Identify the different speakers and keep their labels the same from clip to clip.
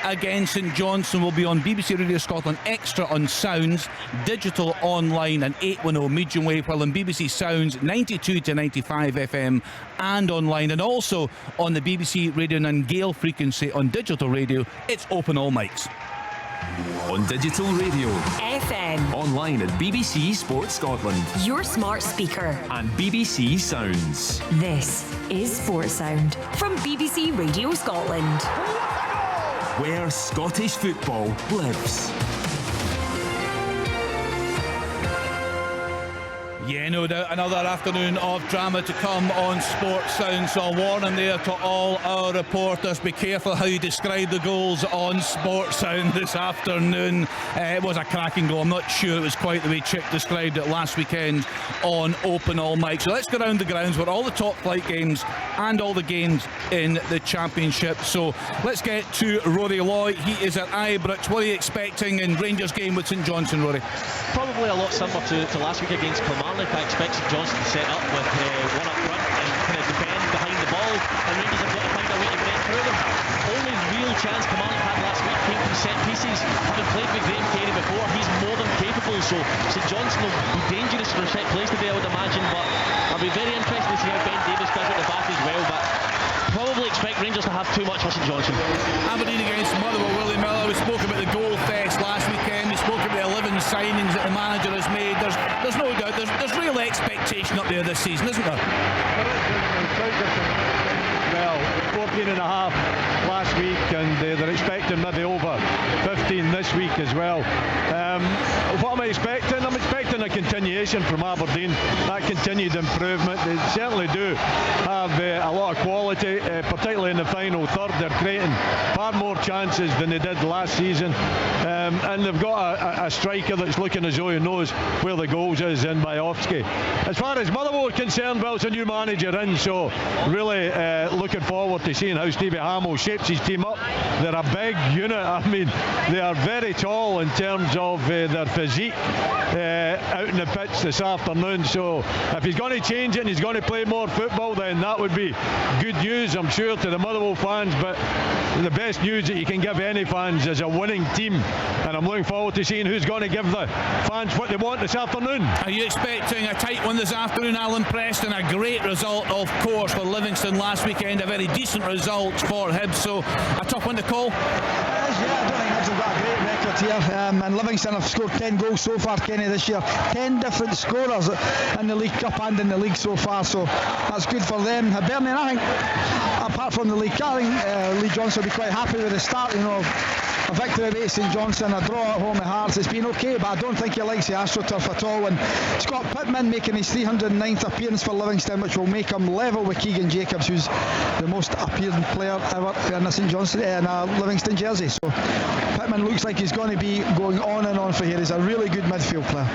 Speaker 1: against St Johnstone will be on BBC Radio Scotland Extra on Sounds, digital, online and 810 medium wave, while on BBC Sounds 92 to 95 FM and online, and also on the BBC Radio Nungale frequency on digital radio. It's open all mics.
Speaker 2: On digital radio,
Speaker 3: FM,
Speaker 2: online at BBC Sports Scotland,
Speaker 3: your smart speaker,
Speaker 2: and BBC Sounds.
Speaker 3: This is Sports Sound from BBC Radio Scotland,
Speaker 2: where Scottish football lives.
Speaker 1: Yeah, no doubt, another afternoon of drama to come on Sports Sound. So a warning there to all our reporters: be careful how you describe the goals on Sports Sound this afternoon. It was a cracking goal. I'm not sure it was quite the way Chick described it last weekend on Open All Mic. So let's go round the grounds where all the top flight games and all the games in the Championship. So let's get to Rory Loy. He is at Ibrox. What are you expecting in Rangers' game with St Johnstone, Rory?
Speaker 4: Probably a lot similar to last week against Kilmarnock. I expect St Johnstone to set up with one up front and kind of defend behind the ball, and Rangers have got to find a way to break through them. Only real chance Kilmarnock had last week came from set pieces. Having played with Graham Carey before, he's more than capable, so St Johnstone will be dangerous for a set plays today, I would imagine, but I'll be very interested to see how Ben Davies does at the back as well. But probably expect Rangers to have too much for St Johnstone.
Speaker 1: Aberdeen against Motherwell, Willie Miller. We spoke about the goal fest last weekend. We spoke about the 11 signings that the manager has made. There's no doubt there's real expectation up there this season, isn't there?
Speaker 5: Well, 14 and a half last week, and they're expecting maybe over 15 this week as well. What am I expecting? I'm expecting a continuation from Aberdeen, that continued improvement. They certainly do have a lot of quality, particularly in the final third. They're creating far more chances than they did last season, and they've got a striker that's looking as though he knows where the goals is in Majowski. As far as Motherwell are concerned, well, it's a new manager in, so really looking forward to seeing how Stevie Hamill shapes his team up. They're a big unit. I mean, they are very tall in terms of their physique out in the pitch this afternoon, so if he's going to change it and he's going to play more football, then that would be good news, I'm sure, to the Motherwell fans. But the best news that you can give any fans is a winning team, and I'm looking forward to seeing who's going to give the fans what they want this afternoon.
Speaker 1: Are you expecting a tight one this afternoon? Alan Preston, a great result of course for Livingston last weekend, a very decent result for Hibs, so a tough one to call.
Speaker 6: I don't think Hibs have got a great record here, and Livingston have scored 10 goals so far, Kenny, this year. 10 different scorers in the League Cup and in the league so far, so that's good for them. Hibernian, I think, apart from the League Cup, I think Lee Johnson will be quite happy with the start. You know, a victory against St Johnstone, a draw at home at Hearts. It's been okay, but I don't think he likes the AstroTurf at all. And Scott Pittman making his 309th appearance for Livingston, which will make him level with Keegan Jacobs, who's the most appearing player ever in a St Johnstone in a Livingston jersey. So Pittman looks like he's going to be going on and on for here. He's a really good midfield player.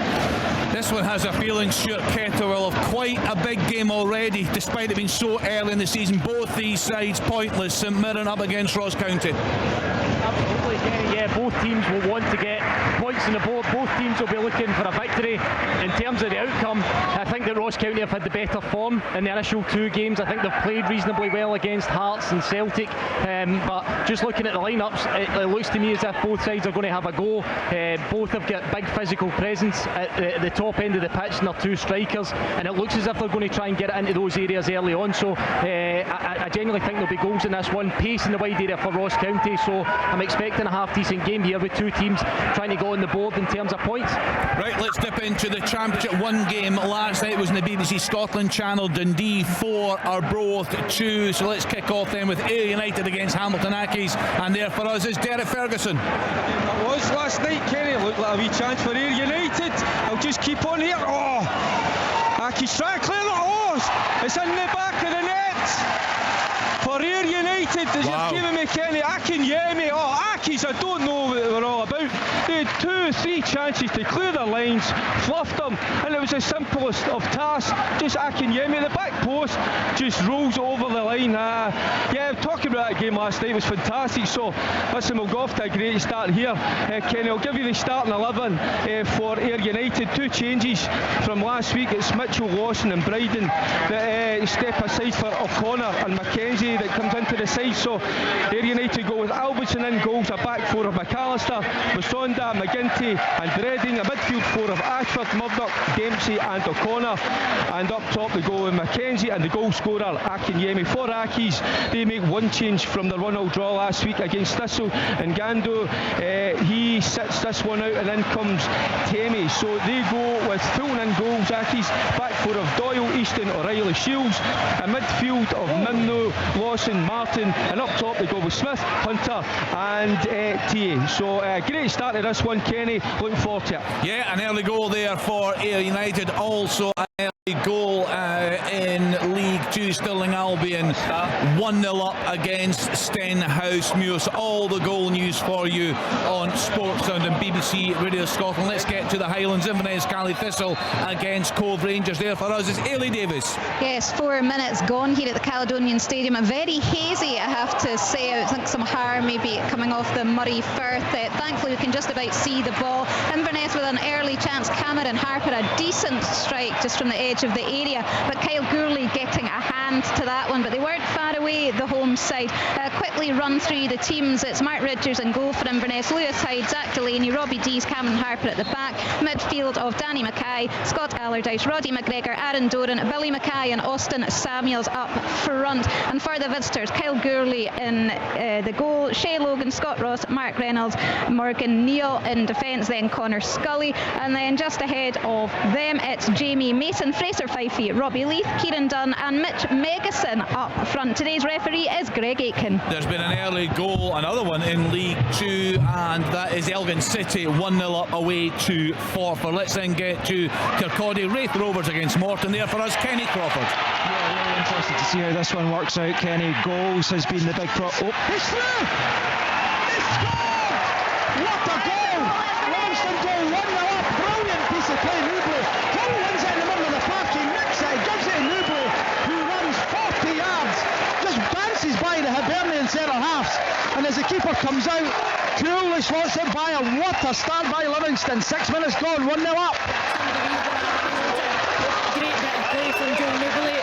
Speaker 1: This one has a feeling, Stuart Kettlewell, of quite a big game already, despite it being so early in the season. Both these sides pointless. St Mirren up against Ross County.
Speaker 7: Absolutely, Kenny. Yeah, both teams will want to get points on the board. Both teams will be looking for a victory. In terms of the outcome, I think that Ross County have had the better form in the initial two games. I think they've played reasonably well against Hearts and Celtic, but just looking at the lineups, it looks to me as if both sides are going to have a go. Both have got big physical presence at the top end of the pitch, and they're two strikers, and it looks as if they're going to try and get it into those areas early on. So I genuinely think there'll be goals in this one. Pace in the wide area for Ross County, so I'm expecting a half decent game here with two teams trying to go on the board in terms of points.
Speaker 1: Right, let's dip into the Championship. One game last night was in the BBC Scotland channel. Dundee 4, Arbroath 2. So let's kick off then with Ayr United against Hamilton Accies, and there for us is Derek Ferguson.
Speaker 8: It was last night, Kenny. It looked like a wee chance for Ayr United. I'll just keep on here. Oh, Accies trying to clear the horse. It's in the back of the net for Ayr United. As you're giving me, Kenny, Akinyemi. Oh, Accies, I don't know what we're all about. They had 2-3 chances to clear their lines, fluffed them, and it was the simplest of tasks. Just Akinyemi, the back post, just rolls over the line. Yeah, talking about that game last night was fantastic. So listen, we'll go off to a great start here. Kenny, I'll give you the starting 11 for Ayr United. 2 changes from last week. It's Mitchell, Lawson and Bryden that step aside for O'Connor, and Mackenzie that comes into the side. So Ayr United go with Albertson in goals, a back 4 of McAllister, Basonda, McGinty and Redding, a midfield 4 of Ashford, Murdoch, Dempsey and O'Connor, and up top they go with Mackenzie and the goal scorer Akinyemi. For Aki's, they make 1 change from their 1-0 draw last week against Thistle, and Gando, he sits this one out, and in comes Temi. So they go with full in goals. Aki's back 4 of Doyle, Easton, O'Reilly, Shields, a midfield of Mimno, Lawson, Martin, and up top they go with Smith, Hunter and TA. So great start to this one, Kenny. Looking forward to it.
Speaker 1: Yeah, an early goal there for Ayr United. Also an early goal in League 2. Stirling Albion 1-0 up against Stenhousemuir. So all the goal news for you on Sports Sound and BBC Radio Scotland. Let's get to the Highlands. Inverness Cally Thistle against Cove Rangers. There for us is Ailey Davis.
Speaker 9: Yes, 4 minutes gone here at the Caledonian Stadium. Very hazy, I have to say. I think some hair maybe coming off the Murray Firth. Thankfully we can just about see the ball. Inverness with an early chance. Cameron Harper, a decent strike just from the edge of the area, but Kyle Gourley getting a hand to that one, but they weren't far away, the home side. Quickly run through the teams. It's Mark Ridgers in goal for Inverness, Lewis Hyde, Zach Delaney, Robbie Dees, Cameron Harper at the back. Midfield of Danny Mackay, Scott Allardyce, Roddy McGregor, Aaron Doran, Billy Mackay and Austin Samuels up front. And for the visitors, Kyle Gourley in the goal, Shay Logan, Scott Ross, Mark Reynolds, Morgan Neal in defence, then Connor Scully, and then just ahead of them it's Jamie Mason, Fraser Fifey, Robbie Leith, Kieran Dunn and Mitch Megison up front. Today's referee is Greg Aitken.
Speaker 1: There's been an early goal, another one in League 2, and that is Elgin City 1-0 up away to Forfar. Let's then get to Kirkcaldy. Wraith Rovers against Morton. There for us, Kenny Crawford.
Speaker 10: Yeah, really interested to see how this one works out, Kenny. Goals has been the big
Speaker 6: It's through! It's scored! What a goal! Langston goal, 1-0 up. Brilliant piece of play, Newbley. Cole wins it in the middle of the park. He nicks it, gives it to Newbley, who runs 40 yards. Just dances by the Hibernian centre halves. And as the keeper comes out, coolly slots it by, and what a start by Livingston. 6 minutes gone, 1-0 up.
Speaker 11: Great bit of play from Joe Newbley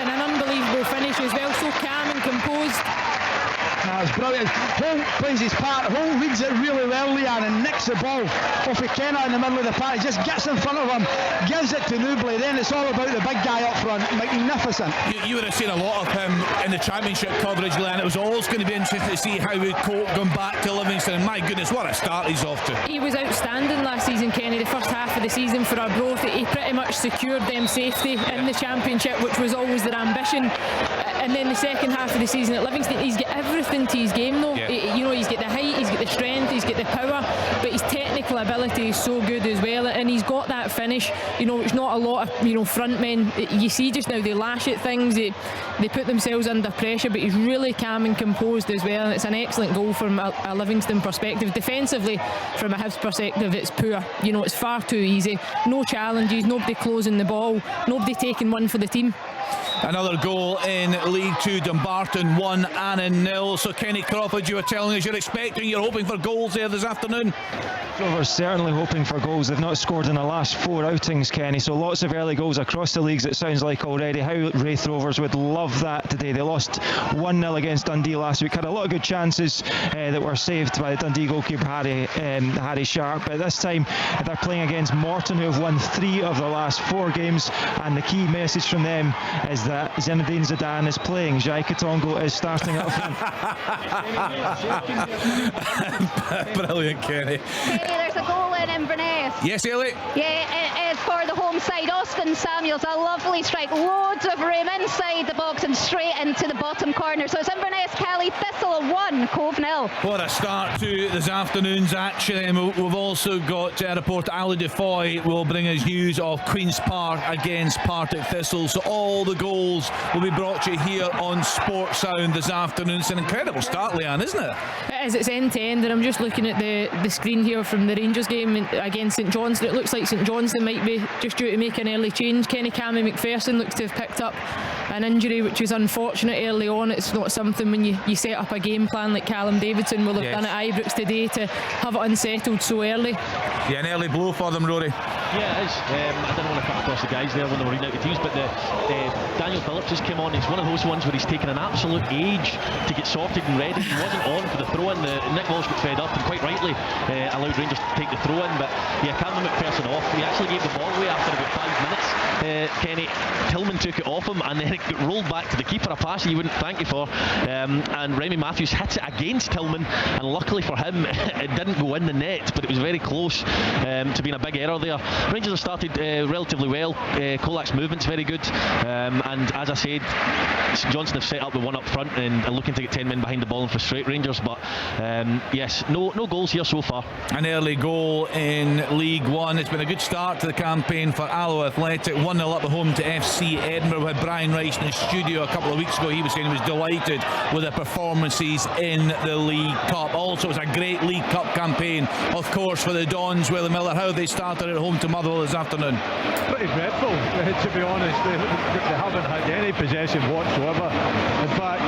Speaker 11: and an unbelievable finish as well, so calm and composed.
Speaker 6: That's brilliant. Holt plays his part. Holt reads it really well, Leanne, and nicks the ball off of Kenna in the middle of the park. He just gets in front of him, gives it to Newbley. Then it's all about the big guy up front. Magnificent.
Speaker 1: You would have seen a lot of him in the Championship coverage, Leanne. It was always going to be interesting to see how he'd cope going back to Livingston. And my goodness, what a start he's off to.
Speaker 11: He was outstanding last season, Kenny. The first half of the season for Arbroath, he pretty much secured them safety in the Championship, which was always their ambition. And then the second half of the season at Livingston, he's got everything to his game though.
Speaker 1: Yeah.
Speaker 11: He's got the height, he's got the strength, he's got the power, but his technical ability is so good as well, and he's got that finish. It's not a lot of front men you see just now. They lash at things, they put themselves under pressure, but he's really calm and composed as well, and it's an excellent goal from a Livingston perspective. Defensively, from a Hibs perspective, it's poor. It's far too easy. No challenges, nobody closing the ball, nobody taking one for the team.
Speaker 1: Another goal in League 2, Dumbarton 1, Annan 0. So Kenny Crawford, you were telling us you're hoping for goals there this afternoon.
Speaker 10: Rovers certainly hoping for goals. They've not scored in the last 4 outings, Kenny, so lots of early goals across the leagues, it sounds like already. How Wraith Rovers would love that today. They lost 1-0 against Dundee last week, had a lot of good chances that were saved by the Dundee goalkeeper Harry Sharp, but this time they're playing against Morton, who have won 3 of the last 4 games, and the key message from them is that Zinedine Zidane is playing. Jai Katongo is starting up front.
Speaker 1: Brilliant, Kenny.
Speaker 9: There's a goal in Inverness.
Speaker 1: Yes, Elliot?
Speaker 9: Yeah, it is for the home side. Austin Samuels, a lovely strike. Loads of room inside the box and straight into the bottom corner. So it's Inverness Cally Thistle 1, Cove 0.
Speaker 1: What a start to this afternoon's action. And we've also got a reporter, Ali Defoy, will bring us news of Queen's Park against Partick Thistle. So all the goals will be brought to you here on Sports Sound this afternoon. It's an incredible start, Leanne, isn't it?
Speaker 11: It is, it's end to end, and I'm just looking at the screen here from the Rangers game against St Johnstone. It looks like St Johnstone might be just due to make an early change. Kenny Cammy McPherson looks to have picked up an injury, which was unfortunate early on. It's not something when you set up a game plan like Callum Davidson will have done at Ibrox today to have it unsettled so early.
Speaker 1: Yeah, an early blow for them, Rory.
Speaker 4: Yeah, it is. I didn't want to cut across the guys there when they were reading out the teams, but Daniel Phillips just came on. It's one of those ones where he's taken an absolute age to get sorted and ready. He wasn't on for the throw-in. Nick Walsh got fed up and quite rightly allowed Rangers to take the throw-in, but yeah, Cameron McPherson off. He actually gave the ball away after about 5 minutes. Kenny Tillman took it off him, and then it got rolled back to the keeper, a pass he wouldn't thank you for, and Remy Matthews hits it against Tillman, and luckily for him it didn't go in the net, but it was very close to being a big error there. Rangers have started relatively well. Kolak's movement's very good, and as I said, St Johnstone have set up the one up front and are looking to get 10 men behind the ball and frustrate Rangers, but yes, no goals here so far.
Speaker 1: An early goal in League One. It's been a good start to the campaign for Alloa Athletic. 1-0 up at home to FC Edinburgh. We had Brian Rice in the studio a couple of weeks ago. He was saying he was delighted with the performances in the League Cup. Also, it's a great League Cup campaign, of course, for the Dons. Willie Miller, how they started at home to Motherwell this afternoon?
Speaker 5: Pretty dreadful, to be honest. They haven't had any possession whatsoever. In fact,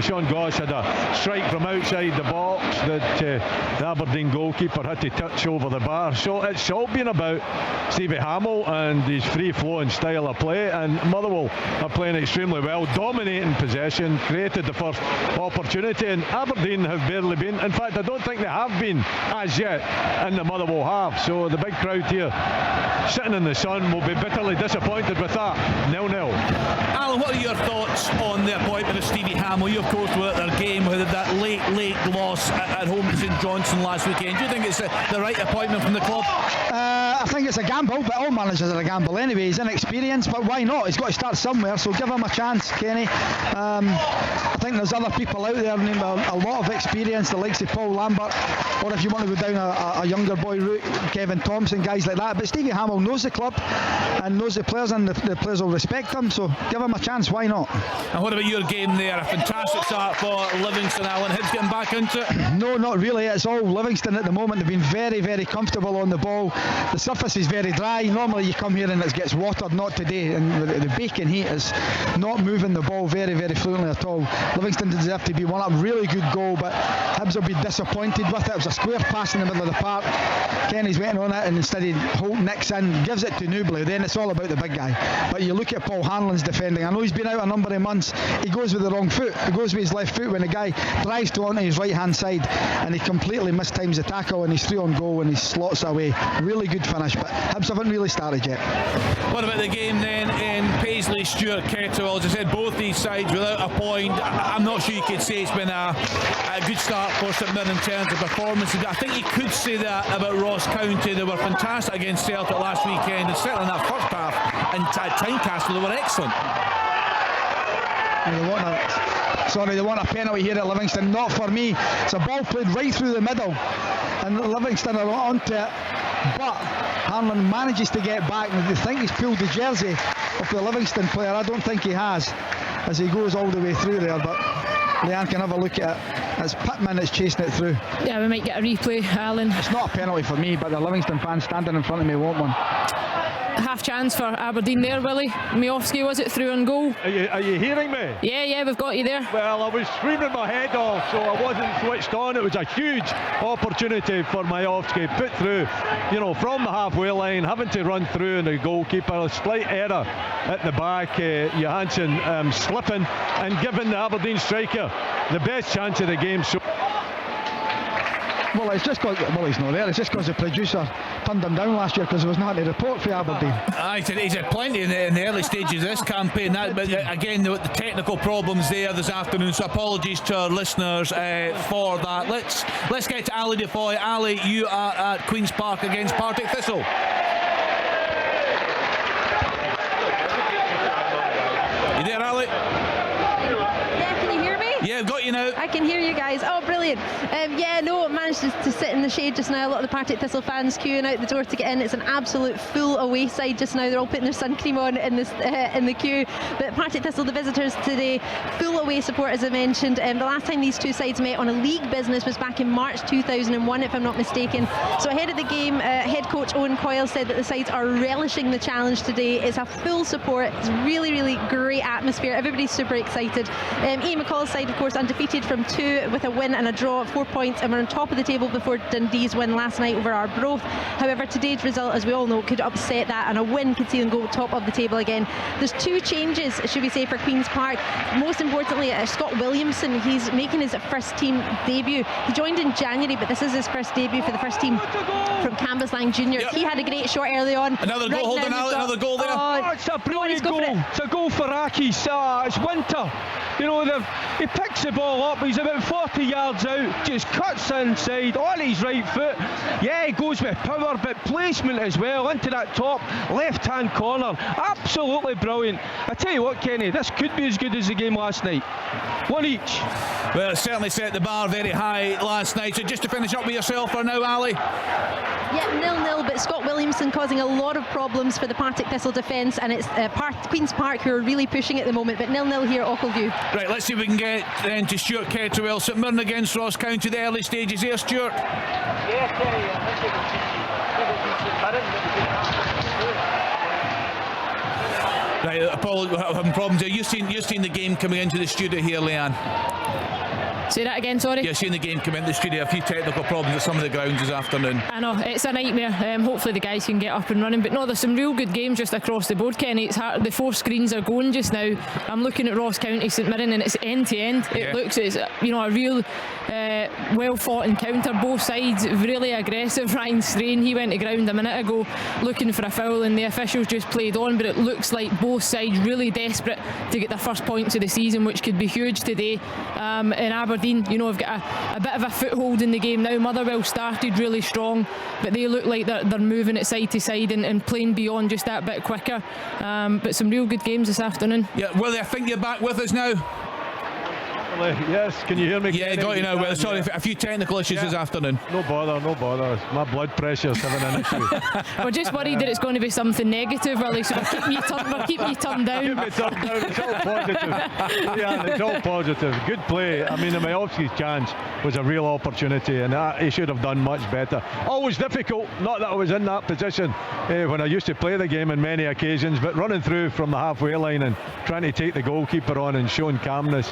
Speaker 5: Sean Goss had a strike from outside the box that the Aberdeen goalkeeper had to touch over the bar. So it's all been about Stevie Hamill and his free-flowing style of play, and Motherwell are playing extremely well, dominating possession, created the first opportunity, and Aberdeen have barely been. In fact, I don't think they have been as yet in the Motherwell half. So the big crowd here sitting in the sun will be bitterly disappointed with that. 0-0.
Speaker 1: Alan, what are your thoughts on the appointment of Stevie Hamill? You, of course, were at their game with that late loss at home to St Johnstone last weekend. Do you think it's the right appointment from the club?
Speaker 6: I think it's a gamble, but all managers are a gamble anyway. He's inexperienced, but why not? He's got to start somewhere, so give him a chance, Kenny. I think there's other people out there with a lot of experience, the likes of Paul Lambert, or if you want to go down a younger boy route, Kevin Thompson, guys like that. But Stevie Hamill knows the club and knows the players, and the players will respect him, so give him a chance, why not?
Speaker 1: And what about your game there? A fantastic start for Livingston, Alan. Hibs getting back into it?
Speaker 6: No, not really. It's all Livingston at the moment. They've been very, very comfortable on the ball. The surface is very dry. Normally you come here and it gets watered, not today, and the baking heat is not moving the ball very, very fluently at all. Livingston deserve to be one up. Really good goal, but Hibs will be disappointed with it. It was a square pass in the middle of the park. Kenny's waiting on it, and instead of Holt nicks in, gives it to Newbley. Then it's all about the big guy. But you look at Paul Hanlon's defending. I know he's been out a number of months. He goes with the wrong foot. He goes with his left foot when the guy drives to onto his right hand side, and he completely mistimes the tackle, and he's through on goal and he slots away. Really good finish, but Hibs haven't really started yet.
Speaker 1: What about the game then in Paisley, Stuart Kettlewell? As I said, both these sides without a point. I'm not sure you could say it's been a good start for St Mirren in terms of performances. I think you could say that about Ross County. They were fantastic against Celtic last weekend, and certainly in that first half and Tynecastle they were excellent. They want a penalty here at Livingston. Not for me. It's a ball played right through the middle, and Livingston are onto it, but Hanlon manages to get back, and they think he's pulled the jersey of the Livingston player. I don't think he has, as he goes all the way through there, but Leanne can have a look at it. It's Pittman that's chasing it through.
Speaker 11: Yeah, we might get a replay, Alan.
Speaker 6: It's not a penalty for me, but the Livingston fans standing in front of me want one.
Speaker 11: Half chance for Aberdeen there, Willie. Miofsky, was it, through on goal?
Speaker 5: Are you hearing me?
Speaker 11: Yeah, we've got you there.
Speaker 5: Well, I was screaming my head off, so I wasn't switched on. It was a huge opportunity for Miofsky, put through, from the halfway line, having to run through, and the goalkeeper, a slight error at the back, Johansson slipping and giving the Aberdeen striker the best chance of the game. So
Speaker 6: Well, it's just because, he's not there. It's just because the producer turned him down last year because there was nothing to report for Aberdeen.
Speaker 1: He's had plenty in the early stages of this campaign. But again, the technical problems there this afternoon. So apologies to our listeners for that. Let's get to Ali Defoy. Ali, you are at Queen's Park against Partick Thistle. You there, Ali?
Speaker 12: Yeah, can you hear me?
Speaker 1: Yeah, Yeah, I've got you now.
Speaker 12: I can hear you guys. Oh, brilliant. Managed to sit in the shade just now. A lot of the Partick Thistle fans queuing out the door to get in. It's an absolute full away side just now. They're all putting their sun cream on in the queue. But Partick Thistle, the visitors today, full away support, as I mentioned. The last time these two sides met on a league business was back in March 2001, if I'm not mistaken. So ahead of the game, head coach Owen Coyle said that the sides are relishing the challenge today. It's a full support. It's really, really great atmosphere. Everybody's super excited. Ian McCall's side, of course, undefeated from 2 with a win and a draw at 4 points, and we're on top of the table before Dundee's win last night over Arbroath. However, today's result, as we all know, could upset that, and a win could see them go top of the table again. There's 2 changes, should we say, for Queen's Park. Most importantly, Scott Williamson, he's making his first team debut. He joined in January, but this is his first debut for the first team from Cambuslang Juniors. Yep. He had a great shot early on.
Speaker 1: Another goal, Holden Allen, another goal there.
Speaker 8: Oh, it's a brilliant goal. It's a goal for Akis. It's winter. You know, he picks the ball up, he's about 40 yards out, just cuts inside on his right foot. Yeah, he goes with power, but placement as well into that top left-hand corner. Absolutely brilliant. I tell you what, Kenny, this could be as good as the game last night. 1 each.
Speaker 1: Well, it certainly set the bar very high last night. So just to finish up with yourself for now, Ali.
Speaker 12: Yeah, 0-0, but Scott Williamson causing a lot of problems for the Partick Thistle defence, and it's Queen's Park who are really pushing at the moment, but 0-0 here at Ochilview.
Speaker 1: Right, let's see if we can get then to Stuart Kettlewell. St Mirren against Ross County, the early stages here, Stuart.
Speaker 7: Yeah, Kenny, I think it was
Speaker 1: Right, Paul, we're having problems here. You've seen the game coming into the studio here, Leanne.
Speaker 11: Say that again, sorry?
Speaker 1: Yeah, seeing the game come into the studio, a few technical problems at some of the grounds this afternoon.
Speaker 11: I know, it's a nightmare. Hopefully the guys can get up and running, but no, there's some real good games just across the board, Kenny. It's hard, the 4 screens are going just now. I'm looking at Ross County, St Mirren, and it's end to end. It looks, it's a real well fought encounter, both sides really aggressive. Ryan Strain, he went to ground a minute ago looking for a foul, and the officials just played on, but it looks like both sides really desperate to get their first points of the season, which could be huge today. In Aberdeen, have got a bit of a foothold in the game now. Motherwell started really strong, but they look like they're moving it side to side and playing beyond just that bit quicker. But some real good games this afternoon.
Speaker 1: Yeah, Willie, I think you're back with us now.
Speaker 5: Yes, can you hear me?
Speaker 1: Yeah, got you now. Well, sorry, a few technical issues this afternoon.
Speaker 5: No bother. My blood pressure's having an issue.
Speaker 11: We're just worried that it's going to be something negative, Willie, so we're keeping you turned down.
Speaker 5: Keep me turned down. It's all positive. Yeah, it's all positive. Good play. I mean, Majowski's chance was a real opportunity, and he should have done much better. Always difficult, not that I was in that position when I used to play the game on many occasions, but running through from the halfway line and trying to take the goalkeeper on and showing calmness,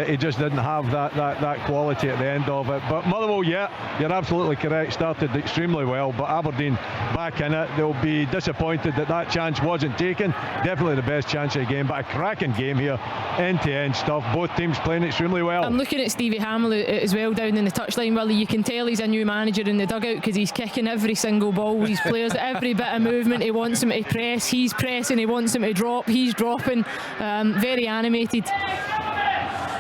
Speaker 5: he just didn't have that quality at the end of it. But Motherwell, yeah, you're absolutely correct, started extremely well, but Aberdeen back in it. They'll be disappointed that chance wasn't taken. Definitely the best chance of the game, but a cracking game here, end-to-end stuff. Both teams playing extremely well.
Speaker 11: I'm looking at Stevie Hamill as well down in the touchline, Willie. You can tell he's a new manager in the dugout because he's kicking every single ball with his players. Every bit of movement, he wants them to press, he's pressing, he wants them to drop, he's dropping. Very animated.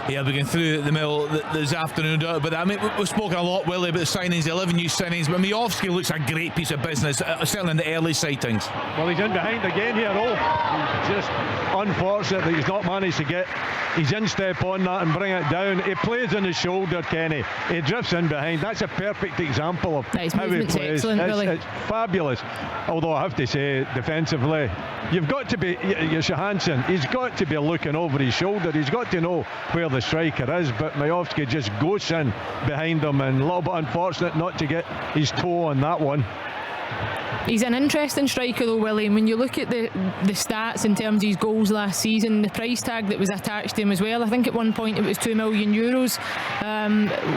Speaker 1: Yeah, we're going through the middle this afternoon, but I mean, we've spoken a lot, Willie, about the signings, the 11 new signings, but Majowski looks a great piece of business, certainly in the early sightings.
Speaker 5: Well, he's in behind again here, He's just unfortunate that he's not managed to get his instep on that and bring it down. He plays on his shoulder, Kenny. He drifts in behind. That's a perfect example of how he plays. It's fabulous. Although I have to say, defensively, you've got to be, Johansson, he's got to be looking over his shoulder. He's got to know where the striker is, but Majowski just goes in behind him, and a little bit unfortunate not to get his toe on that one.
Speaker 11: He's an interesting striker though, Willie, and when you look at the stats in terms of his goals last season, the price tag that was attached to him as well, I think at one point it was €2 million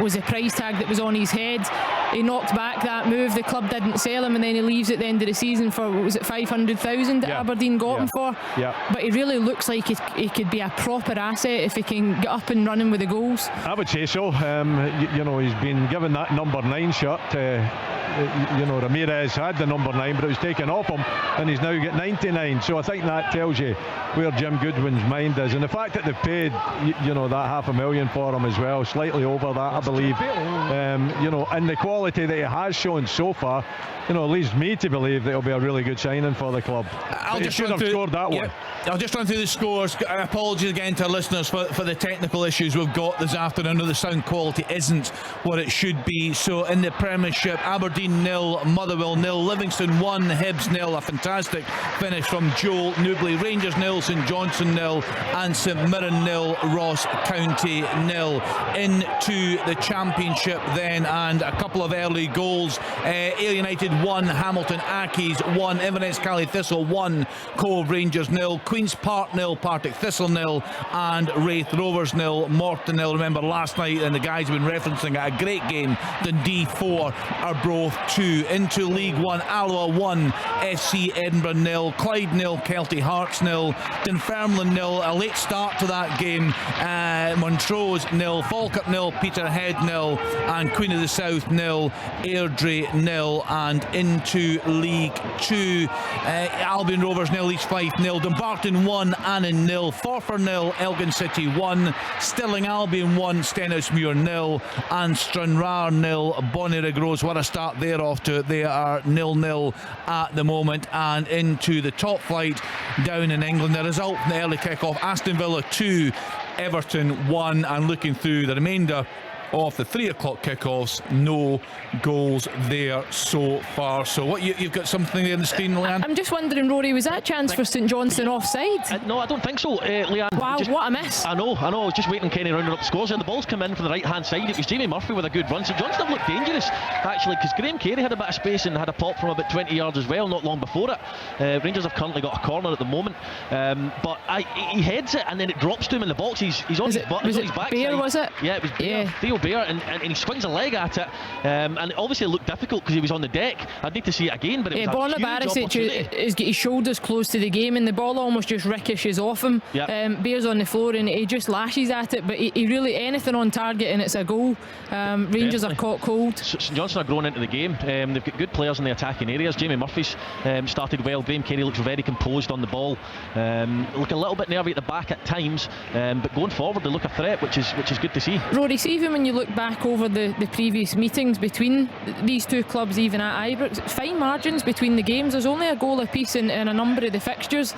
Speaker 11: was the price tag that was on his head. He knocked back that move, the club didn't sell him, and then he leaves at the end of the season for, what was it, 500,000 that Aberdeen got him for. But he really looks like he could be a proper asset if he can get up and running with the goals.
Speaker 5: I would say so. He's been given that number 9 shirt Ramirez had the number 9, but it was taken off him, and he's now got 99. So I think that tells you where Jim Goodwin's mind is, and the fact that they've paid, that $500,000 for him as well, slightly over that, I believe. And the quality that he has shown so far, leads me to believe that it'll be a really good signing for the club. He should have scored that one.
Speaker 1: I'll just run through the scores. Apologies again to our listeners for the technical issues we've got this afternoon. The sound quality isn't what it should be. So in the Premiership, Aberdeen 0, Motherwell 0, Livingston 1, Hibs 0. A fantastic finish from Joel Newbley. Rangers 0, St Johnstone 0, and St Mirren 0, Ross County 0. Into the Championship then, and a couple of early goals. Ayr United 1, Hamilton Accies 1, Inverness Cally Thistle 1, Cove Rangers 0, Queen's Park 0, Partick Thistle 0, and Wraith Rovers 0, Morton 0. Remember last night, and the guys have been referencing it, a great game. Dundee 4, Arbroath 2. Into League One, Alloa 1, FC Edinburgh 0, Clyde 0, Kelty Hearts 0, Dunfermline 0. A late start to that game. Montrose 0, Falkirk 0, Peterhead 0, and Queen of the South 0, Airdrie 0. And into League 2, Albion Rovers 0, East Fife 0, Dumbarton 1, Annan 0, Forfar 0, Elgin City 1, Stirling Albion 1, Stenhousemuir 0, and Stranraer 0, Bonnyrigg Rose. What a start they're off to. They are 0-0 at the moment. And into the top flight down in England, the result from the early kick-off: Aston Villa 2, Everton 1, and looking through the remainder of the 3 o'clock kickoffs, no goals there so far. So what you've got something there on the screen, Leanne?
Speaker 11: I'm just wondering, Rory, was that a chance for St Johnstone offside?
Speaker 4: No, I don't think so, Leanne.
Speaker 11: Wow, what a miss.
Speaker 4: I know. I was just waiting Kenny rounding up scores, and the ball's come in from the right hand side. It was Jamie Murphy with a good run. St Johnstone looked dangerous actually, because Graham Carey had a bit of space and had a pop from about 20 yards as well not long before it. Rangers have currently got a corner at the moment, but he heads it and then it drops to him in the box. He's on his butt.
Speaker 11: Was
Speaker 4: on
Speaker 11: it
Speaker 4: his backside.
Speaker 11: Bear, was it?
Speaker 4: Yeah, it was Bear, Theo Bear, and he swings a leg at it, and it obviously looked difficult because he was on the deck. I'd need to see it again, but it was
Speaker 11: Borna
Speaker 4: a huge
Speaker 11: Barisic has got his shoulders close to the game, and the ball almost just ricochets off him.
Speaker 4: Yep.
Speaker 11: Bear's on the floor and he just lashes at it, but he really, anything on target and it's a goal. Rangers are caught cold.
Speaker 4: St Johnstone are growing into the game. They've got good players in the attacking areas. Jamie Murphy's started well. Graham Carey looks very composed on the ball. Look a little bit nervy at the back at times, but going forward they look a threat, which is good to see.
Speaker 11: Rory, see even when you look back over the previous meetings between these two clubs, even at Ibrox, fine margins between the games. There's only a goal apiece in a number of the fixtures.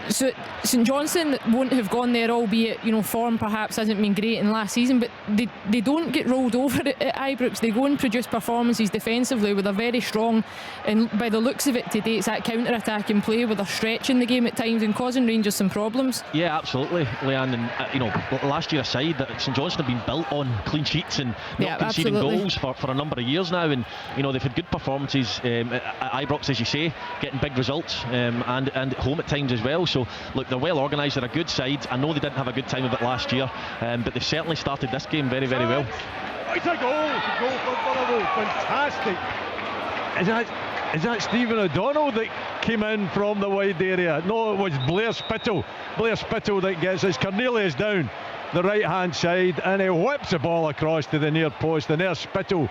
Speaker 11: So St Johnstone won't have gone there, albeit form perhaps hasn't been great in last season, but they don't get rolled over at Ibrox. They go and produce performances defensively with a very strong, and by the looks of it today, it's that counter-attacking play where they're stretching the game at times and causing Rangers some problems.
Speaker 4: Yeah, absolutely, Leanne. And last year aside, that St Johnstone have been built on clean sheets and not conceding goals for a number of years now, and they've had good performances at Ibrox, as you say, getting big results, and at home at times as well. So look, they're well organised, they're a good side. I know they didn't have a good time of it last year, but they've certainly started this game very, very well.
Speaker 5: It's a goal! It's a goal for Motherwell. Fantastic! Is that Stephen O'Donnell that came in from the wide area? No, it was Blair Spittle. Blair Spittle that gets his. Cornelius down the right hand side, and he whips the ball across to the near post, and there's Spittle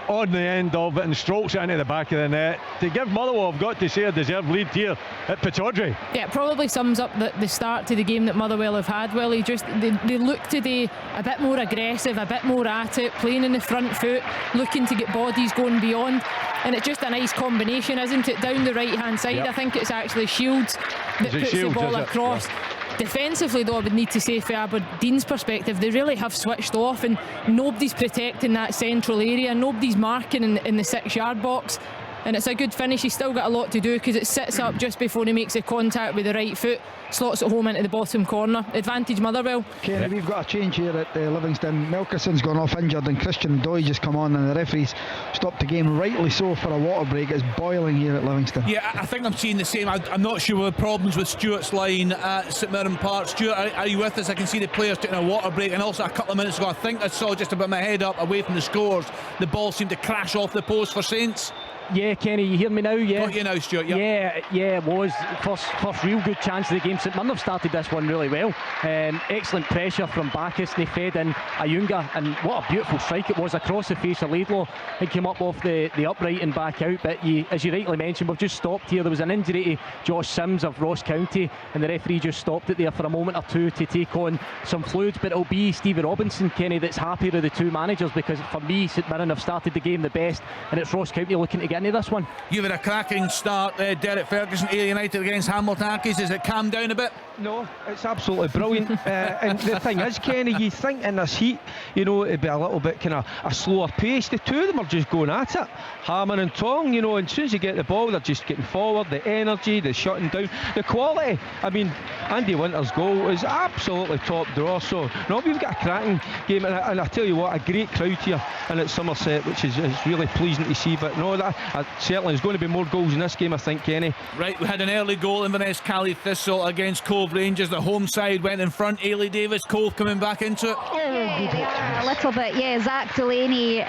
Speaker 5: on the end of it and strokes it into the back of the net to give Motherwell, I've got to say, a deserved lead here at Pittodrie.
Speaker 11: Yeah, it probably sums up the start to the game that Motherwell have had. Well, they look today a bit more aggressive, a bit more at it, playing in the front foot, looking to get bodies going beyond, and it's just a nice combination, isn't it? Down the right hand side, I think it's actually Shields that puts the ball across. Yeah. Defensively though, I would need to say, from Aberdeen's perspective, they really have switched off, and nobody's protecting that central area, nobody's marking in the 6 yard box, and it's a good finish. He's still got a lot to do because it sits up just before he makes the contact with the right foot, slots it home into the bottom corner. Advantage Motherwell.
Speaker 6: Kenny, we've got a change here at Livingston. Melkison's gone off injured and Christian Doy just come on, and the referee's stopped the game, rightly so, for a water break. It's boiling here at Livingston.
Speaker 1: Yeah, I think I'm seeing the same. I'm not sure what the problems with Stuart's line at St Mirren Park. Stuart, are you with us? I can see the players taking a water break, and also a couple of minutes ago I think I saw, just about my head up away from the scores, the ball seemed to crash off the post for Saints.
Speaker 7: Yeah, Kenny, you hear me now? Yeah.
Speaker 1: Got you now, Stuart.
Speaker 7: Yep. Yeah, it was. First real good chance of the game. St Mirren started this one really well. Excellent pressure from Bacchus. They fed in Ayunga, and what a beautiful strike it was across the face of Laidlaw. It came up off the upright and back out. But as you rightly mentioned, we've just stopped here. There was an injury to Josh Sims of Ross County, and the referee just stopped it there for a moment or two to take on some fluids. But it'll be Stevie Robinson, Kenny, that's happier of the two managers, because for me, St Mirren have started the game the best, and it's Ross County looking to get into this one.
Speaker 1: You've had a cracking start, Derek Ferguson, Ayr United against Hamilton Accies. Has it calmed down a bit?
Speaker 8: No, it's absolutely brilliant. And the thing is, Kenny, you think in this heat, you know, it'd be a little bit kind of a slower pace. The two of them are just going at it, hammer and tong, you know, and as soon as you get the ball, they're just getting forward. The energy, the shutting down, the quality. I mean, Andy Winter's goal is absolutely top drawer. So, no, we've got a cracking game, and I tell you what, a great crowd here and at Somerset, which is really pleasing to see. But no, that certainly there's going to be more goals in this game, I think, Kenny.
Speaker 1: Right, we had an early goal, Inverness Cally Thistle against Cove Rangers. The home side went in front. Ailey Davis, Cove coming back into it.
Speaker 9: A little bit, yeah. Zach Delaney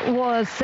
Speaker 9: was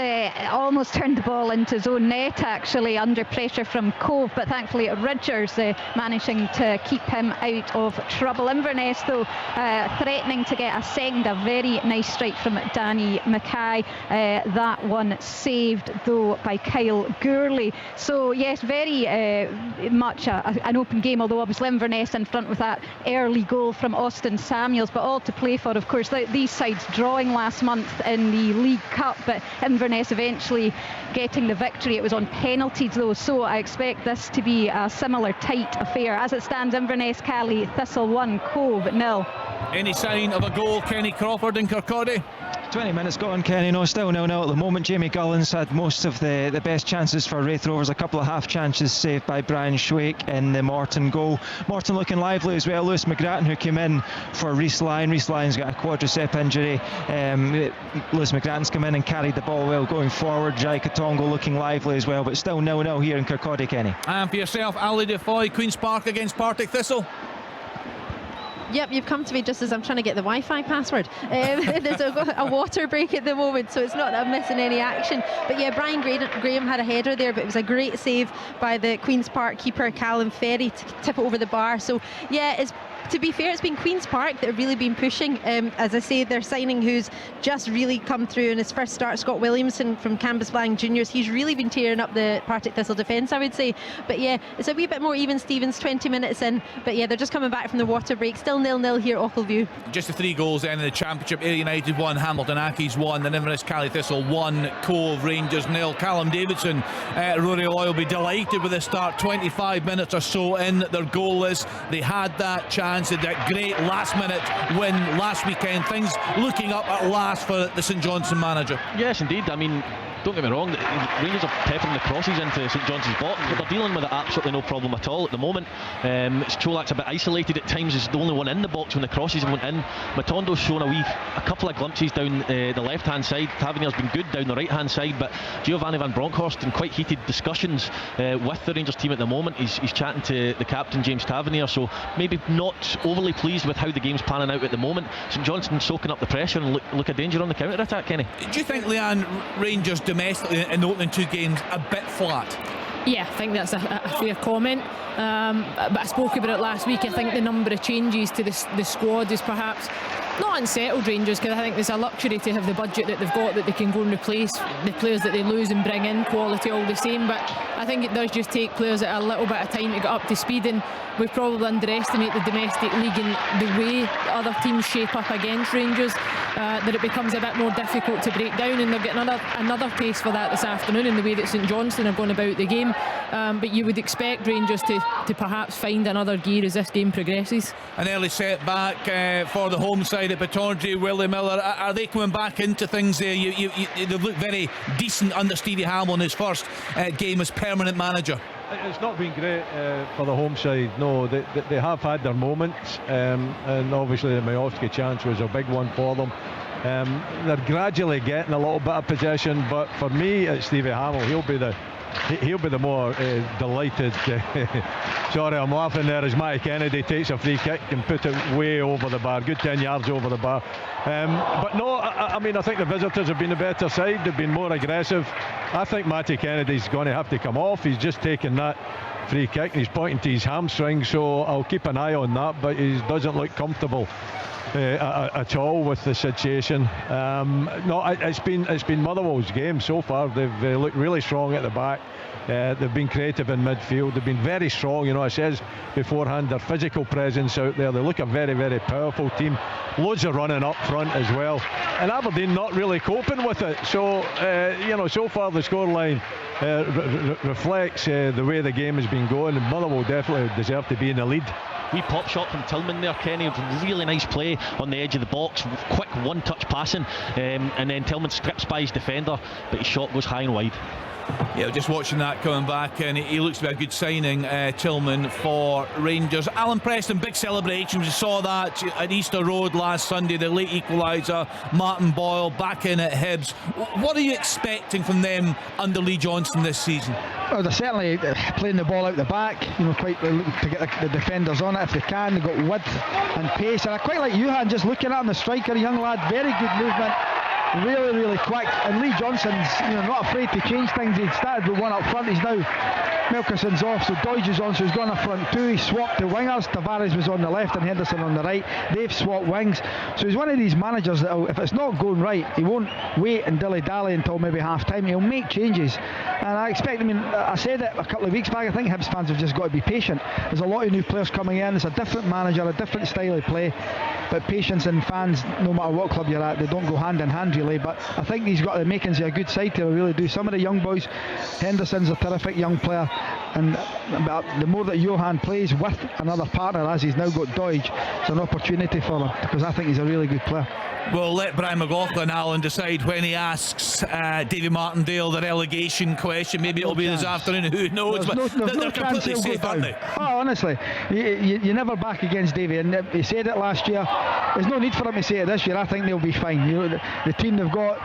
Speaker 9: almost turned the ball into his own net, actually, under pressure from Cove, but thankfully Ridgers managing to keep him out of trouble. Inverness, though, threatening to get a second. A very nice strike from Danny Mackay. That one saved, though, by Kyle Gourley. So, yes, very much an open game, although obviously Inverness in front with that early goal from Austin Samuels, but all to play for. Of course, these sides drawing last month in the League Cup, but Inverness eventually getting the victory. It was on penalties, though, so I expect this to be a similar tight affair. As it stands, Inverness Cally Thistle 1, Cove 0.
Speaker 1: Any sign of a goal, Kenny Crawford in Kirkcaldy?
Speaker 10: 20 minutes gone, Kenny. No, still 0-0 at the moment. Jamie Gullins had most of the best chances for Wraith Rovers. A couple of half chances saved by Brian Schwake in the Morton goal. Morton looking lively as well. Lewis McGrattan, who came in for Reece Lyon. Reece Lyon's got a quadricep injury. Lewis McGrattan's come in and carried the ball well going forward. Jai Katongo looking lively as well, but still 0-0 here in Kirkcaldy, Kenny. And
Speaker 1: for yourself, Ali Defoy, Queen's Park against Partick Thistle.
Speaker 12: Yep, you've come to me just as I'm trying to get the Wi-Fi password. There's a water break at the moment, so it's not that I'm missing any action. But yeah, Brian Graham had a header there, but it was a great save by the Queen's Park keeper, Callum Ferry, to tip it over the bar. So yeah, to be fair, it's been Queen's Park that have really been pushing. As I say, they're signing who's just really come through in his first start, Scott Williamson from Cambuslang Juniors. He's really been tearing up the Partick Thistle defence, I would say. But yeah, it's a wee bit more even Stevens, 20 minutes in. But yeah, they're just coming back from the water break. Still 0-0 here at Ochilview.
Speaker 1: Just the 3 goals then in the Championship. Ayr United 1, Hamilton Accies 1, and Inverness Cally Thistle 1, Cove Rangers 0. Callum Davidson, Rory Loy will be delighted with the start. 25 minutes or so in, their goalless. They had that chance, that great last minute win last weekend. Things looking up at last for the St Johnstone manager.
Speaker 4: Yes, indeed. I mean, don't get me wrong, the Rangers are peppering the crosses into St Johnstone's bottom, but they're dealing with it absolutely no problem at all at the moment. Cholak's a bit isolated at times, is the only one in the box when the crosses went in. Matondo's shown a couple of glimpses down the left hand side. Tavernier's been good down the right hand side, but Giovanni van Bronckhorst in quite heated discussions with the Rangers team at the moment. He's chatting to the captain James Tavernier, so maybe not overly pleased with how the game's panning out at the moment. St Johnstone soaking up the pressure and look a danger on the counter attack, Kenny.
Speaker 1: Do you think, Leanne, Rangers domestically in the opening 2 games a bit flat?
Speaker 11: Yeah, I think that's a fair comment. But I spoke about it last week. I think the number of changes to the squad is perhaps not unsettled Rangers, because I think there's a luxury to have the budget that they've got, that they can go and replace the players that they lose and bring in quality all the same. But I think it does just take players at a little bit of time to get up to speed, and we probably underestimate the domestic league and the way other teams shape up against Rangers, that it becomes a bit more difficult to break down, and they're getting another taste for that this afternoon in the way that St Johnstone are going about the game. But you would expect Rangers to perhaps find another gear as this game progresses.
Speaker 1: An early setback for the home side at Pittodrie. Willie Miller, are they coming back into things there? They look very decent under Stevie Hamill in his first game as permanent manager.
Speaker 5: It's not been great for the home side. No, they have had their moments, and obviously the Majowski chance was a big one for them. They're gradually getting a little bit of possession, but for me it's Stevie Hamill. He'll be the he'll be the more delighted. Sorry, I'm laughing there as Matty Kennedy takes a free kick and put it way over the bar, good 10 yards over the bar. But no, I mean, I think the visitors have been the better side. They've been more aggressive. I think Matty Kennedy's going to have to come off. He's just taken that free kick and he's pointing to his hamstring, so I'll keep an eye on that, but he doesn't look comfortable at all with the situation. No, it's been Motherwell's game so far. They've looked really strong at the back. They've been creative in midfield. They've been very strong. You know, I says beforehand, their physical presence out there. They look a very, very powerful team. Loads of running up front as well. And Aberdeen not really coping with it. So, you know, so far the scoreline reflects the way the game has been going. And Motherwell definitely deserve to be in the lead.
Speaker 4: Wee pop shot from Tillman there, Kenny. Really nice play on the edge of the box. Quick one-touch passing, and then Tillman strips by his defender, but his shot goes high and wide.
Speaker 1: Yeah, just watching that coming back, and he looks to be a good signing, Tillman, for Rangers. Alan Preston, big celebrations. We saw that at Easter Road last Sunday, the late equaliser. Martin Boyle back in at Hibs. What are you expecting from them under Lee Johnson this season?
Speaker 6: Well, they're certainly playing the ball out the back, you know, quite looking to get the defenders on it if they can. They've got width and pace, and I quite like Johan, just looking at him, the striker, young lad, very good movement, really, really quick. And Lee Johnson's, you know, not afraid to change things. He started with one up front, he's now Melkerson's off, so Doidge is on, so he's gone up front too. He swapped the wingers. Tavares was on the left and Henderson on the right. They've swapped wings, so he's one of these managers that if it's not going right, he won't wait and dilly-dally until maybe half time. He'll make changes, and I expect, I mean, I said it a couple of weeks back, I think Hibs fans have just got to be patient. There's a lot of new players coming in. It's a different manager, a different style of play, but patience and fans, no matter what club you're at, they don't go hand in hand really. But I think he's got the makings of a good side here, I really do. Some of the young boys, Henderson's a terrific young player, and the more that Johan plays with another partner, as he's now got Doidge, it's an opportunity for him, because I think he's a really good player.
Speaker 1: We'll let Brian McLaughlin, Alan, decide when he asks Davy Martindale the relegation question. Maybe it'll be this afternoon, who knows?
Speaker 6: There's no chance he'll go down. Oh, honestly, you never back against Davy, and he said it last year. There's no need for him to say it this year. I think they'll be fine. You know, the team they've got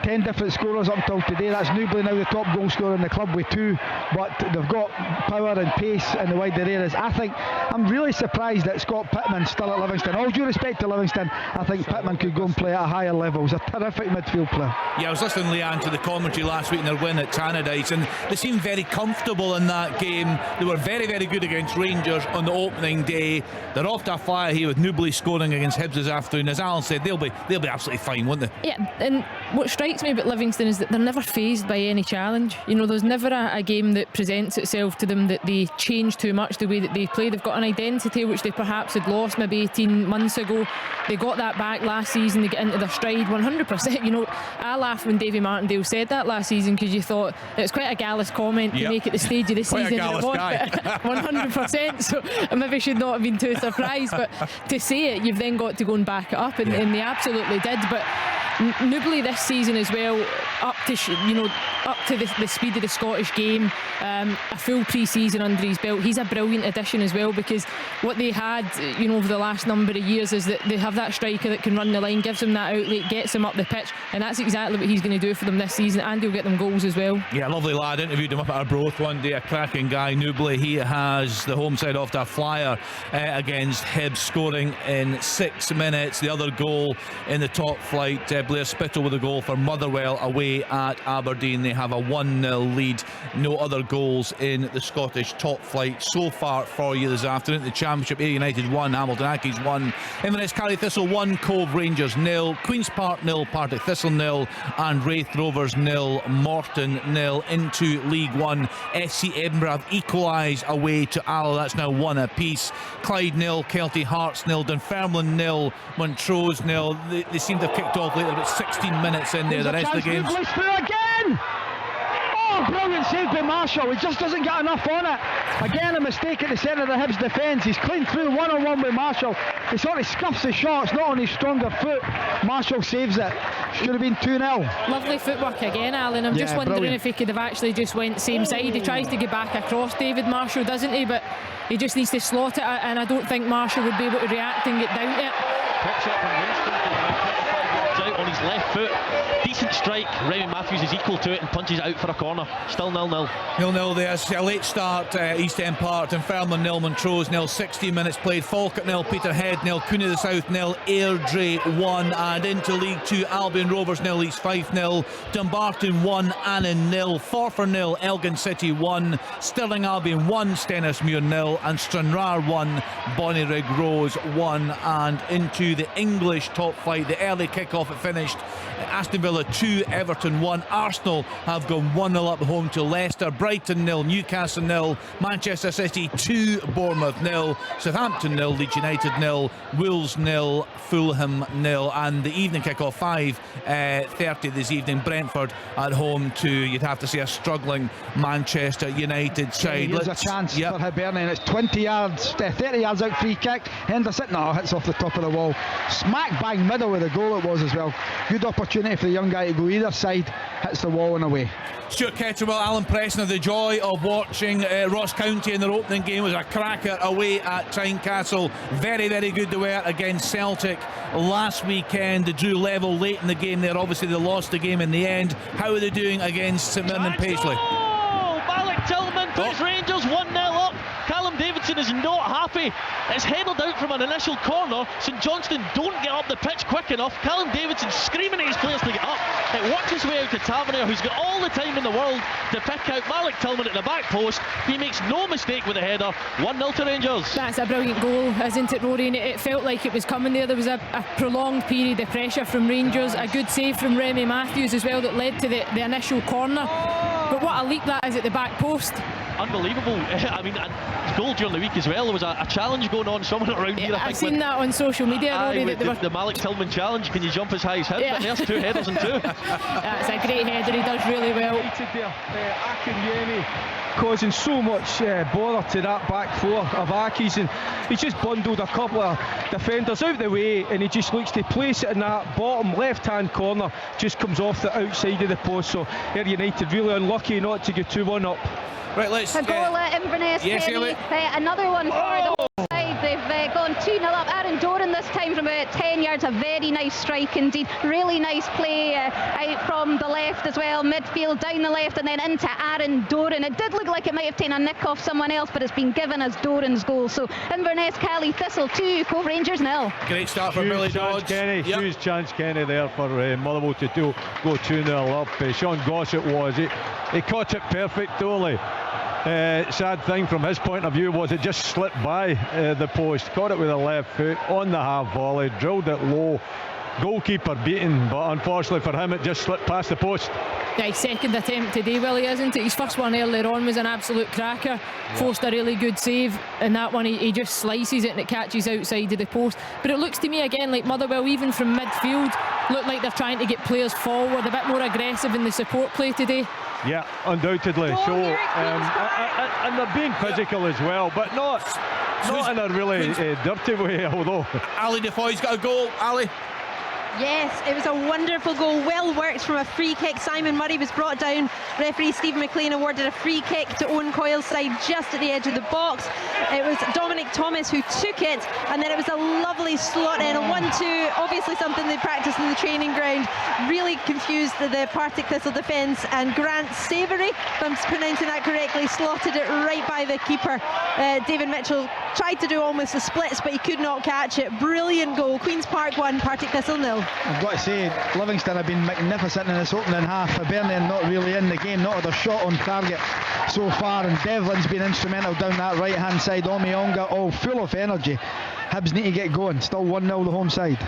Speaker 6: 10 different scorers up until today. That's Newbley now the top goal scorer in the club with 2, but they've got power and pace in the wider areas. I think I'm really surprised that Scott Pittman's still at Livingston. All due respect to Livingston, I think Pittman could go and play at a higher level. He's a terrific midfield player.
Speaker 1: Yeah, I was listening, Leanne, to the commentary last week in their win at Tannadice, and they seemed very comfortable in that game. They were very, very good against Rangers on the opening day. They're off to a flyer here with Newbley scoring against Hibs this afternoon. As Alan said, they'll be absolutely fine, won't they?
Speaker 11: Yeah, and what strikes me about Livingston is that they're never fazed by any challenge. You know, there's never a game that presents itself to them that they change too much the way that they play. They've got an identity which they perhaps had lost maybe 18 months ago. They got that back last season. They get into their stride 100%. You know, I laughed when Davy Martindale said that last season, because you thought it was quite a gallus comment to make at the stage of the season. 100%. So I maybe should not have been too surprised, but to say it, you've then got to go and back it up, and they absolutely did. But Newbley this season as well, up to the speed of the Scottish game, a full pre-season under his belt. He's a brilliant addition as well, because what they had, you know, over the last number of years is that they have that striker that can run the line, gives them that outlet, gets them up the pitch, and that's exactly what he's going to do for them this season, and he'll get them goals as well. Yeah, lovely lad. Interviewed him up at Arbroath one day, a cracking guy, Newbley. He has the home side off to a flyer against Hibs, scoring in 6 minutes. The other goal in the top flight, Blair Spittle with a goal for Motherwell away at Aberdeen. They have a 1-0 lead. No other goals in the Scottish top flight so far for you this afternoon. The Championship, Ayr United 1, Hamilton Accies 1, Inverness Carry Thistle 1, Cove Rangers 0, Queen's Park 0, Partick Thistle 0, and Wraith Rovers 0, Morton 0. Into League 1, SC Edinburgh have equalised away to Alloa. That's now 1 apiece. Clyde 0, Kelty Hearts 0, Dunfermline 0, Montrose 0. They seem to have kicked off later, about 16 minutes in there. The rest of the game's
Speaker 6: through again. Oh, brilliant save by Marshall. He just doesn't get enough on it. Again, a mistake at the centre of the Hibs defence. He's clean through one-on-one with Marshall. He sort of scuffs the shot. It's not on his stronger foot. Marshall saves it. Should have been 2-0.
Speaker 11: Lovely footwork again, Alan. I'm just wondering if he could have actually just went same side. He tries to get back across David Marshall, doesn't he? But he just needs to slot it, and I don't think Marshall would be able to react and get down to it.
Speaker 4: Top shot from Winston, out on his left foot, decent strike. Remy Matthews is equal to it and punches it out for a corner. Still 0-0.
Speaker 1: 0-0 there. It's a late start, East End Park, Dunfermline 0, Montrose 0, 16 minutes played. Falkirk 0, Peterhead 0, Cooney the South 0, Airdrie 1, and into League 2, Albion Rovers 0, Leeds 5-0, Dumbarton 1, Annan 0, Forfar 0, Elgin City 1, Stirling Albion 1, Stenhousemuir 0, and Stranraer 1, Bonnyrigg Rose 1. And into the English top flight, the early kick-off it finished Aston Villa 2, Everton 1. Arsenal have gone 1-0 up home to Leicester. Brighton 0, Newcastle 0, Manchester City 2, Bournemouth 0, Southampton 0, Leeds United 0, Wolves 0, Fulham 0. And the evening kick-off 5:30 this evening, Brentford at home to, you'd have to say, a struggling Manchester United side.
Speaker 6: There's a chance for Hibernian. It's 20 yards, 30 yards out, free kick. Henderson, no, hits off the top of the wall. Smack bang middle with the goal it was as well. Good opportunity for the young guy to go either side, hits the wall and away.
Speaker 1: Stuart Kettlewell, Alan Preston, the joy of watching Ross County in their opening game was a cracker away at Tynecastle. Very, very good they were against Celtic last weekend. They drew level late in the game there. Obviously they lost the game in the end. How are they doing against St Mirren and Paisley?
Speaker 4: Oh, Malik Tillman puts Rangers 1-0 up. Callum Davidson is not happy. It's headed out from an initial corner. St Johnstone don't get up the pitch quick enough. Callum Davidson screaming at his players to get up. It works its way out to Tavernier, who's got all the time in the world to pick out Malik Tillman at the back post. He makes no mistake with the header. 1-0 to Rangers.
Speaker 11: That's a brilliant goal, isn't it, Rory? And it felt like it was coming there. There was a prolonged period of pressure from Rangers. A good save from Remy Matthews as well that led to the initial corner. But what a leap that is at the back post.
Speaker 4: Unbelievable. I mean, a goal during the week as well. There was a challenge going on somewhere around here.
Speaker 11: I've seen that on social media, Rory.
Speaker 4: The Malik Tillman challenge. Can you jump as high as him?
Speaker 11: Yeah.
Speaker 4: But there's 2 headers and 2.
Speaker 11: That's a great header. He does really well.
Speaker 8: Akinyemi causing so much bother to that back four of Aki's, and he's just bundled a couple of defenders out the way, and he just looks to place it in that bottom left hand corner, just comes off the outside of the post. So Ayr United really unlucky not to get 2-1 up.
Speaker 1: Right, let's
Speaker 9: a goal at Inverness.
Speaker 1: Yes,
Speaker 9: another one for the home side. They've gone 2-0 up. Aaron Doran this time from about 10 yards. A very nice strike indeed. Really nice play out from the left as well. Midfield down the left and then into Aaron Doran. It did look like it might have taken a nick off someone else, but it's been given as Doran's goal. So Inverness, Cally Thistle 2, Cove Rangers 0.
Speaker 1: Great start for Billy Dodds.
Speaker 8: Huge chance, Kenny, there for Motherwell to go 2-0 up. Sean Gossett was it. He caught it perfect, only. Sad thing from his point of view was it just slipped by the post. Caught it with a left foot on the half volley, drilled it low. Goalkeeper beaten, but unfortunately for him it just slipped past the post.
Speaker 11: Yeah, his second attempt today, Willie, isn't it? His first one earlier on was an absolute cracker. Forced a really good save, and that one he just slices it and it catches outside of the post. But it looks to me again like Motherwell, even from midfield, look like they're trying to get players forward, a bit more aggressive in the support play today.
Speaker 8: Yeah, undoubtedly. So, and they're being physical as well, but not in a really dirty way. Although
Speaker 1: Ali Defoe's got a goal. Ali.
Speaker 12: Yes, it was a wonderful goal, well worked from a free kick. Simon Murray was brought down. Referee Stephen McLean awarded a free kick to Owen Coyle's side just at the edge of the box. It was Dominic Thomas who took it, and then it was a lovely slot in, a 1-2, obviously something they practiced in the training ground. Really confused the Partick Thistle defence, and Grant Savoury, if I'm pronouncing that correctly, slotted it right by the keeper. David Mitchell tried to do almost the splits, but he could not catch it. Brilliant goal. Queen's Park 1, Partick Thistle 0.
Speaker 6: I've got to say, Livingston have been magnificent in this opening half. Hibernian not really in the game, not with a shot on target so far, and Devlin's been instrumental down that right hand side. Omionga, all full of energy. Hibs need to get going. Still 1-0 the home side.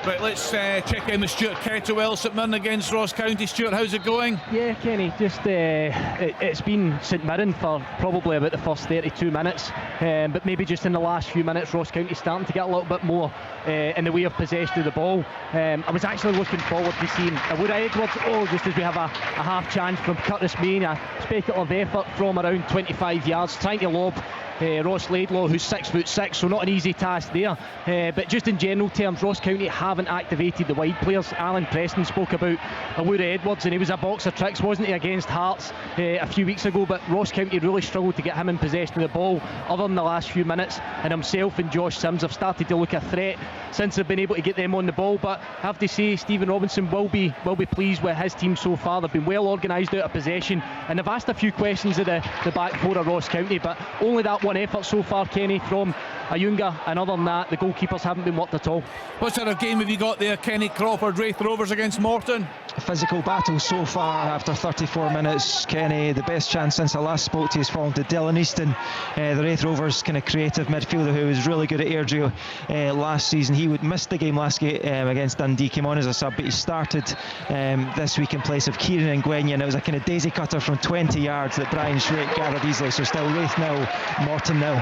Speaker 1: Right, let's check in with Stuart Kettlewell. St Mirren against Ross County. Stuart, how's it going?
Speaker 7: Yeah, Kenny, just it's been St Mirren for probably about the first 32 minutes, but maybe just in the last few minutes Ross County starting to get a little bit more in the way of possession of the ball. I was actually looking forward to seeing Wood Edwards, just as we have a half chance from Curtis Main, a speculative effort from around 25 yards, trying to lob Ross Laidlaw, who's 6'6", so not an easy task there. But just in general terms, Ross County haven't activated the wide players. Alan Preston spoke about Allura Edwards, and he was a box of tricks, wasn't he, against Hearts a few weeks ago, but Ross County really struggled to get him in possession of the ball other than the last few minutes, and himself and Josh Sims have started to look a threat since they've been able to get them on the ball. But I have to say, Stephen Robinson will be pleased with his team so far. They've been well organised out of possession, and they've asked a few questions of the back four of Ross County, but only that one effort so far, Kenny, from Ayunga, and other than that, the goalkeepers haven't been worked at all.
Speaker 1: What sort of game have you got there, Kenny? Crawford, Wraith Rovers against Morton?
Speaker 10: A physical battle so far after 34 minutes, Kenny. The best chance since I last spoke to you has fallen to Dylan Easton, the Wraith Rovers kind of creative midfielder who was really good at air drill last season. He missed the game last game against Dundee, came on as a sub, but he started this week in place of Kieran Ngwenya, and it was a kind of daisy cutter from 20 yards that Brian Schwake gathered easily. So still Wraith 0, Morton 0.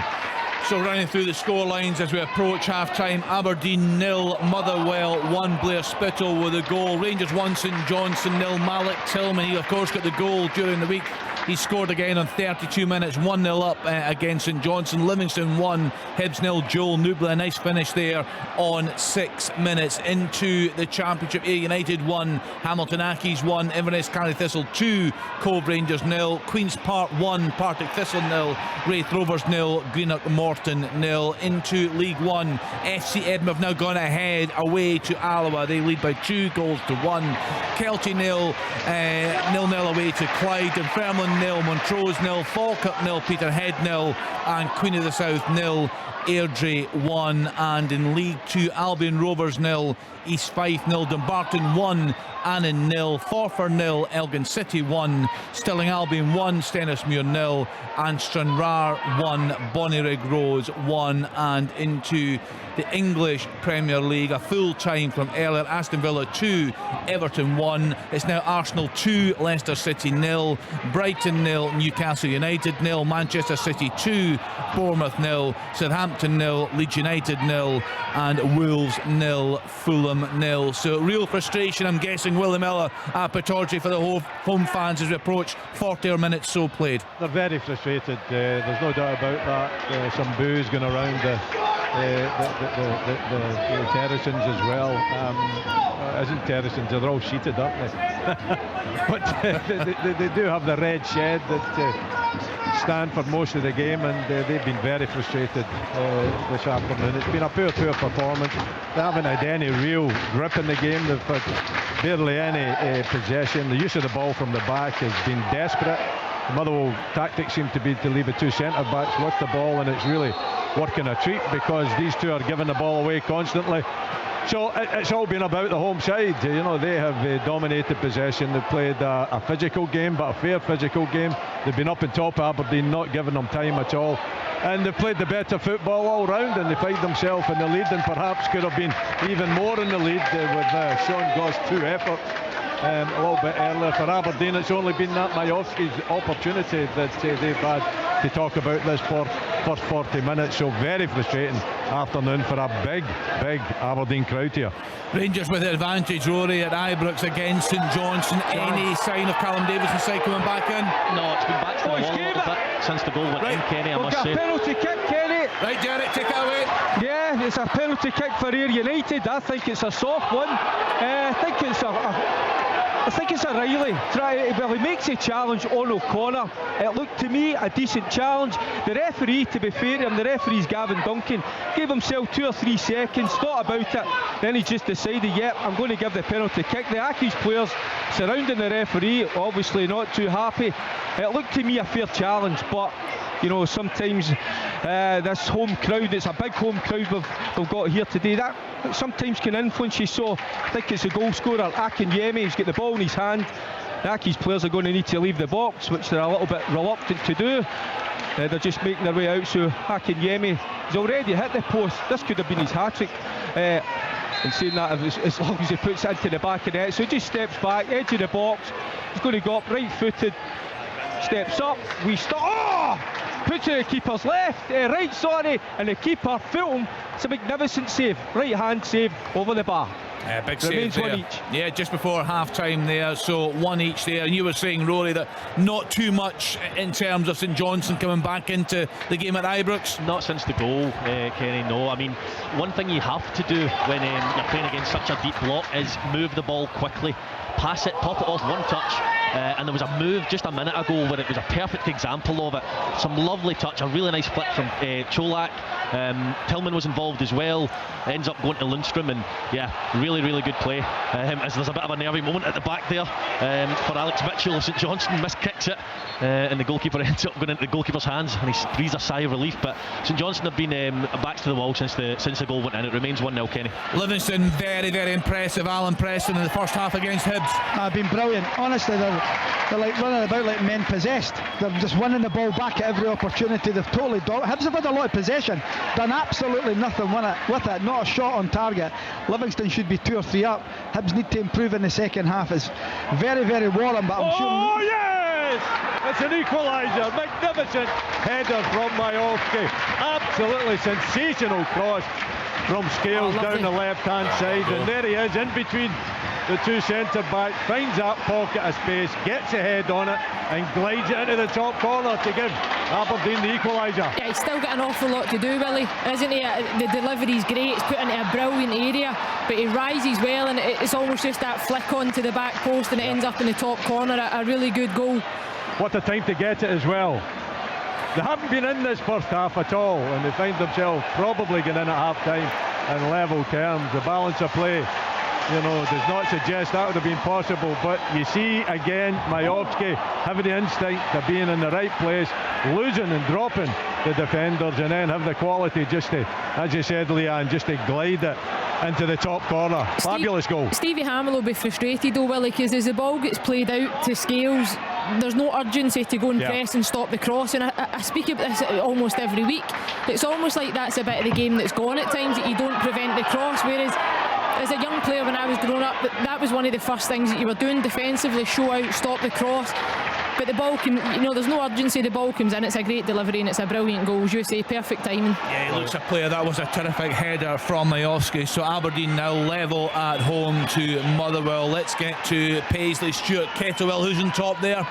Speaker 1: So running through the score lines as we approach half-time: Aberdeen 0, Motherwell 1, Blair Spittle with a goal, Rangers 1, St Johnstone 0, Malik Tillman, he of course got the goal during the week. He scored again on 32 minutes, 1-0 up against St Johnstone. Livingston 1, Hibs 0, Joel Nubla, a nice finish there on 6 minutes into the Championship. Ayr United 1, Hamilton Accies 1, Inverness Carry Thistle 2, Cove Rangers 0, Queen's Park 1, Partick Thistle 0, Wraith Rovers 0, Greenock Morton 0. Into League One, FC Edinburgh have now gone ahead away to Alloa. They lead by 2 goals to 1. Kelty 0, 0-0 away to Clyde. Dunfermline 0, Montrose 0, Falkirk 0, Peterhead 0, and Queen of the South 0, Airdrie 1. And in League 2, Albion Rovers 0, East Fife 0, Dumbarton 1, Annan 0, Forfar 0, Elgin City 1, Stirling Albion 1, Stenhousemuir 0, and Stranraer 1, Bonnyrigg Rose 1. And into the English Premier League, a full time from earlier: Aston Villa 2, Everton 1. It's now Arsenal 2, Leicester City 0, Brighton 0, Newcastle United 0, Manchester City 2, Bournemouth 0, Southampton 0, Leeds United 0, and Wolves 0, Fulham 0. So real frustration, I'm guessing, Willie Miller at Pittodrie for the home fans as we approach 40 minutes so played.
Speaker 5: They're very frustrated, there's no doubt about that. Some boos going around the terracins as well. Isn't terracins, they're all sheeted, aren't they? But they do have the red shed that stand for most of the game, and they've been very frustrated this afternoon. It's been a poor performance. They haven't had any real grip in the game. They've had barely any possession. The use of the ball from the back has been desperate. The Motherwell tactics seem to be to leave the 2 centre backs with the ball, and it's really working a treat because these 2 are giving the ball away constantly. So it's all been about the home side. You know, they have dominated possession. They've played a physical game, but a fair physical game. They've been up on top of Aberdeen, not giving them time at all. And they've played the better football all round, and they find themselves in the lead, and perhaps could have been even more in the lead with Sean Goss' 2 efforts a little bit earlier. For Aberdeen, it's only been that Majowski's opportunity that they've had to talk about this for first 40 minutes. So very frustrating afternoon for a big Aberdeen crowd here.
Speaker 1: Rangers with the advantage, Rory, at Ibrox against St Johnstone. Any sign of Callum Davidson's side coming back in?
Speaker 4: No, it's been back to the wall a little bit since the goal went in, Kenny, I must say.
Speaker 8: A penalty kick, Kenny.
Speaker 1: Right, Derek, take it away.
Speaker 8: Yeah, it's a penalty kick for Ayr United. I think it's a soft one. I think it's a Riley. Well, he makes a challenge on O'Connor. It looked to me a decent challenge. The referee, to be fair to him, the referee's Gavin Duncan, gave himself 2 or 3 seconds, thought about it, then he just decided, yep, I'm going to give the penalty kick. The Accies players surrounding the referee, obviously not too happy. It looked to me a fair challenge, but you know, sometimes this home crowd, it's a big home crowd we've got here today, that sometimes can influence you. So I think it's the goal scorer Akinyemi who's got the ball in his hand. The Accies players are going to need to leave the box, which they're a little bit reluctant to do. They're just making their way out. So Akinyemi has already hit the post. This could have been his hat-trick. And saying that, as long as he puts it into the back of the net, so he just steps back, edge of the box. He's going to go up right-footed, steps up, we stop. Oh! puts it at the keeper's right, and the keeper, Fulham, it's a magnificent save, right hand save over the bar.
Speaker 1: Big save
Speaker 8: Remains
Speaker 1: there.
Speaker 8: 1 each.
Speaker 1: Yeah, just before half time there, so 1 each there. And you were saying, Rory, that not too much in terms of St Johnstone coming back into the game at Ibrox.
Speaker 4: Not since the goal, Kenny, no. I mean, one thing you have to do when you're playing against such a deep block is move the ball quickly, pass it, pop it off one touch. And there was a move just a minute ago where it was a perfect example of it. Some lovely touch, a really nice flick from Cholak. Tillman was involved as well, ends up going to Lundstrom, and yeah, really good play. As there's a bit of a nervy moment at the back there for Alex Mitchell of St Johnstone, miskicks it, and the goalkeeper ends up going into the goalkeeper's hands, and he breathes a sigh of relief. But St Johnstone have been backs to the wall since the goal went in. It remains 1-0, Kenny.
Speaker 1: Livingston, very impressive. Alan Preston in the first half against Hibs.
Speaker 6: Been brilliant. Honestly, they're like running about like men possessed. They're just winning the ball back at every opportunity. They've totally Hibs have had a lot of possession, done absolutely nothing with it, not a shot on target. Livingston should be 2 or 3 up. Hibs need to improve in the second half. It's very warm, but I'm sure.
Speaker 5: Oh yes! It's an equaliser. Magnificent header from Majowski. Absolutely sensational cross from Scales down the left hand side, and there he is in between the two centre backs, finds that pocket of space, gets a head on it and glides it into the top corner to give Aberdeen the equaliser.
Speaker 11: Yeah, he's still got an awful lot to do, Willie, isn't he? The delivery's great, it's put into a brilliant area, but he rises well, and it's almost just that flick onto the back post, and it ends up in the top corner. A really good goal.
Speaker 5: What a time to get it as well. They haven't been in this first half at all, and they find themselves probably getting in at half time in level terms. The balance of play, does not suggest that would have been possible, but you see again Majowski having the instinct of being in the right place, losing and dropping the defenders, and then have the quality just to, as you said, Leanne, just to glide it into the top corner. Fabulous goal.
Speaker 11: Stevie Hamill will be frustrated though, Willie, because as the ball gets played out to Scales, there's no urgency to go and press and stop the cross, and I speak about this almost every week. It's almost like that's a bit of the game that's gone at times, that you don't prevent the cross, whereas as a young player when I was growing up, that was one of the first things that you were doing defensively, show out, stop the cross. But the ball there's no urgency, the ball comes in, it's a great delivery and it's a brilliant goal, as you say, perfect timing.
Speaker 1: Yeah, he looks a player. That was a terrific header from Majowski. So Aberdeen now level at home to Motherwell. Let's get to Paisley, Stewart, Kettlewell. Who's on top there?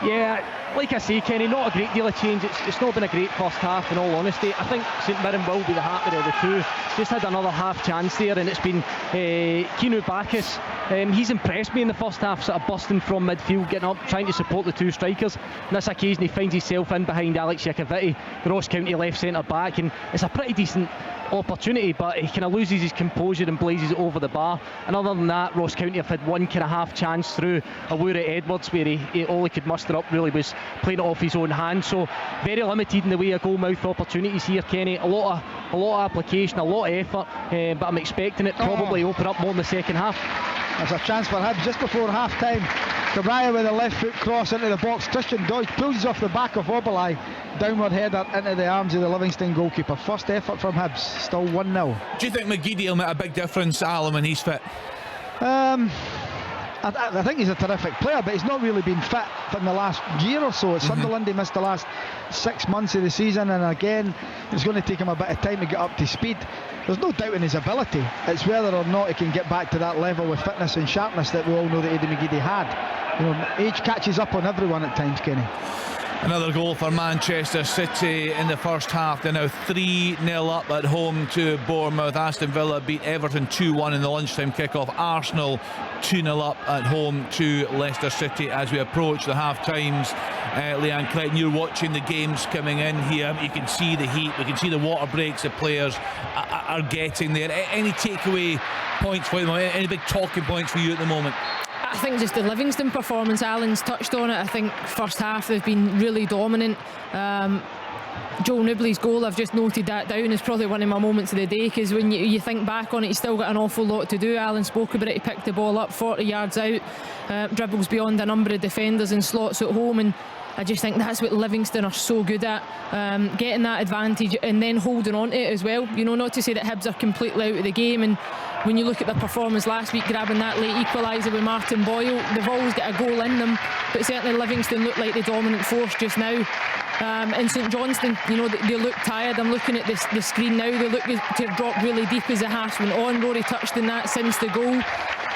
Speaker 7: Yeah, like I say, Kenny, not a great deal of change. It's not been a great first half, in all honesty. I think St Mirren will be the happier of the two. Just had another half chance there, and it's been Keanu Bacchus. He's impressed me in the first half, sort of busting from midfield, getting up, trying to support the two strikers. On this occasion, he finds himself in behind Alex Iacovitti, the Ross County left centre back, and it's a pretty decent opportunity, but he kind of loses his composure and blazes it over the bar. And other than that, Ross County have had one kind of half chance through Allura Edwards, where all he could muster up really was playing it off his own hand. So very limited in the way of goal mouth opportunities here, Kenny. A lot of application, a lot of effort, but I'm expecting it probably open up more in the second half.
Speaker 6: There's a chance for Hibs just before half time. Cabria with a left foot cross into the box. Christian Dodge pulls off the back of Obalai. Downward header into the arms of the Livingston goalkeeper. First effort from Hibs, still 1-0.
Speaker 1: Do you think McGeady will make a big difference, Alan, when he's fit?
Speaker 6: I think he's a terrific player, but he's not really been fit in the last year or so. At Sunderland, he missed the last 6 months of the season, and again, it's going to take him a bit of time to get up to speed. There's no doubt in his ability. It's whether or not he can get back to that level with fitness and sharpness that we all know that Eddie McGeady had. Age catches up on everyone at times, Kenny.
Speaker 1: Another goal for Manchester City in the first half. They're now 3-0 up at home to Bournemouth. Aston Villa beat Everton 2-1 in the lunchtime kickoff. Arsenal 2-0 up at home to Leicester City as we approach the half times. Leanne Clayton, you're watching the games coming in here. You can see the heat, we can see the water breaks the players are getting there. Any takeaway points for them? Any big talking points for you at the moment?
Speaker 11: I think just the Livingston performance, Alan's touched on it. I think first half they've been really dominant. Joel Nibley's goal, I've just noted that down, is probably one of my moments of the day, because when you think back on it, he's still got an awful lot to do. Alan spoke about it, he picked the ball up 40 yards out, dribbles beyond a number of defenders and slots at home, and I just think that's what Livingston are so good at, getting that advantage and then holding on to it as well. Not to say that Hibs are completely out of the game, and when you look at their performance last week, grabbing that late equaliser with Martin Boyle, they've always got a goal in them, but certainly Livingston look like the dominant force just now. And St Johnstone, they look tired. I'm looking at the screen now. They look to have dropped really deep as the half went on. Rory touched on that since the goal.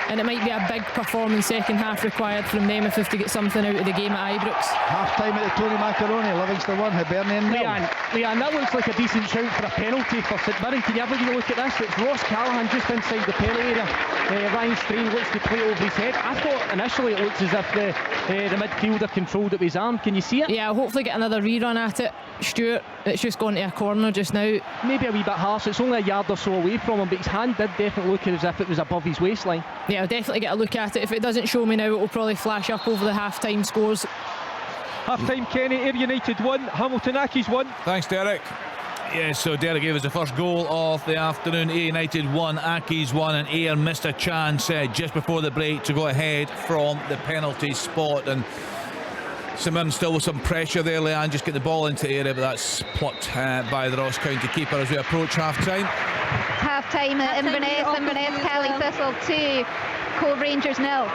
Speaker 11: And it might be a big performance second half required from them if they have to get something out of the game at Ibrox.
Speaker 6: Half time at the Tony Macaroni, Livingston 1, Hibernian 0.
Speaker 7: Leanne, that looks like a decent shout for a penalty for St Mirren. Can you have a look at this? It's Ross Callahan just inside the penalty area. Ryan Strain looks to play over his head. I thought initially it looks as if the midfielder controlled it with his arm. Can you see it?
Speaker 11: Yeah, I'll hopefully get another rerun at it. Stuart, it's just gone to a corner just now.
Speaker 7: Maybe a wee bit harsh. It's only a yard or so away from him, but his hand did definitely look as if it was above his waistline.
Speaker 11: Yeah, I'll definitely get a look at it. If it doesn't show me now, it will probably flash up over the half-time scores.
Speaker 8: Half-time, Kenny. Ayr United 1, Hamilton Accies 1.
Speaker 1: Thanks, Derek. Yes, so Derek gave us the first goal of the afternoon. Ayr United 1, Accies 1, and Ayr missed a chance just before the break to go ahead from the penalty spot. And St Mirren still with some pressure there, Leanne, just get the ball into the area, but that's plucked by the Ross County keeper as we approach half-time.
Speaker 9: Half-time at Inverness, Cali Thistle 2, Cove Rangers 0.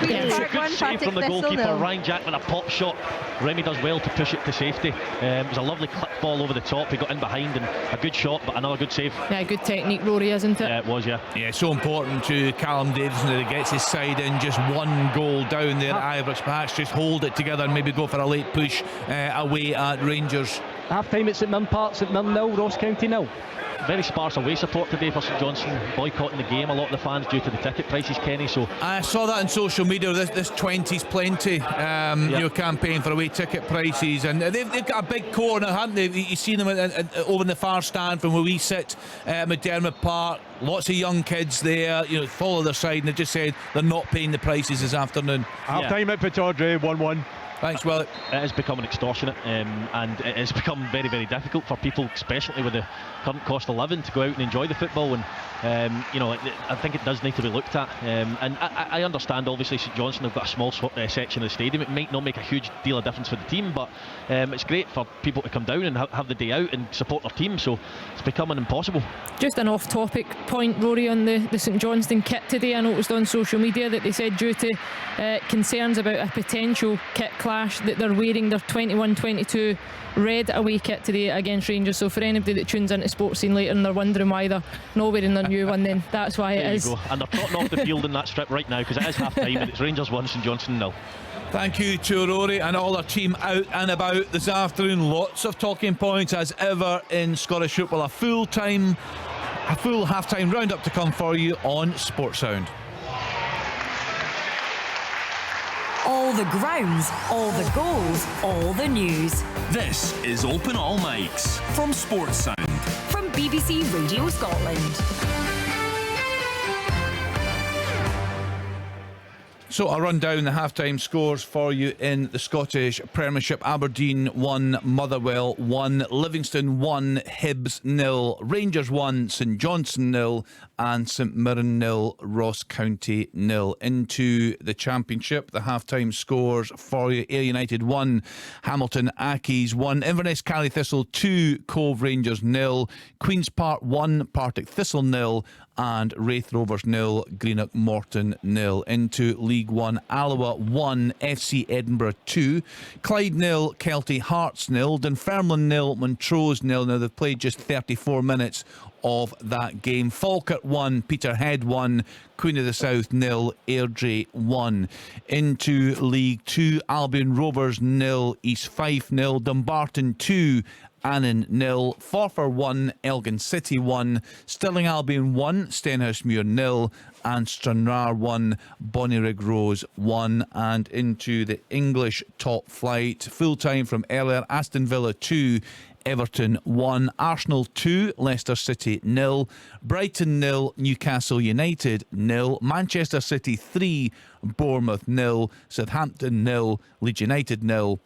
Speaker 4: Yeah, it's a good save from the goalkeeper, Ryan Jack, with a pop shot. Remy does well to push it to safety. It was a lovely clip ball over the top. He got in behind and a good shot, but another good save.
Speaker 11: Yeah, good technique, Rory, isn't it?
Speaker 4: Yeah, it was, yeah.
Speaker 1: Yeah, so important to Callum Davison that he gets his side in, just one goal down there at Ibrox. Perhaps just hold it together and maybe go for a late push away at Rangers.
Speaker 7: Half-time at St Mirren Park, St Mirren 0, Ross County 0.
Speaker 4: Very sparse away support today for St Johnstone, boycotting the game, a lot of the fans, due to the ticket prices, Kenny. So I
Speaker 1: saw that on social media, this 20's plenty campaign for away ticket prices, and they've got a big core now, haven't they? You've seen them over in the far stand from where we sit at McDermott Park. Lots of young kids there, follow their side, and they just said they're not paying the prices this afternoon.
Speaker 5: Half time at Pittodrie, 1-1.
Speaker 1: Thanks, Will.
Speaker 4: It has become extortionate, and it has become very, very difficult for people, especially with the current cost of living, to go out and enjoy the football. And I think it does need to be looked at. And I understand, obviously, St Johnstone have got a small section of the stadium. It might not make a huge deal of difference for the team, but it's great for people to come down and have the day out and support their team. So it's becoming impossible.
Speaker 11: Just an off-topic point, Rory, on the St Johnstone kit today. I noticed on social media that they said due to concerns about a potential kit clash that they're wearing their 21-22 red away kit today against Rangers. So for anybody that tunes into Sports Scene later and they're wondering why they're not wearing their new one, then that's why it is.
Speaker 4: There you go. And they're trotting off the field in that strip right now, because it is half time and it's Rangers 1, St Johnstone 0.
Speaker 1: Thank you to Rory and all our team out and about this afternoon. Lots of talking points as ever in Scottish football. A full half-time roundup to come for you on Sports Sound.
Speaker 3: All the grounds, all the goals, all the news.
Speaker 2: This is Open All Mics from Sports Sound.
Speaker 3: From BBC Radio Scotland.
Speaker 1: So I'll run down the half-time scores for you in the Scottish Premiership. Aberdeen 1, Motherwell 1, Livingston 1, Hibs 0, Rangers 1, St Johnstone 0, and St Mirren 0, Ross County 0. Into the Championship, the half-time scores for you: Ayr United 1, Hamilton Accies 1, Inverness Cali Thistle 2, Cove Rangers 0, Queen's Park 1, Partick Thistle 0, and Wraith Rovers 0, Greenock Morton 0. Into League 1, Alloa 1, FC Edinburgh 2, Clyde 0, Kelty Hearts 0, Dunfermline 0, Montrose 0. Now they've played just 34 minutes of that game. Falkirk 1, Peterhead 1, Queen of the South 0, Airdrie 1. Into League 2, Albion Rovers 0, East Fife 0, Dumbarton 2, Annan 0, Forfar 1, Elgin City 1, Stirling Albion 1, Stenhousemuir 0, and Stranraer 1, Bonnyrigg Rose 1. And into the English top flight, full time from earlier: Aston Villa 2, Everton 1, Arsenal 2, Leicester City 0, Brighton 0, Newcastle United 0, Manchester City 3, Bournemouth 0, Southampton 0, Leeds United 0,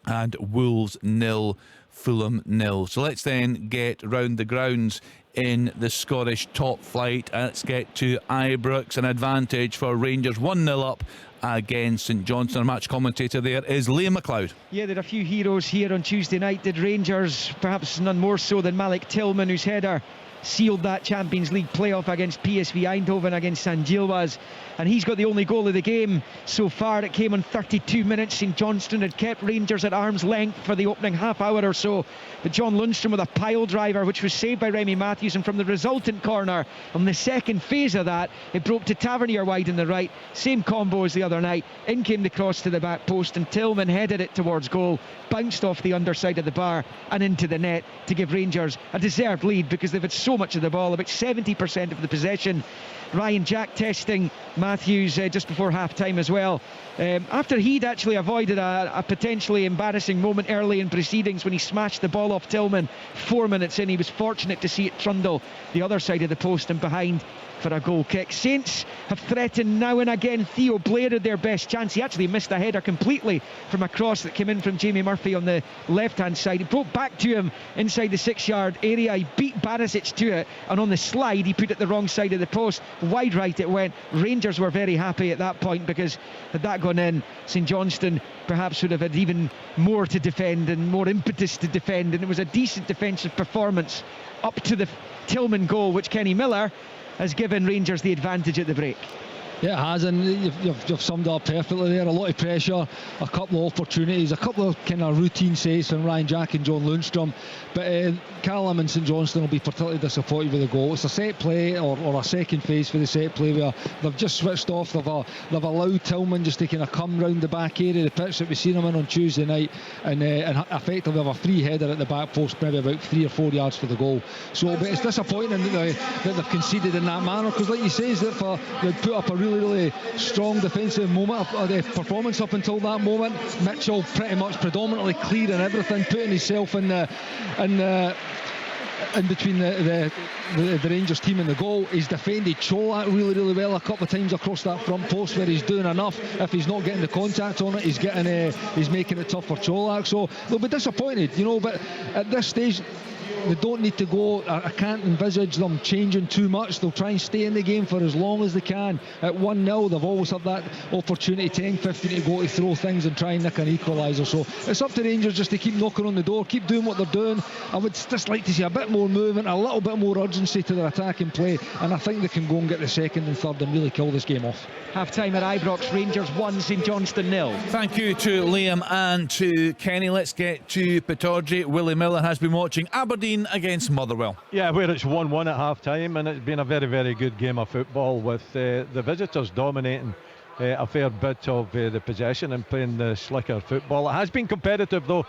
Speaker 1: and Wolves 0, Fulham 0. So let's then get round the grounds in the Scottish top flight. Let's get to Ibrox. An advantage for Rangers, 1-0 up against St Johnstone. Our match commentator there is Liam McLeod.
Speaker 13: Yeah, there are a few heroes here on Tuesday night. Did Rangers, perhaps none more so than Malik Tillman, whose header
Speaker 10: sealed that Champions League playoff against PSV Eindhoven, against St Gilloise, and he's got the only goal of the game so far. It came on 32 minutes. St Johnstone had kept Rangers at arm's length for the opening half hour or so, but John Lundstrom with a pile driver which was saved by Remy Matthews, and from the resultant corner on the second phase of that, it broke to Tavernier wide in the right, same combo as the other night. In came the cross to the back post, and Tillman headed it towards goal, bounced off the underside of the bar and into the net to give Rangers a deserved lead, because they've had so much of the ball, about 70% of the possession. Ryan Jack testing Matthews just before half time as well, after he'd actually avoided a potentially embarrassing moment early in proceedings when he smashed the ball off Tillman 4 minutes in. He was fortunate to see it trundle the other side of the post and behind for a goal kick. Saints have threatened now and again. Theo Blair had their best chance. He actually missed a header completely from a cross that came in from Jamie Murphy on the left hand side. It broke back to him inside the 6-yard area. He beat Barisic to it, and on the slide he put it the wrong side of the post. Wide right it went. Rangers were very happy at that point, because had that gone in, St Johnstone perhaps would have had even more to defend and more impetus to defend, and it was a decent defensive performance up to the Tillman goal, which Kenny Miller has given Rangers the advantage at the break.
Speaker 13: Yeah, it has, and you've summed it up perfectly there. A lot of pressure, a couple of opportunities, a couple of kind of routine saves from Ryan Jack and John Lundstrom, but Callum and St Johnstone will be particularly disappointed with the goal. It's a set play or a second phase for the set play where they've just switched off. They've allowed Tillman just to kind of come round the back area of the pitch that we've seen him in on Tuesday night, and effectively have a free header at the back post, maybe about 3 or 4 yards for the goal. So, but it's disappointing that they've conceded in that manner, because like you say, is that they've put up a really strong defensive performance up until that moment. Mitchell pretty much predominantly clearing everything, putting himself in between the Rangers team and the goal. He's defended Cholak really well a couple of times across that front post, where he's doing enough. If he's not getting the contact on it, he's making it tough for Cholak. So they'll be disappointed, but at this stage they don't need to go. I can't envisage them changing too much. They'll try and stay in the game for as long as they can. At 1-0 they've always had that opportunity, 10-15 to go to throw things and try and nick an equaliser. So it's up to Rangers just to keep knocking on the door, keep doing what they're doing. I would just like to see a bit more movement, a little bit more urgency to their attacking play, and I think they can go and get the second and third and really kill this game off.
Speaker 10: Half time at Ibrox, Rangers 1, St Johnstone 0.
Speaker 1: Thank you to Liam and to Kenny. Let's get to Pittodrie. Willie Miller has been watching Aberdeen against Motherwell.
Speaker 5: Yeah, where it's 1-1 at half time, and it's been a very good game of football, with the visitors dominating a fair bit of the possession and playing the slicker football. It has been competitive though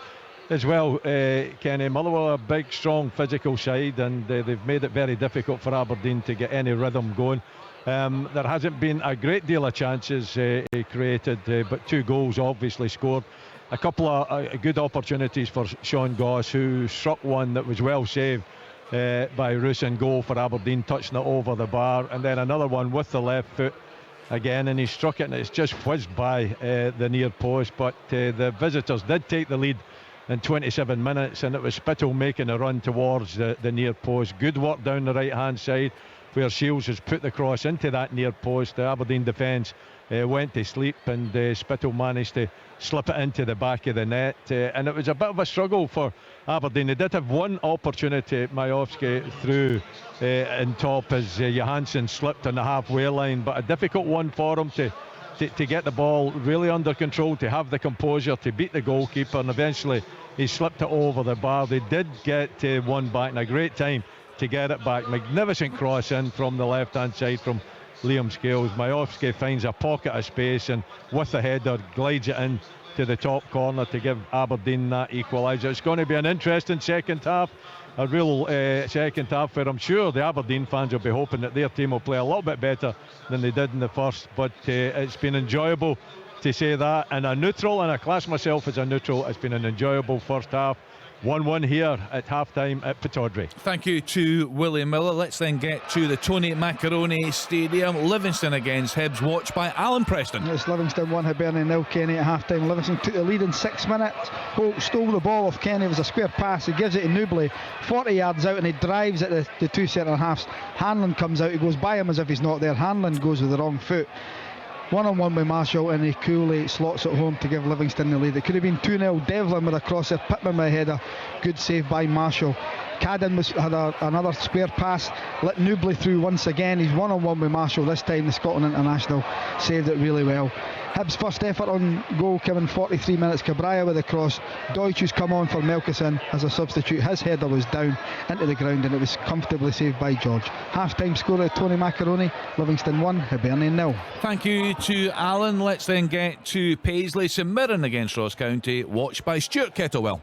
Speaker 5: as well, Kenny. Motherwell are a big, strong, physical side, and they've made it very difficult for Aberdeen to get any rhythm going. There hasn't been a great deal of chances created, but 2 goals obviously scored. A couple of good opportunities for Sean Goss, who struck one that was well saved by Roos in goal for Aberdeen, touching it over the bar, and then another one with the left foot again, and he struck it and it's just whizzed by the near post. But the visitors did take the lead in 27 minutes, and it was Spittle making a run towards the near post. Good work down the right hand side, where Shields has put the cross into that near post. The Aberdeen defence went to sleep, and Spittle managed to slip it into the back of the net, and it was a bit of a struggle for Aberdeen. They did have one opportunity, Majowski through in top as Johansson slipped on the halfway line, but a difficult one for him to get the ball really under control, to have the composure, to beat the goalkeeper, and eventually he slipped it over the bar. They did get one back in a great time to get it back. Magnificent cross in from the left hand side from Liam Scales. Majowski finds a pocket of space, and with the header glides it in to the top corner to give Aberdeen that equaliser. It's going to be an interesting second half, a real second half where I'm sure the Aberdeen fans will be hoping that their team will play a little bit better than they did in the first, but it's been enjoyable to say that. And a neutral, and I class myself as a neutral, it's been an enjoyable first half. 1-1 here at half-time at Pittodrie.
Speaker 1: Thank you to Willie Miller. Let's then get to the Tony Macaroni Stadium. Livingston against Hibs, watched by Alan Preston.
Speaker 6: It's Livingston 1, Hibernian 0, Kenny at half-time. Livingston took the lead in 6 minutes. Holt stole the ball off Kenny. It was a square pass. He gives it to Newbley, 40 yards out, and he drives at the 2 centre-halves. Hanlon comes out. He goes by him as if he's not there. Hanlon goes with the wrong foot. 1-on-1 with Marshall, and he coolly slots it home to give Livingston the lead. It could have been 2-0. Devlin with a cross there, Pittman with a header. Good save by Marshall. Cadden had another spare pass, let Newbley through once again. He's one-on-one with Marshall this time. The Scotland international saved it really well. Hibs' first effort on goal came in 43 minutes. Cabrera with a cross. Deutsch, who's come on for Melkison as a substitute, his header was down into the ground and it was comfortably saved by George. Half-time score of Tony Macaroni. Livingston 1, Hibernian 0.
Speaker 1: Thank you to Alan. Let's then get to Paisley St Mirren against Ross County, watched by Stuart Kettlewell.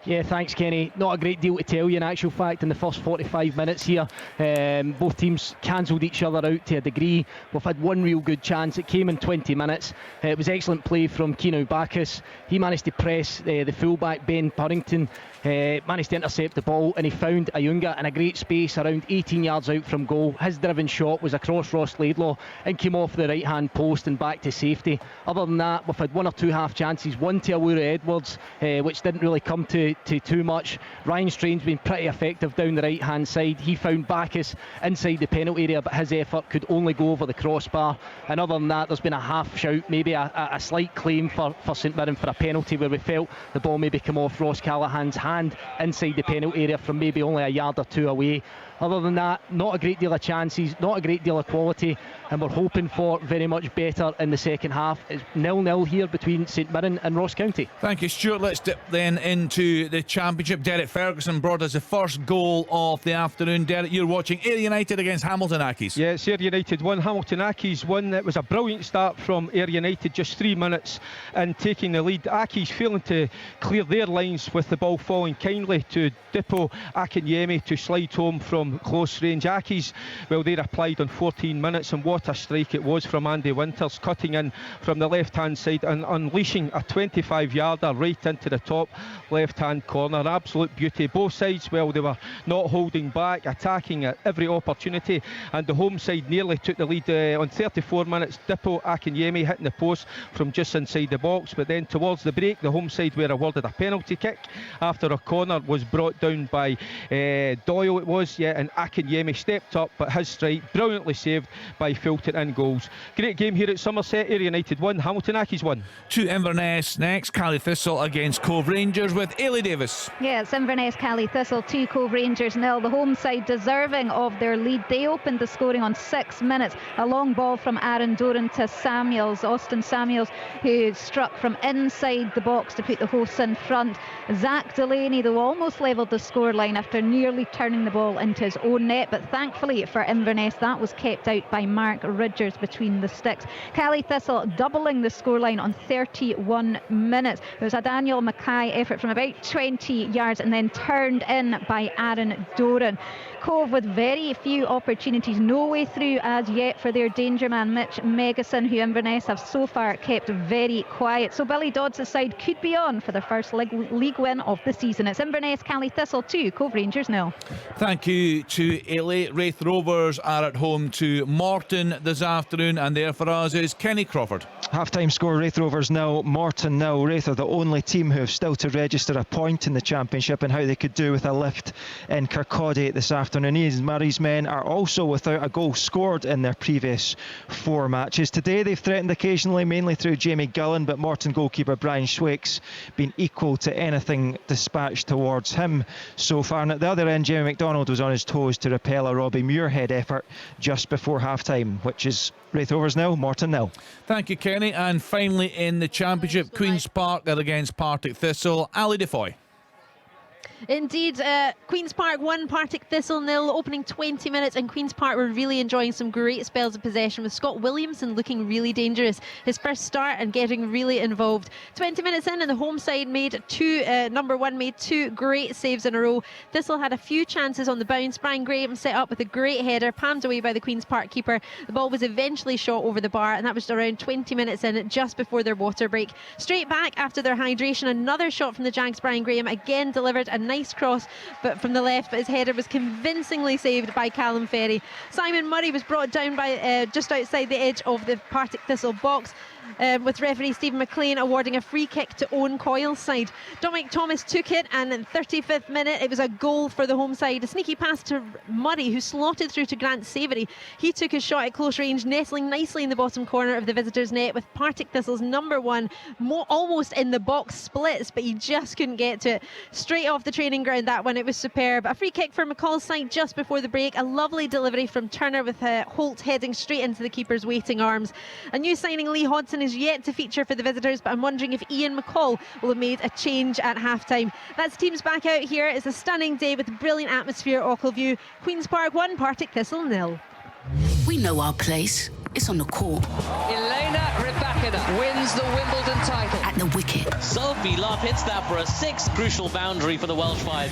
Speaker 7: Yeah, thanks Kenny. Not a great deal to tell you in actual fact in the first 45 minutes here. Both teams cancelled each other out to a degree. We've had one real good chance. It came in 20 minutes. It was excellent play from Keno Bacchus. He managed to press the fullback Ben Purrington, managed to intercept the ball, and he found Ayunga in a great space around 18 yards out from goal. His driven shot was across Ross Laidlaw and came off the right hand post and back to safety. Other than that, we've had one or two half chances, one to Awura Edwards, which didn't really come to too much. Ryan Strange been pretty effective down the right hand side. He found Bacchus inside the penalty area, but his effort could only go over the crossbar. And other than that, there's been a half shout, maybe a slight claim for St Mirren for a penalty where we felt the ball maybe come off Ross Callaghan's hand inside the penalty area from maybe only a yard or two away. Other than that, not a great deal of chances, not a great deal of quality, and we're hoping for very much better in the second half. It's 0-0 here between St Mirren and Ross County.
Speaker 1: Thank you, Stuart. Let's dip then into the Championship. Derek Ferguson brought us the first goal of the afternoon. Derek, you're watching Ayr United against Hamilton Accies.
Speaker 8: Yeah, it's Ayr United 1, Hamilton Accies 1. It was a brilliant start from Ayr United, just 3 minutes and taking the lead. Accies failing to clear their lines with the ball falling kindly to Dipo Akinyemi to slide home from close range. Accies, well, they replied on 14 minutes, and what a strike it was from Andy Winters, cutting in from the left hand side and unleashing a 25-yarder right into the top left hand corner. Absolute beauty. Both sides, well, they were not holding back, attacking at every opportunity, and the home side nearly took the lead on 34 minutes. Dipo Akinyemi hitting the post from just inside the box, but then towards the break the home side were awarded a penalty kick after a corner was brought down by Doyle, it was, yeah, and Akinyemi stepped up, but his strike brilliantly saved by Fulton in goals. Great game here at Somerset. Ayr United 1, Hamilton Accies 1.
Speaker 1: To Inverness next, Cally Thistle against Cove Rangers with Ailey Davis.
Speaker 9: Yeah, it's Inverness Cally Thistle 2, Cove Rangers 0. The home side deserving of their lead. They opened the scoring on 6 minutes. A long ball from Aaron Doran to Samuels, Austin Samuels, who struck from inside the box to put the hosts in front. Zach Delaney, though, almost levelled the scoreline after nearly turning the ball into his own net, but thankfully for Inverness that was kept out by Mark Ridgers between the sticks. Cally Thistle doubling the scoreline on 31 minutes. There was a Daniel Mackay effort from about 20 yards and then turned in by Aaron Doran. Cove with very few opportunities, no way through as yet for their danger man Mitch Megison, who Inverness have so far kept very quiet. So Billy Dodds' side could be on for their first league win of the season. It's Inverness Cally Thistle 2, Cove Rangers 0.
Speaker 1: Thank you to Ailey. Raith Rovers are at home to Morton this afternoon, and there for us is Kenny Crawford.
Speaker 10: Half-time score, Raith Rovers 0, Morton 0. Raith are the only team who have still to register a point in the Championship, and how they could do with a lift in Kirkcaldy this afternoon. Ian Murray's men are also without a goal scored in their previous 4 matches. Today they've threatened occasionally, mainly through Jamie Gullen, but Morton goalkeeper Brian Schwake's been equal to anything dispatched towards him so far. And at the other end, Jamie McDonald was on his toes to repel a Robbie Muirhead effort just before half-time, which is Raith Rovers 0, Morton 0.
Speaker 1: Thank you, Kenny. And finally in the Championship, Queen's Park are against Partick Thistle. Ali Defoy.
Speaker 12: Indeed, Queen's Park 1, Partick Thistle 0, opening 20 minutes, and Queen's Park were really enjoying some great spells of possession, with Scott Williamson looking really dangerous. His first start and getting really involved. 20 minutes in, and the home side made number one made 2 great saves in a row. Thistle had a few chances on the bounce. Brian Graham set up with a great header, palmed away by the Queen's Park keeper. The ball was eventually shot over the bar, and that was around 20 minutes in, just before their water break. Straight back after their hydration, another shot from the Jags. Brian Graham again delivered a nice cross but from the left, but his header was convincingly saved by Callum Ferry. Simon Murray was brought down by just outside the edge of the Partick Thistle box. with referee Stephen McLean awarding a free kick to Owen Coyle's side. Dominic Thomas took it, and in the 35th minute it was a goal for the home side. A sneaky pass to Murray, who slotted through to Grant Savoury. He took his shot at close range, nestling nicely in the bottom corner of the visitors' net, with Partick Thistle's number one almost in the box splits, but he just couldn't get to it. Straight off the training ground, that one, it was superb. A free kick for McCall's side just before the break. A lovely delivery from Turner, with Holt heading straight into the keeper's waiting arms. A new signing, Lee Hodson, is yet to feature for the visitors, but I'm wondering if Ian McCall will have made a change at half-time. That's teams back out here. It's a stunning day with a brilliant atmosphere at Ochilview. Queen's Park 1, Partick Thistle 0.
Speaker 14: We know our place. It's on the court.
Speaker 15: Elena Rybakina wins the Wimbledon title.
Speaker 14: At the wicket.
Speaker 15: Sophie Love hits that for a sixth crucial boundary for the Welsh five.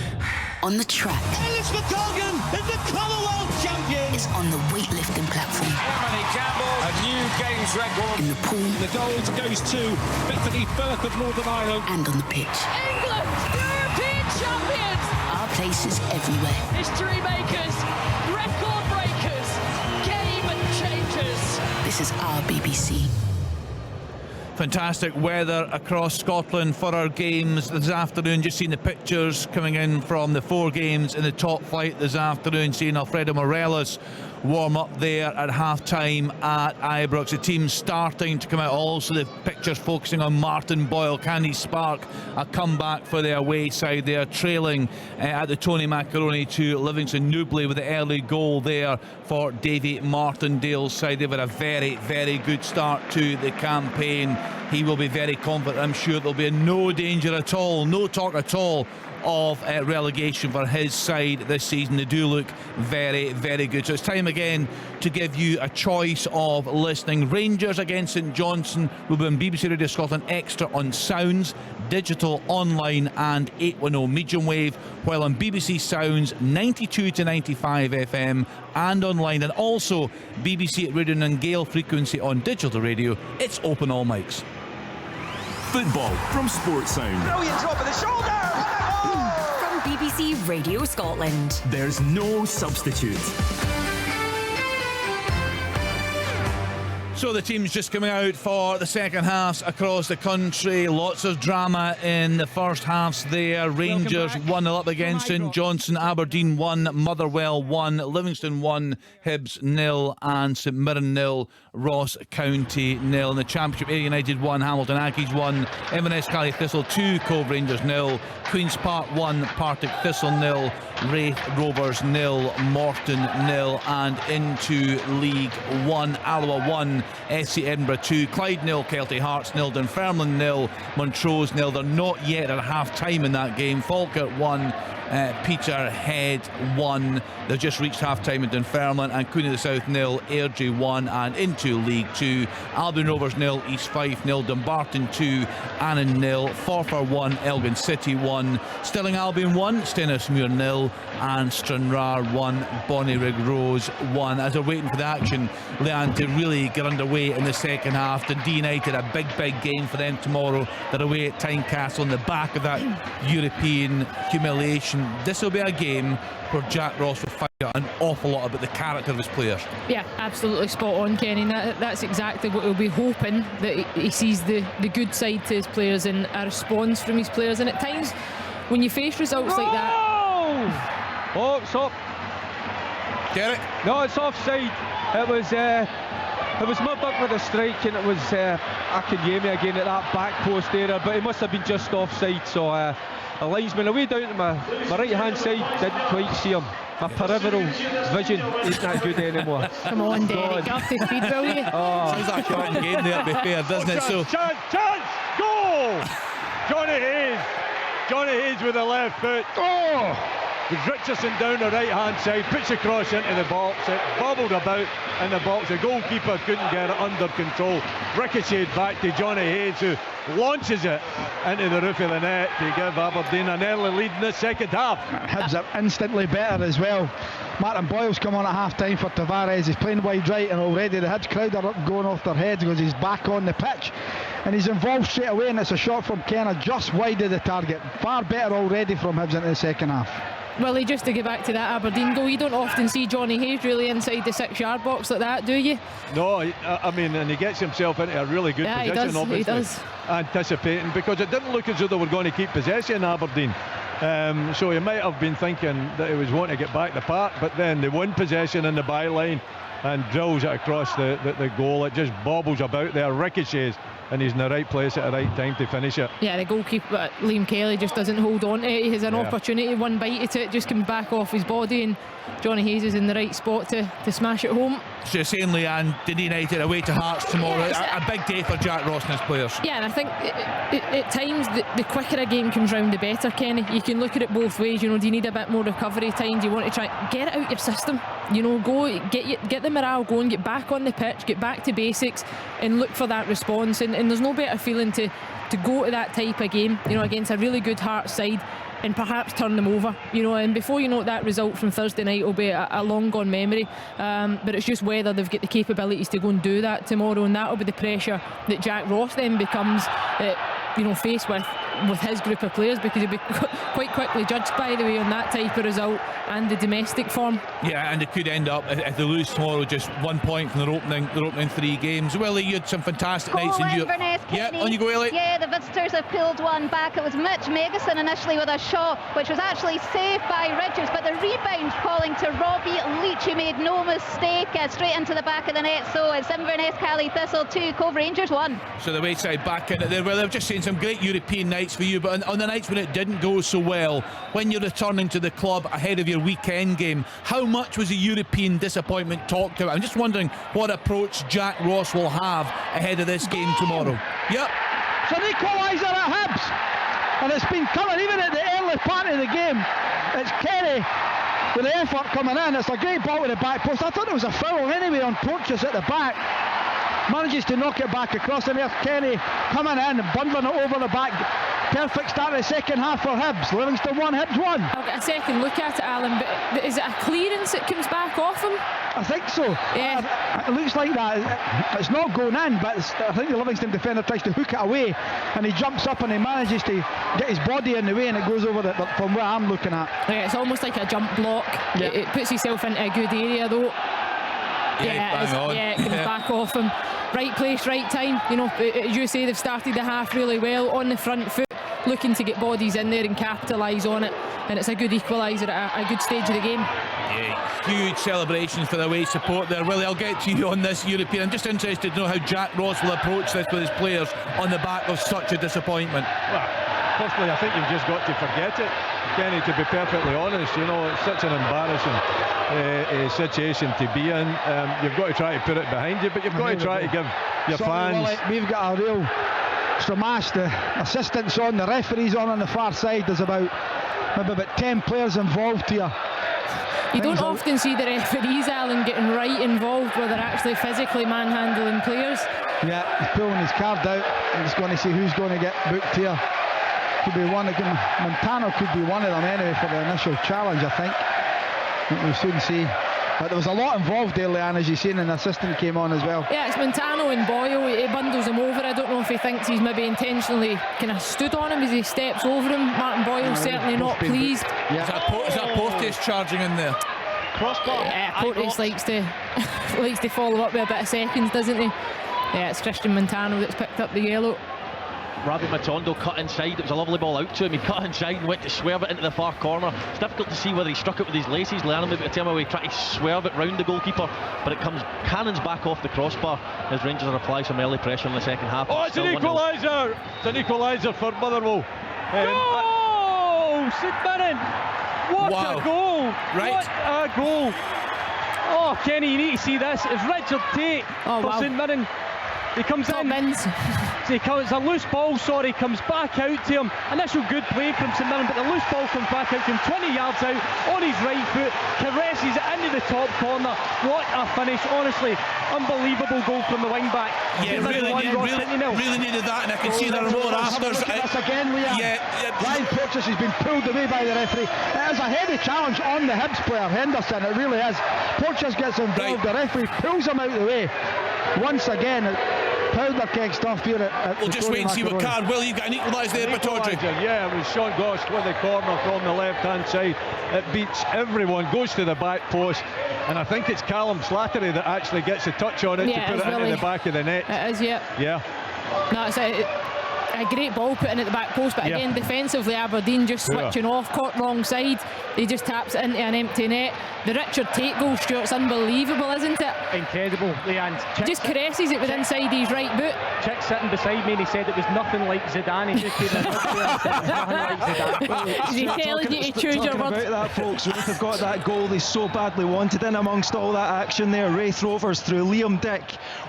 Speaker 14: On the track.
Speaker 16: Ellis McColgan is the Commonwealth champion.
Speaker 14: It's on the weightlifting platform.
Speaker 16: Emily Campbell, a new games record.
Speaker 14: In the pool.
Speaker 16: The gold goes to Bethany Firth of Northern Ireland.
Speaker 14: And on the pitch.
Speaker 15: England, European champions.
Speaker 14: Our place is everywhere.
Speaker 15: History makers, record breakers, game changers.
Speaker 14: This is our BBC.
Speaker 1: Fantastic weather across Scotland for our games this afternoon. Just seen the pictures coming in from the 4 games in the top flight this afternoon. Seeing Alfredo Morelos warm up there at half-time at Ibrox. The team starting to come out. Also the pictures focusing on Martin Boyle. Can he spark a comeback for the away side? They are trailing at the Tony Macaroni to Livingston Newbley with the early goal there for Davy Martindale's side. They've had a very, very good start to the campaign. He will be very confident. I'm sure there'll be no danger at all, no talk at all of relegation for his side this season. They do look very, very good. So it's time again to give you a choice of listening. Rangers against St Johnstone will be on BBC Radio Scotland Extra on Sounds, digital, online and 810 medium wave, while on BBC Sounds 92 to 95 FM and online, and also BBC Radio Nangale frequency on digital radio. It's open all mics.
Speaker 2: Football from Sports Sound.
Speaker 16: Brilliant drop of the shoulder.
Speaker 3: From BBC Radio Scotland.
Speaker 2: There's no substitute.
Speaker 1: So the team's just coming out for the second halves across the country. Lots of drama in the first halves there. Rangers 1-0 up against St Johnstone. Aberdeen 1, Motherwell 1, Livingston 1, Hibs 0 and St Mirren 0, Ross County 0. In the Championship, Ayr United 1, Hamilton Accies 1, Inverness Cally Thistle 2, Cove Rangers 0, Queen's Park 1, Partick Thistle 0, Raith Rovers 0, Morton 0, and into League 1, Alloa 1, SC Edinburgh 2, Clyde 0, Kelty Hearts 0, Dunfermline 0, Montrose 0. They're not yet at half time in that game. Falkirk 1, Peterhead 1. They've just reached half time in Dunfermline. And Queen of the South 0, Airdrie 1, and into League 2, Albion Rovers 0, East Fife 0, Dumbarton 2, Annan 0, Forfar 1, Elgin City 1, Stirling Albion 1, Stenhousemuir 0, and Stranraer 1, Bonnyrigg Rose 1. As they're waiting for the action, Leanne, to really get underway in the second half. Dundee United, a big game for them tomorrow. They're away at Tynecastle on the back of that European humiliation. This will be a game where Jack Ross will find out an awful lot about the character of his players.
Speaker 11: Yeah, absolutely spot on, Kenny. That's exactly what he'll be hoping, that he sees the good side to his players and a response from his players. And at times, when you face results like that...
Speaker 5: Oh, it's up.
Speaker 1: Get it?
Speaker 5: No, it's offside. It was Murdoch with a strike, and it was Akinyemi again at that back post area, but he must have been just offside. So a linesman away down to my right hand side, didn't quite see him. My peripheral vision isn't that good anymore.
Speaker 11: Come on, Derek, up to speed, will you?
Speaker 1: Sounds like a short game there, to be fair, doesn't it? So
Speaker 5: Chance! Goal! Johnny Hayes with the left foot. With Richardson down the right hand side, puts a cross into the box. It bobbled about in the box. The goalkeeper couldn't get it under control. Ricocheted back to Johnny Hayes, who launches it into the roof of the net to give Aberdeen an early lead in the second half.
Speaker 6: Hibs are instantly better as well. Martin Boyle's come on at half time for Tavares. He's playing wide right, and already the Hibs crowd are up going off their heads because he's back on the pitch. And he's involved straight away, and it's a shot from Kenna just wide of the target. Far better already from Hibs into the second half.
Speaker 11: Willie, just to get back to that Aberdeen goal, you don't often see Johnny Hayes really inside the 6-yard box like that, do you?
Speaker 5: No, I mean, and he gets himself into a really good position, obviously.
Speaker 11: He does.
Speaker 5: Anticipating, because it didn't look as though they were going to keep possession, Aberdeen. So he might have been thinking that he was wanting to get back the park, but then they win possession in the byline and drills it across the goal. It just bobbles about there, ricochets, and he's in the right place at the right time to finish it.
Speaker 11: Yeah, the goalkeeper, Liam Kelly, just doesn't hold on to it. He has an opportunity, one bite at it, just comes back off his body, and Johnny Hayes is in the right spot to smash it home.
Speaker 1: So you're saying, Leanne, Dundee United away to Hearts tomorrow. A big day for Jack Ross and his players.
Speaker 11: Yeah, and I think at times the quicker a game comes round, the better, Kenny. You can look at it both ways. You know, do you need a bit more recovery time? Do you want to try get it out your system? You know, go get the morale going, get back on the pitch, get back to basics, and look for that response. And there's no better feeling to go to that type of game, you know, against a really good Hearts side, and perhaps turn them over, you know, and before you know it, that result from Thursday night will be a long gone memory, but it's just whether they've got the capabilities to go and do that tomorrow, and that'll be the pressure that Jack Ross then becomes faced with his group of players, because he'll be quite quickly judged, by the way, on that type of result and the domestic form.
Speaker 1: Yeah, and it could end up, if they lose tomorrow, just 1 point from their opening 3 games. Willie, you had some fantastic nights in Europe.
Speaker 9: Yeah,
Speaker 1: on you go, Ellie.
Speaker 9: Yeah, the visitors have pulled one back. It was Mitch Megison initially with a shot, which was actually saved by Richards, but the rebound falling to Robbie Leach, who made no mistake, straight into the back of the net. So it's Inverness, Cally Thistle 2, Cove Rangers 1.
Speaker 1: So the Wayside back in it there. Well, they've just seen some great European nights for you, but on the nights when it didn't go so well, when you're returning to the club ahead of your weekend game, how much was the European disappointment talked about? I'm just wondering what approach Jack Ross will have ahead of this game tomorrow. Yep.
Speaker 6: It's an equaliser at Hibs, and it's been coming even at the early part of the game. It's Kenny with the effort coming in. It's a great ball to the back post. I thought it was a foul anyway on Porteous at the back. Manages to knock it back across, and there's Kenny coming in and bundling it over the back. Perfect start of the second half for Hibs. Livingston 1, Hibs 1.
Speaker 11: I'll get a second look at it, Alan, but is it a clearance that comes back off him?
Speaker 6: I think so.
Speaker 11: Yeah.
Speaker 6: It looks like that. It's not going in, but I think the Livingston defender tries to hook it away, and he jumps up and he manages to get his body in the way, and it goes over it from where I'm looking at.
Speaker 11: Yeah, it's almost like a jump block. Yeah. It puts himself into a good area, though. It comes back off him. Right place, right time. You know, as you say, they've started the half really well on the front foot, looking to get bodies in there and capitalise on it, and it's a good equaliser at a good stage of the game.
Speaker 1: Yeah, huge celebrations for the away support there. Willie, I'll get to you on this European. I'm just interested to know how Jack Ross will approach this with his players on the back of such a disappointment.
Speaker 5: Well, firstly, I think you've just got to forget it, Kenny, to be perfectly honest. You know, it's such an embarrassing situation to be in. You've got to try to put it behind you, but you've got to try to give your fans...
Speaker 6: Willie, we've got a real stramash. The assistants on, the referees on the far side. There's maybe about 10 players involved here.
Speaker 11: You don't often see the referees, Alan, getting right involved where they're actually physically manhandling players.
Speaker 6: Yeah, he's pulling his card out. I'm just going to see who's going to get booked here. Could be one again. Montano could be one of them anyway for the initial challenge, I think. We'll soon see. But there was a lot involved there, Leanne, as you've seen, and the assistant came on as well.
Speaker 11: Yeah, it's Montano and Boyle. He bundles him over. I don't know if he thinks he's maybe intentionally kind of stood on him as he steps over him. Martin Boyle's certainly not pleased.
Speaker 1: Yeah. Is that Porteous charging in there?
Speaker 5: Crossbar.
Speaker 11: Yeah, Porteous likes to follow up with a bit of seconds, doesn't he? Yeah, it's Christian Montano that's picked up the yellow.
Speaker 4: Ravi Matondo cut inside. It was a lovely ball out to him. He cut inside and went to swerve it into the far corner. It's difficult to see whether he struck it with his laces. Leanne maybe to tell me where he tried to swerve it round the goalkeeper, but it comes cannons back off the crossbar as Rangers apply some early pressure in the second half.
Speaker 5: Oh, it's an equaliser! It's an equaliser for Motherwell.
Speaker 8: Goal! St Mirren! What a goal!
Speaker 1: Right.
Speaker 8: What a goal! Oh, Kenny, you need to see this. It's Richard Tate for St Mirren. He comes in. It's a loose ball, comes back out to him. Initial good play from St Mirren, but the loose ball comes back out to him 20 yards out on his right foot, caresses it into the top corner. What a finish, honestly. Unbelievable goal from the wing back.
Speaker 1: Yeah, really needed that, and I can see there are more afters.
Speaker 6: That's again, Leanne. Ryan Porteous has been pulled away by the referee. It is a heavy challenge on the Hibs player, Henderson. It really is. Porteous gets involved. The referee pulls him out of the way. Once again, powder keg stuff here at
Speaker 1: we'll just wait and see what card. Will, you've got an equaliser there, but Tawdry.
Speaker 5: Yeah, it was Sean Goss with the corner from the left-hand side. It beats everyone, goes to the back post, and I think it's Callum Slattery that actually gets a touch on it to put it into the back of the net.
Speaker 11: It is, yeah.
Speaker 5: Yeah.
Speaker 11: No, it's a great ball put in at the back post, but again, defensively, Aberdeen just switching off, caught wrong side. He just taps it into an empty net. The Richard Tate goal, Stuart's unbelievable, isn't it?
Speaker 7: Incredible, Leanne.
Speaker 11: Just caresses it with inside his right boot.
Speaker 7: Chick sitting beside me and he said it was nothing like Zidane. He just came in and said nothing like Zidane.
Speaker 11: He's telling you to choose your words.
Speaker 10: About that, folks, Raith have got that goal they so badly wanted in amongst all that action there. Raith Rovers through Liam Dick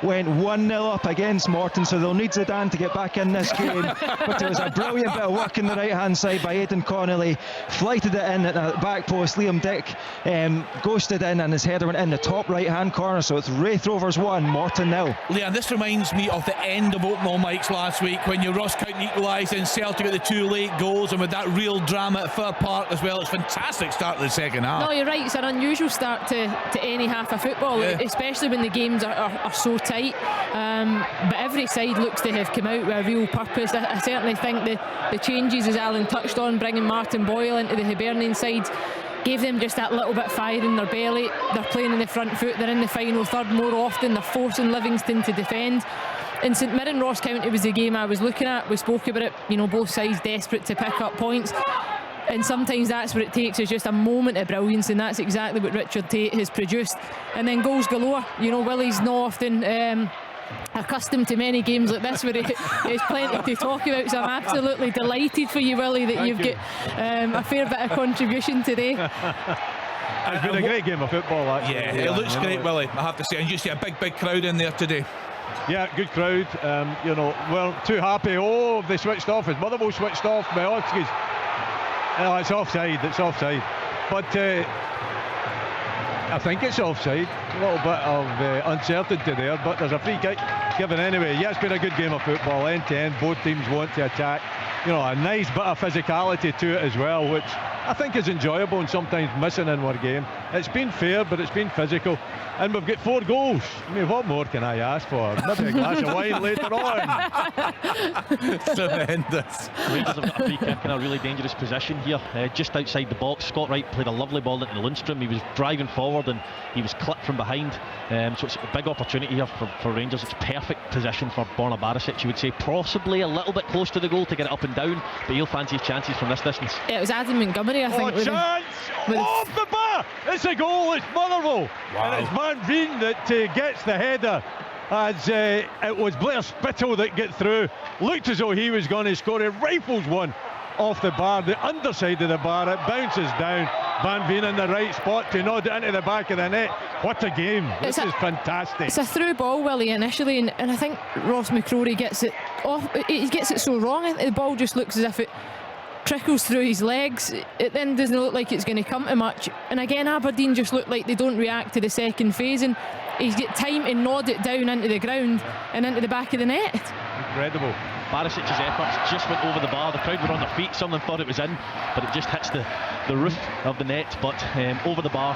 Speaker 10: went 1-0 up against Morton, so they'll need Zidane to get back in this game. But it was a brilliant bit of work in the right hand side by Aidan Connolly, flighted it in at the back post. Liam Dick ghosted in and his header went in the top right hand corner, so it's Raith Rovers 1, Morton 0.
Speaker 1: Leanne, this reminds me of the end of Open All Mics last week when Ross County equalised and Celtic got the 2 late goals, and with that real drama at Fir Park as well. It's a fantastic start to the second half.
Speaker 11: No, you're right, it's an unusual start to any half of football, especially when the games are so tight, but every side looks to have come out with a real purpose. I certainly think the changes, as Alan touched on, bringing Martin Boyle into the Hibernian side, gave them just that little bit of fire in their belly. They're playing in the front foot, they're in the final third more often, they're forcing Livingston to defend. And St Mirren Ross County was the game I was looking at. We spoke about it, both sides desperate to pick up points, and sometimes that's what it takes, is just a moment of brilliance, and that's exactly what Richard Tate has produced. And then goals galore. Willie's not often accustomed to many games like this where there's plenty to talk about, so I'm absolutely delighted for you, Willie, that you've got a fair bit of contribution today.
Speaker 5: It's been a great game of football, actually.
Speaker 1: Yeah, it looks great, Willie, I have to say, and you see a big crowd in there today.
Speaker 5: Yeah, good crowd. We're too happy. Oh, they switched off. His Motherwell switched off. It's offside. It's offside. But I think it's offside. A little bit of uncertainty there, but there's a free kick given anyway. Yeah, it's been a good game of football, end to end. Both teams want to attack. A nice bit of physicality to it as well, which I think is enjoyable and sometimes missing in our game. It's been fair, but it's been physical. And we've got 4 goals. I mean, what more can I ask for? Maybe a glass of wine later on.
Speaker 1: Tremendous.
Speaker 4: Rangers have got a free kick in a really dangerous position here, just outside the box. Scott Wright played a lovely ball into Lundstrom. He was driving forward and he was clipped from behind. So it's a big opportunity here for Rangers. It's perfect position for Borna Barisic, you would say. Possibly a little bit close to the goal to get it up and down, but he'll fancy his chances from this distance.
Speaker 11: It was Adam Montgomery, I think.
Speaker 5: Chance! Off the bar! It's a goal, it's Motherwell.
Speaker 1: Wow.
Speaker 5: And it's Van Veen that gets the header, as it was Blair Spittle that get through. Looked as though he was going to score. It rifles one off the bar, the underside of the bar. It bounces down. Van Veen in the right spot to nod it into the back of the net. What a game. This is fantastic.
Speaker 11: It's a through ball, Willie, initially, and I think Ross McCrory gets it off. He gets it so wrong. I think the ball just looks as if it trickles through his legs. It then doesn't look like it's going to come to much. And again, Aberdeen just look like they don't react to the second phase, and he's got time to nod it down into the ground and into the back of the net.
Speaker 5: Incredible.
Speaker 4: Barisic's efforts just went over the bar. The crowd were on their feet. Some of them thought it was in, but it just hits the roof of the net. But over the bar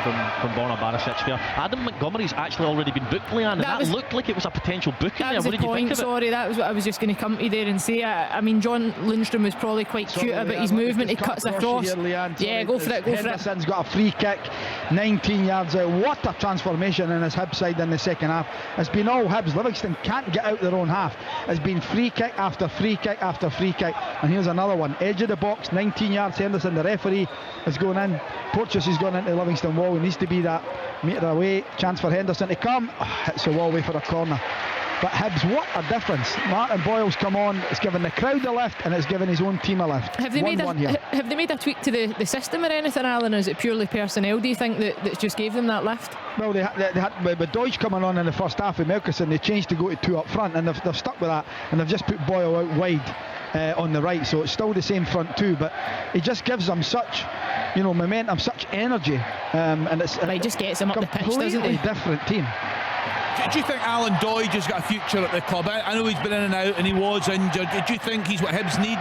Speaker 4: from Borna Barisic there. Adam Montgomery's actually already been booked, Leanne, and that looked like it was a potential booking there. What did you think of it?
Speaker 11: Sorry, that was what I was just going to come to there and say. I mean, John Lundstrom was probably quite cute about his movement. He cuts across. Yeah, go for it.
Speaker 6: Henderson's got a free kick, 19 yards out. What a transformation in his Hibs side in the second half. It's been all Hibs. Livingston can't get out their own half. It's been free kick after free kick after free kick, and here's another one, edge of the box, 19 yards. Henderson, the referee, is going in. Porteous has gone into the Livingston wall. It needs to be that metre away. Chance for Henderson to come. Hits the wall away for a corner. But Hibs, what a difference. Martin Boyle's come on. It's given the crowd a lift, and it's given his own team a lift.
Speaker 11: Have they made a tweak to the system or anything, Alan, or is it purely personnel, do you think, that just gave them that lift?
Speaker 6: Well, they had with Deutsch coming on in the first half with Melkerson, they changed to go to 2 up front, and they've stuck with that, and they've just put Boyle out wide on the right, so it's still the same front two, but it just gives them such momentum, such energy, and it's
Speaker 11: it just gets them up the pitch, doesn't it?
Speaker 6: Completely different team.
Speaker 1: Do you think Alan Doidge has got a future at the club? I know he's been in and out and he was injured. Do you think he's what Hibs need?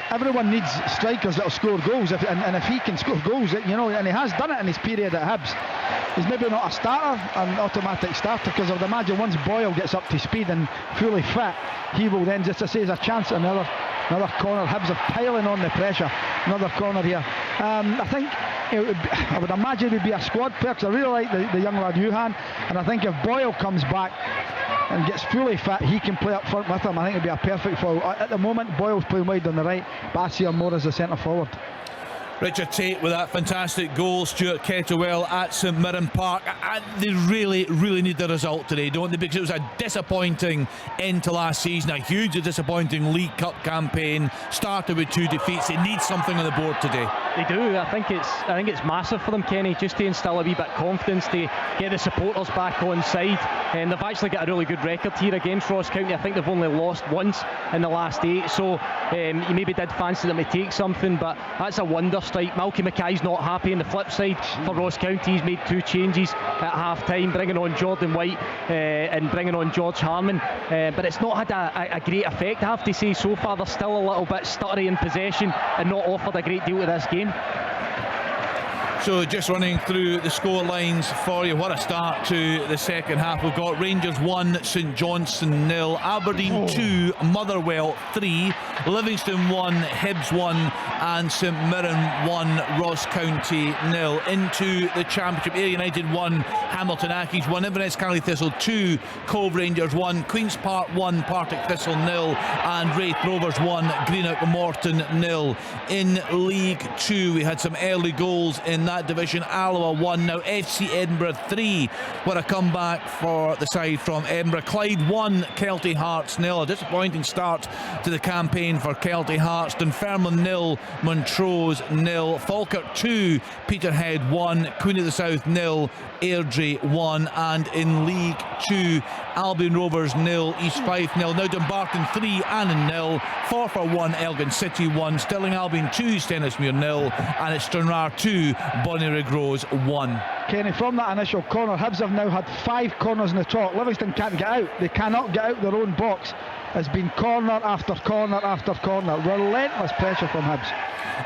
Speaker 6: Everyone needs strikers that'll score goals, and if he can score goals, and he has done it in his period at Hibs. he's maybe not a starter, an automatic starter, because I would imagine once Boyle gets up to speed and fully fit, he will then, just to say, there's a chance at another corner. Hibs are piling on the pressure. Another corner here. I think I would imagine it would be a squad player, because I really like the young lad Johan, and I think if Boyle comes back and gets fully fit, he can play up front with him. I think it'd be a perfect foul. At the moment, Boyle's playing wide on the right, but I see him more as a centre forward.
Speaker 1: Richard Tate with that fantastic goal. Stuart Kettlewell at St Mirren Park. They really need the result today, don't they? Because it was a disappointing end to last season, a hugely disappointing League Cup campaign. Started with 2 defeats. They need something on the board today.
Speaker 7: They do. I think it's massive for them, Kenny, just to instill a wee bit of confidence, to get the supporters back on side. And they've actually got a really good record here against Ross County. I think they've only lost once in the last 8. So you maybe did fancy them to take something, but that's a wonder strike. Malky Mackay's not happy. On the flip side, for Ross County, he's made 2 changes at half time, bringing on Jordan White and bringing on George Harman, but it's not had a great effect, I have to say. So far they're still a little bit stuttery in possession and not offered a great deal to this game.
Speaker 1: So just running through the score lines for you. What a start to the second half. We've got Rangers 1, St Johnstone 0, Aberdeen 2, Motherwell 3, Livingston 1, Hibs 1 and St Mirren 1, Ross County 0. Into the Championship, Ayr United 1, Hamilton Accies 1, Inverness County Thistle 2, Cove Rangers 1, Queen's Park 1, Partick Thistle 0 and Wraith Rovers 1, Greenock Morton 0. In League 2 we had some early goals in that division. Alloa 1, now FC Edinburgh 3. What a comeback for the side from Edinburgh. Clyde 1, Kelty Hearts 0. A disappointing start to the campaign for Kelty Hearts. Dunfermline 0, Montrose 0, Falkirk 2, Peterhead 1, Queen of the South 0, Airdrie 1. And in League 2, Albion Rovers 0, East Fife 0, now Dumbarton 3, Annan 0, Forfar 1, Elgin City 1, Stirling Albion 2, Stennismuir 0 and it's Stranraer 2, Bonnyrigg Rose 1.
Speaker 6: Kenny, from that initial corner, Hibs have now had 5 corners in the top. Livingston can't get out. They cannot get out their own box. It's been corner after corner after corner. Relentless pressure from Hibs.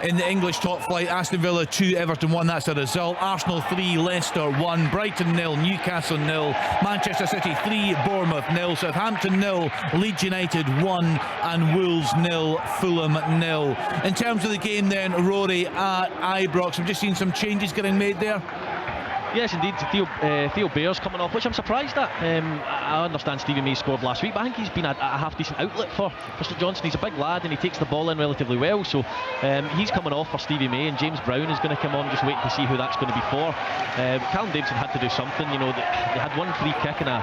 Speaker 1: In the English top flight, Aston Villa 2, Everton 1, that's the result. Arsenal 3, Leicester 1, Brighton 0, Newcastle 0, Manchester City 3, Bournemouth 0, Southampton 0, Leeds United 1 and Wolves 0, Fulham 0. In terms of the game then, Rory at Ibrox, we've just seen some changes getting made there.
Speaker 4: Yes, indeed. Theo Bayer's coming off, which I'm surprised at. I understand Stevie May scored last week, but I think he's been a half-decent outlet for St Johnstone. He's a big lad and he takes the ball in relatively well, so he's coming off for Stevie May, and James Brown is going to come on. Just waiting to see who that's going to be for. Callum Davidson had to do something. You know, they had one free kick in a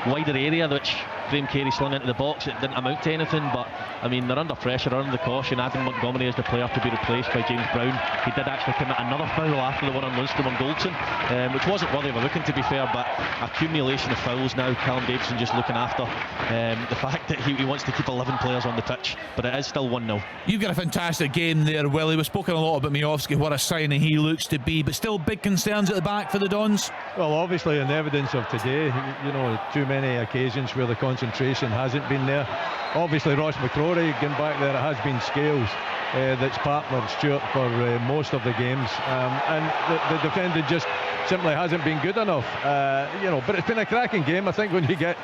Speaker 4: wider area which Graham Carey slung into the box. It didn't amount to anything, but I mean, they're under pressure, under the caution. Adam Montgomery is the player to be replaced by James Brown. He did actually commit another foul after the one on Lundstrom on Goldson, which wasn't worthy of a looking, to be fair, but accumulation of fouls now. Callum Davidson just looking after the fact that he wants to keep 11 players on the pitch, but it is still 1-0.
Speaker 1: You've got a fantastic game there, Willie. We've spoken a lot about Miovski, what a signing he looks to be, but still big concerns at the back for the Dons.
Speaker 5: Well, obviously in the evidence of today, you know, too many occasions where the concentration hasn't been there. Obviously Ross McCrory getting back there, it has been Scales that's partnered Stuart for most of the games, and the defending just simply hasn't been good enough, you know, but it's been a cracking game. I think when you get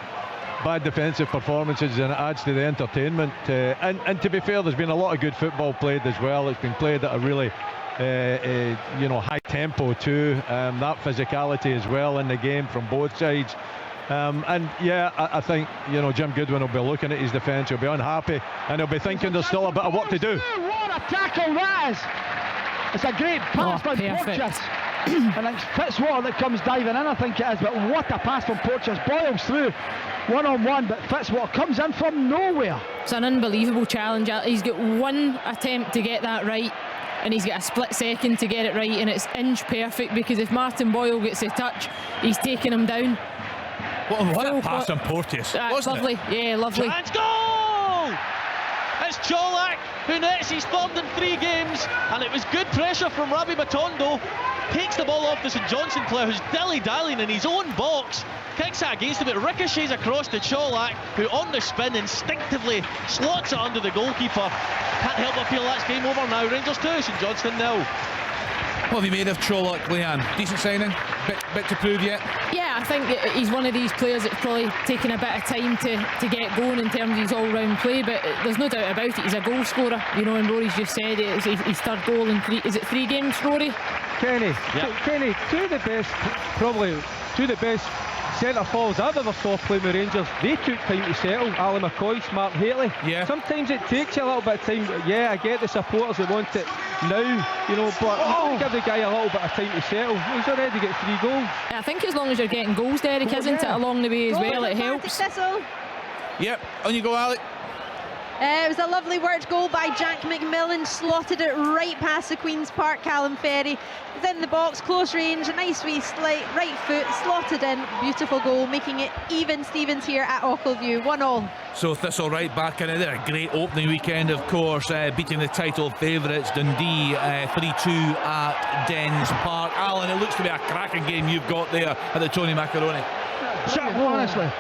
Speaker 5: bad defensive performances, and it adds to the entertainment, and to be fair, there's been a lot of good football played as well. It's been played at a really you know, high tempo too, that physicality as well in the game from both sides. And yeah, I think, you know, Jim Goodwin will be looking at his defence, he'll be unhappy, and he'll be thinking there's still a bit of work to do.
Speaker 6: What a tackle that is! It's a great pass by Porteous. And it's Fitzwater that comes diving in, I think it is, but what a pass from Porteous. Boils through one-on-one, but Fitzwater comes in from nowhere.
Speaker 11: It's an unbelievable challenge. He's got one attempt to get that right, and he's got a split second to get it right, and it's inch perfect, because if Martin Boyle gets a touch, he's taking him down.
Speaker 1: What a pass on Porteous.
Speaker 11: Lovely, yeah, lovely.
Speaker 4: Chance goal! It's Cholak who nets his third in 3 games, and it was good pressure from Rabbi Matondo. Takes the ball off the St Johnstone player who's dilly-dallying in his own box, kicks it against him, it ricochets across to Cholak, who on the spin instinctively slots it under the goalkeeper. Can't help but feel that's game over now. Rangers 2, St Johnstone 0.
Speaker 1: What have you made of Cholak, Leanne? Decent signing? bit to prove yet?
Speaker 11: Yeah, I think he's one of these players that's probably taken a bit of time to get going in terms of his all-round play, but there's no doubt about it, he's a goal scorer, you know, and Rory's just said it's his third goal in 3 games, Rory?
Speaker 8: Kenny,
Speaker 4: yep.
Speaker 8: Kenny, two of the best centre forwards I've ever saw playing with Rangers, they took time to settle. Ali McCoy, Mark Haley.
Speaker 1: Yeah.
Speaker 8: Sometimes it takes you a little bit of time. Yeah, I get the supporters that want it now, you know, but give the guy a little bit of time to settle. He's already got 3 goals.
Speaker 11: I think as long as you're getting goals, Derek, isn't it, along the way as well, it helps.
Speaker 1: Yep, on you go, Ali.
Speaker 12: It was a lovely worked goal by Jack McMillan, slotted it right past the Queen's Park Callum Ferry. Within the box, close range, a nice wee slight right foot, slotted in, beautiful goal, making it even Stevens here at Ochilview, 1-1.
Speaker 1: So Thistle right back in there, a great opening weekend of course, beating the title favourites Dundee 3-2 at Dens Park. Alan, it looks to be a cracking game you've got there at the Tony Macaroni.
Speaker 6: Honestly,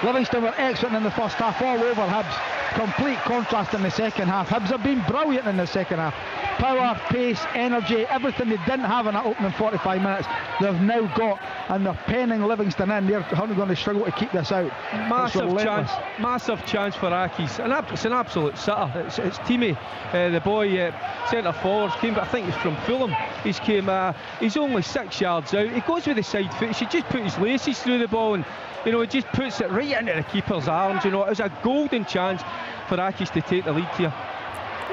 Speaker 6: Livingston were excellent in the first half, all over Hibs. Complete contrast in the second half. Hibs have been brilliant in the second half. Power, pace, energy, everything they didn't have in that opening 45 minutes, they've now got, and they're penning Livingston in. They're going to struggle to keep this out.
Speaker 8: Massive chance for Aki's. It's an absolute sitter. It's Teamy, the boy centre forward came, but I think he's from Fulham. He's only 6 yards out. He goes with the side foot. He should just put his laces through the ball, and you know, he just puts it right into the keeper's arms. You know, it was a golden chance for Akis to take the lead here.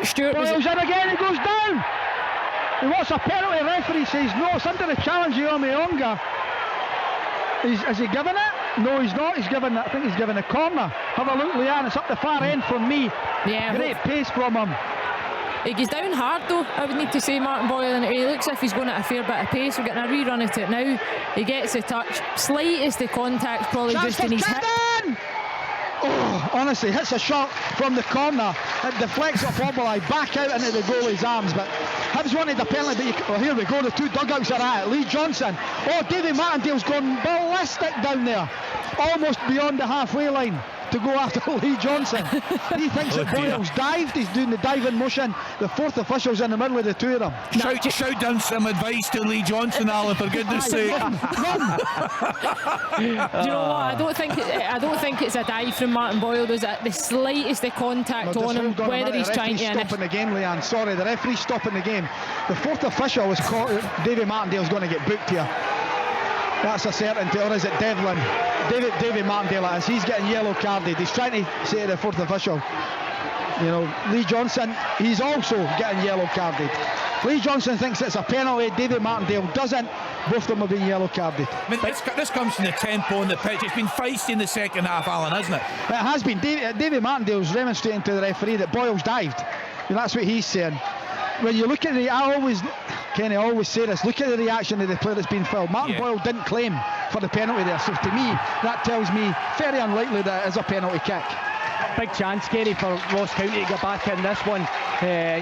Speaker 11: Stuart
Speaker 6: Boyle's in again, he goes down. He wants a penalty. Referee says no, it's under the challenge here on Mionga. Is he giving it? No, he's not. I think he's giving a corner. Have a look, Leanne. It's up the far end from me.
Speaker 11: Yeah.
Speaker 6: Great pace from him.
Speaker 11: He goes down hard though, I would need to say, Martin Boyle, and he looks as if he's going at a fair bit of pace. We're getting a rerun at it now. He gets the touch, slightest of contact, probably just in his hip.
Speaker 6: Oh, honestly, hits a shot from the corner, it deflects off Oberlai back out into the goalie's arms, but Hibs wanted a penalty, but here we go, the two dugouts are at it. Lee Johnson, Davy Martindale's gone ballistic down there, almost beyond the halfway line to go after Lee Johnson. He thinks that Boyle's dived, he's doing the diving motion. The fourth official's in the middle of the two of them.
Speaker 1: Shout down some advice to Lee Johnson, Alan, for goodness sake.
Speaker 11: Do you know what? I don't think it's a dive from Martin Boyle. There's the slightest of contact on him, whether he's trying to.
Speaker 6: Stopping the game, Leanne. Sorry, the referee's stopping the game. The fourth official was caught. Davy Martindale's going to get booked here. That's a certainty, or is it Devlin? Davy Martindale, as he's getting yellow carded. He's trying to say to the fourth official, you know, Lee Johnson, he's also getting yellow carded. Lee Johnson thinks it's a penalty, Davy Martindale doesn't. Both of them have been yellow carded.
Speaker 1: I mean, this comes from the tempo on the pitch. It's been feisty in the second half, Alan, hasn't it?
Speaker 6: It has been. Davy Martindale's demonstrating to the referee that Boyle's dived. And that's what he's saying. When you look at Kenny, I always say this, look at the reaction of the player that's been fouled. Martin Boyle didn't claim for the penalty there, so to me that tells me very unlikely that it is a penalty kick.
Speaker 7: Big chance, Kenny, for Ross County to get back in this one.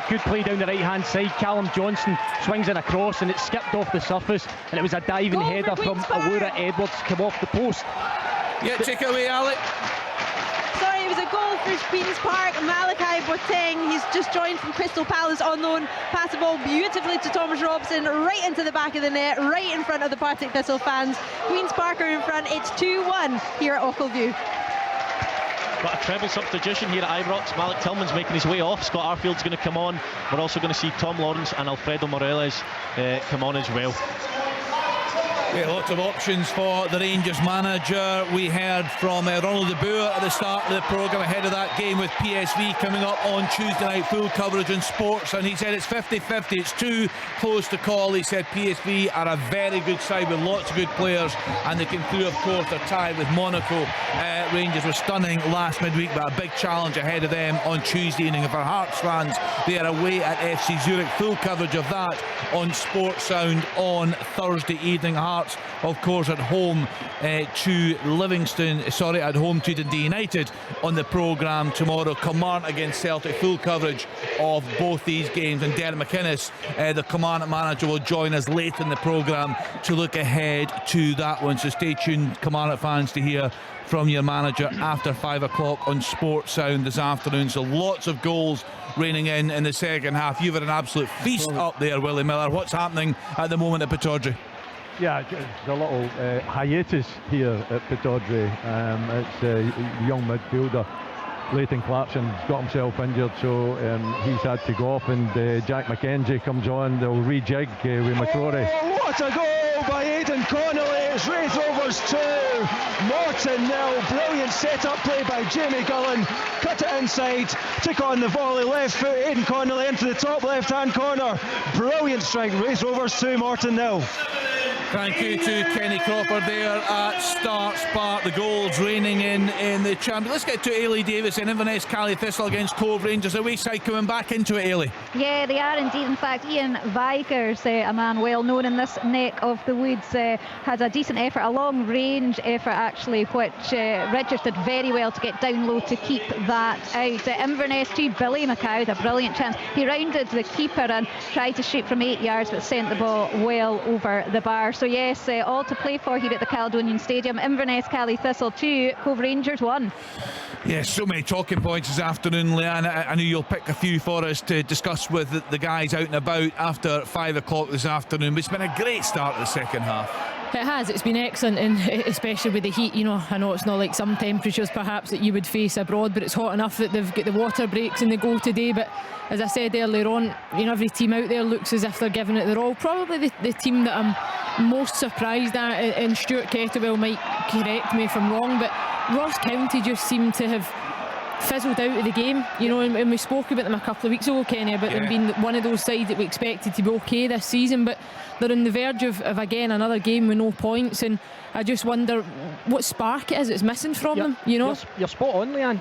Speaker 7: Good play down the right hand side. Callum Johnson swings it across and it skipped off the surface, and it was a diving header from Allura Edwards, come off the post.
Speaker 1: Yeah, take it away, Alec.
Speaker 12: Sorry, it was a goal for Queen's Park. Malachi Boateng, he's just joined from Crystal Palace on loan. Pass the ball beautifully to Thomas Robson, right into the back of the net, right in front of the Partick Thistle fans. Queen's Park are in front. It's 2-1 here at Ochilview.
Speaker 4: Got a treble substitution here at Ibrox. Malik Tillman's making his way off. Scott Arfield's going to come on. We're also going to see Tom Lawrence and Alfredo Morelos come on as well.
Speaker 1: Yeah, lots of options for the Rangers manager. We heard from Ronald de Boer at the start of the programme ahead of that game with PSV coming up on Tuesday night, full coverage on sports, and he said it's 50-50, it's too close to call. He said PSV are a very good side with lots of good players, and they came through, of course, they're tied with Monaco. Rangers were stunning last midweek, but a big challenge ahead of them on Tuesday evening. For Hearts fans, they are away at FC Zurich. Full coverage of that on Sports Sound on Thursday evening. Hearts, of course, at home to at home to Dundee United on the programme tomorrow. Kilmarnock against Celtic. Full coverage of both these games, and Derek McInnes, the Kilmarnock manager, will join us late in the programme to look ahead to that one. So stay tuned, Kilmarnock fans, to hear from your manager after 5 o'clock on Sports Sound this afternoon. So lots of goals raining in the second half. You've had an absolute feast up there, Willie Miller. What's happening at the moment at Pittodrie?
Speaker 5: Yeah, the little hiatus here at Pittodrie. It's the young midfielder Leighton Clarkson got himself injured, so he's had to go off, and Jack McKenzie comes on. They'll rejig with McCrory.
Speaker 6: Oh, what a goal by Aidan Connolly! It's Wraith Rovers 2, Morton 0. Brilliant set-up play by Jamie Gullen. Cut it inside, took on the volley, left foot. Aidan Connolly into the top left-hand corner. Brilliant strike. Wraith Rovers 2, Morton 0.
Speaker 1: Thank you to Kenny Cropper there at Start Spark. The goals raining in the champion. Let's get to Ailey Davis in Inverness Cally Thistle against Cove Rangers. Away side coming back into it, Ailey.
Speaker 9: Yeah, they are indeed. In fact, Ian Vigers, a man well known in this neck of the woods, had a decent effort, a long range effort actually, which Richards did very well to get down low to keep that out. Inverness 2, Billy McLeod, a brilliant chance. He rounded the keeper and tried to shoot from 8 yards, but sent the ball well over the bar. So yes, all to play for here at the Caledonian Stadium. Inverness Cally Thistle 2, Cove Rangers 1.
Speaker 1: Yes, so many talking points this afternoon, Leanne. I know you'll pick a few for us to discuss with the guys out and about after 5 o'clock this afternoon. But it's been a great start to the second half.
Speaker 11: It has, it's been excellent, and especially with the heat. You know, I know it's not like some temperatures perhaps that you would face abroad, but it's hot enough that they've got the water breaks in the goal today. But as I said earlier on, you know, every team out there looks as if they're giving it their all. Probably the team that I'm most surprised at, and Stuart Kettlewell might correct me if I'm wrong, but Ross County just seem to have fizzled out of the game, you know, and we spoke about them a couple of weeks ago, Kenny, about them being one of those sides that we expected to be okay this season, but they're on the verge of again another game with no points, and I just wonder what spark it is it's missing from them, you know.
Speaker 7: You're spot on, Leanne.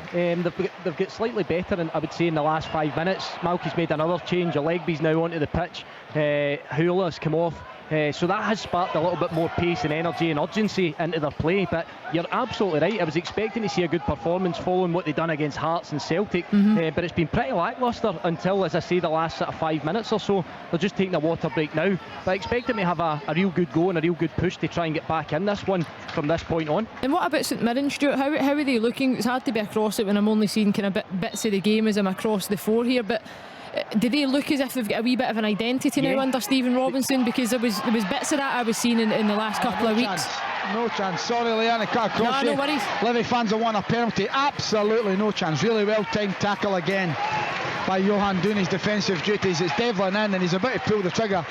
Speaker 7: They've got slightly better, and I would say in the last 5 minutes. Malky's made another change. Legby's now onto the pitch. Hula's come off. So that has sparked a little bit more pace and energy and urgency into their play. But you're absolutely right, I was expecting to see a good performance following what they've done against Hearts and Celtic, but it's been pretty lacklustre until, as I say, the last sort of 5 minutes or so. They're just taking a water break now, but I expect them to have a real good go and a real good push to try and get back in this one from this point on.
Speaker 11: And what about St Mirren, Stuart? How are they looking? It's hard to be across it when I'm only seeing kind of bits of the game as I'm across the 4 here, but do they look as if they've got a wee bit of an identity now under Stephen Robinson? Because there was bits of that I was seeing in the last couple of weeks.
Speaker 6: No chance. Sorry, Leanne, can't cross
Speaker 11: no worries.
Speaker 6: Livy fans have won a penalty. Absolutely no chance. Really well timed tackle again by Johan doing his defensive duties. It's Devlin in, and he's about to pull the trigger.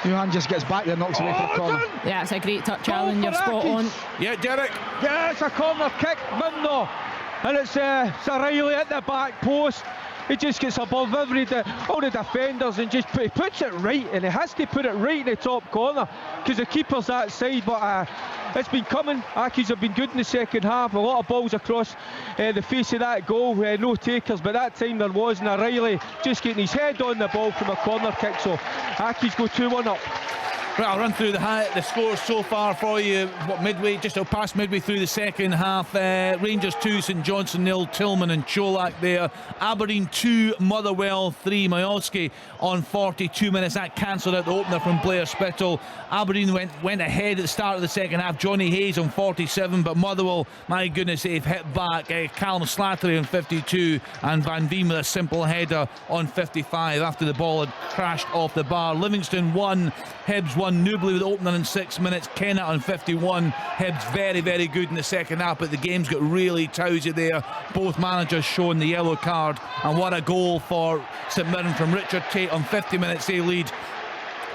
Speaker 6: Johan just gets back there, knocks away for a corner.
Speaker 11: Yeah, it's a great touch, Alan. You're spot on.
Speaker 1: Yeah, Derek.
Speaker 8: Yeah, it's a corner kick, Mimno, and it's Riley at the back post. He just gets above all the defenders and just he puts it right, and he has to put it right in the top corner because the keeper's that side. But it's been coming. Accies have been good in the second half. A lot of balls across the face of that goal. No takers, but that time there was. And Riley just getting his head on the ball from a corner kick. So Accies go 2-1 up.
Speaker 1: Right, I'll run through the scores so far for you. Just past midway through the second half. Rangers 2, St Johnstone 0, Tillman and Cholak there. Aberdeen 2, Motherwell 3. Majowski on 42 minutes. That cancelled out the opener from Blair Spittle. Aberdeen went ahead at the start of the second half. Johnny Hayes on 47, but Motherwell, my goodness, they've hit back. Callum Slattery on 52, and Van Veen with a simple header on 55 after the ball had crashed off the bar. Livingston 1, Hibs 1. Newbley with the opener in 6 minutes. Kennett on 51. Hibs very, very good in the second half, but the game's got really towsy there. Both managers showing the yellow card, and what a goal for St Mirren from Richard Tate on 50 minutes. They lead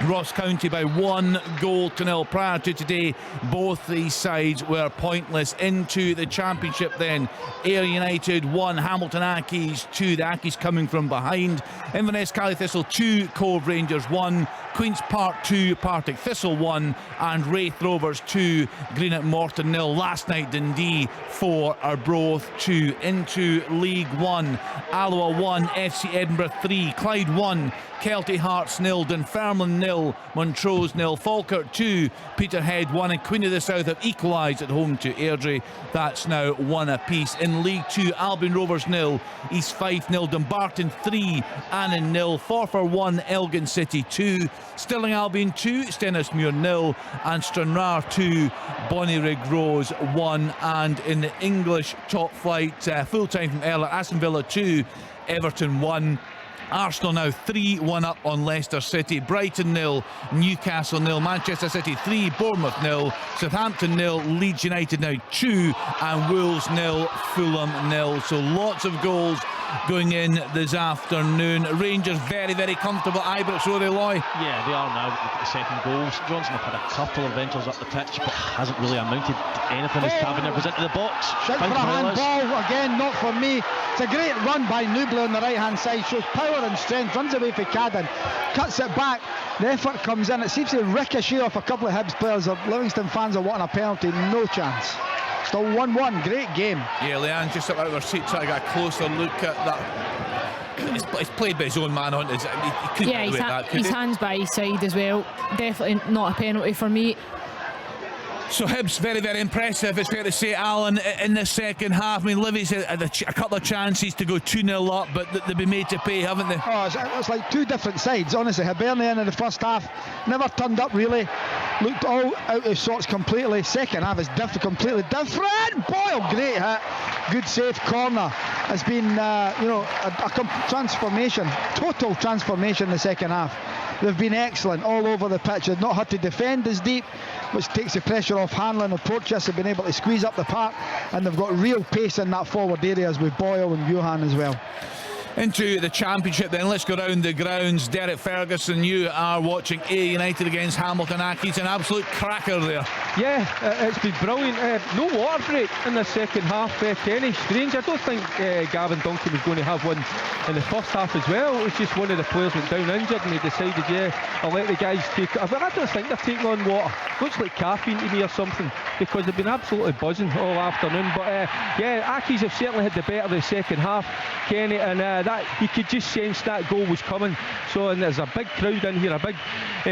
Speaker 1: Ross County by 1-0. Prior to today, both these sides were pointless. Into the championship then, Ayr United 1, Hamilton Accies 2. The Accies coming from behind. Inverness Cally Thistle 2, Cove Rangers 1, Queen's Park 2, Partick Thistle 1, and Wraith Rovers 2, Greenock Morton 0. Last night Dundee 4, Arbroath 2. Into League 1, Alloa 1, FC Edinburgh 3, Clyde 1, Kelty Hearts 0, Dunfermline 0, Montrose 0, Falkirk 2, Peterhead 1, and Queen of the South have equalised at home to Airdrie. That's now 1 apiece. In League 2, Albion Rovers 0, East Fife 0, Dumbarton 3, Annan 0, Forfar 1, Elgin City 2, Stirling Albion 2, Stenhousemuir 0, and Stranraer 2, Bonnyrigg Rose 1. And in the English top flight, full time from Erla, Aston Villa 2, Everton 1, Arsenal now 3-1 up on Leicester City. Brighton 0, Newcastle 0, Manchester City 3, Bournemouth 0, Southampton 0, Leeds United now 2, and Wolves 0, Fulham 0. So lots of goals going in this afternoon. Rangers very, very comfortable at Ibrox Road, Eloy.
Speaker 4: Yeah, they are now. Look at the second goals. Johnson have had a couple of ventures up the pitch, but hasn't really amounted to anything as Tavernier goes into the box.
Speaker 6: Shout for a handball, again, not for me. It's a great run by Nubler on the right hand side, shows power and strength, runs away for Cadden, cuts it back, the effort comes in, it seems to ricochet off a couple of Hibs players. Livingston fans are wanting a penalty, no chance. Still 1-1, great game.
Speaker 1: Yeah, Leanne just up out of her seat trying to get a closer look at that. It's played by his own man on his. He couldn't
Speaker 11: yeah,
Speaker 1: that, could
Speaker 11: his
Speaker 1: he?
Speaker 11: hands by his side as well. Definitely not a penalty for me.
Speaker 1: So Hibs very, very impressive, it's fair to say, Alan, in the second half. I mean, Livy's had a couple of chances to go 2-0 up, but they've been made to pay, haven't they?
Speaker 6: Oh, it's like two different sides, honestly. Hibernian in the first half never turned up really, looked all out of sorts completely. Second half is completely different. Boyle, great hit, good save, corner. It's been a transformation, total transformation in the second half. They've been excellent all over the pitch. They've not had to defend as deep, which takes the pressure off Hanlon and Porteous. Have been able to squeeze up the park, and they've got real pace in that forward areas with Boyle and Johan as well.
Speaker 1: Into the Championship then, let's go round the grounds. Derek Ferguson, you are watching A United against Hamilton Accies, an absolute cracker there.
Speaker 8: Yeah, it's been brilliant. No water break in the second half, Kenny. Strange, I don't think Gavin Duncan was going to have one in the first half as well. It was just one of the players went down injured and he decided, I'll let the guys take it. I don't think they're taking on water. Looks like caffeine to me or something, because they've been absolutely buzzing all afternoon. But Accies have certainly had the better of the second half, Kenny, and that you could just sense that goal was coming. So, and there's a big crowd in here, a big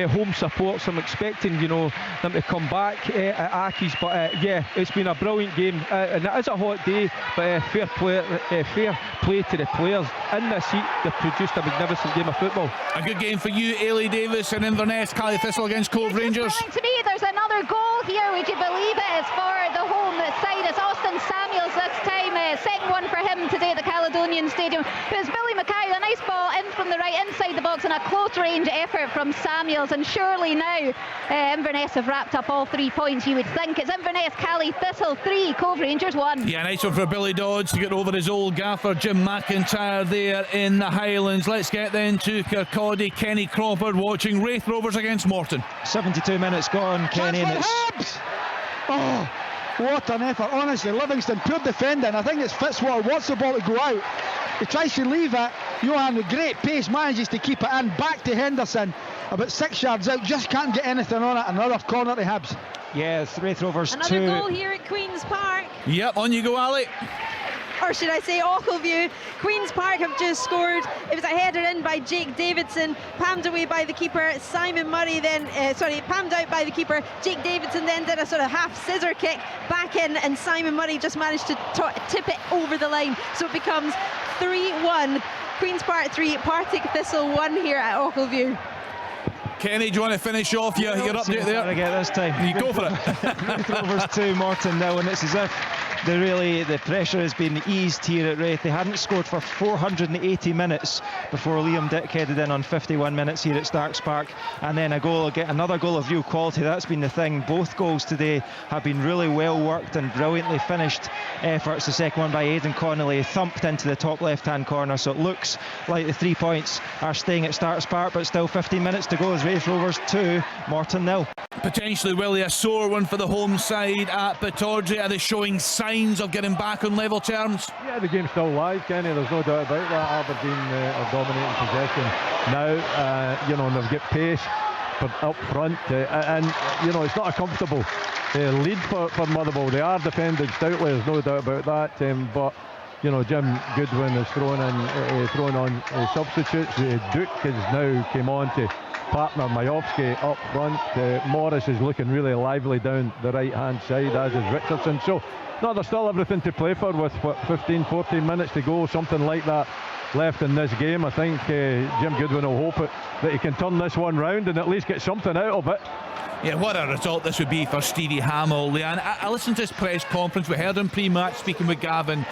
Speaker 8: home support, so I'm expecting them to come back at Accies. But it's been a brilliant game, and it is a hot day, but fair play to the players in this heat. They've produced a magnificent game of football.
Speaker 1: A good game for you, Ailey Davis and Inverness. Cally Thistle against Cove Rangers.
Speaker 9: To me, there's another goal here. Would you believe it? It's for the home side. It's Austin Samuels this time. Second one for him today at the Caledonian Stadium. It was Billy Mackay, a nice ball in from the right inside the box, and a close range effort from Samuels. And surely now Inverness have wrapped up all 3 points. You would think. It's Inverness, Cally Thistle 3, Cove Rangers 1.
Speaker 1: Yeah, nice one for Billy Dodds to get over his old gaffer Jim McIntyre there in the Highlands. Let's get then to Kirkcaldy. Kenny Crawford watching Wraith Rovers against Morton.
Speaker 10: 72 minutes gone, Kenny, and it's...
Speaker 6: Oh, what an effort. Honestly, Livingston, poor defending. I think it's Fitzwater wants the ball to go out. He tries to leave it. Johan with great pace manages to keep it in. Back to Henderson, about 6 yards out, just can't get anything on it. Another corner to Hibs.
Speaker 10: Yeah, it's Wraith Rovers 2.
Speaker 12: Another goal here at Queen's Park.
Speaker 1: Yep, on you go, Ali.
Speaker 12: Or should I say Ochilview. Queen's Park have just scored. It was a header in by Jake Davidson, palmed away by the keeper Simon Murray, then palmed out by the keeper Jake Davidson, then did a sort of half scissor kick back in, and Simon Murray just managed to tip it over the line, so it becomes 3-1. Queen's Park 3, Partick Thistle 1 here at Ochilview.
Speaker 1: Kenny, do you want to finish off your update there?
Speaker 10: I get this time.
Speaker 1: You go for it.
Speaker 10: Wraith Rovers 2, Morton 0, and it's as if the pressure has been eased here at Wraith. They hadn't scored for 480 minutes before Liam Dick headed in on 51 minutes here at Starks Park, and then another goal of real quality. That's been the thing. Both goals today have been really well worked and brilliantly finished efforts. The second one by Aidan Connolly thumped into the top left hand corner, so it looks like the 3 points are staying at Starks Park, but still 15 minutes to go as Wraith Rovers 2, Morton 0.
Speaker 1: Potentially, Willie, a sore one for the home side at Pittodrie. Are they showing signs of getting back on level terms?
Speaker 5: Yeah, the game's still live, Kenny. There's no doubt about that. Aberdeen are dominating possession now. And they've got pace up front, and it's not a comfortable lead for Motherwell. They are defending stoutly. There's no doubt about that. But Jim Goodwin has thrown on substitutes. Duke has now came on to partner Majowski up front. Morris is looking really lively down the right hand side, as is Richardson. So there's still everything to play for with 15-14 minutes to go, something like that left in this game. I think Jim Goodwin will hope that he can turn this one round and at least get something out of it.
Speaker 1: Yeah, what a result this would be for Stevie Hamill, Leanne. I listened to his press conference. We heard him pre-match speaking with Gavin.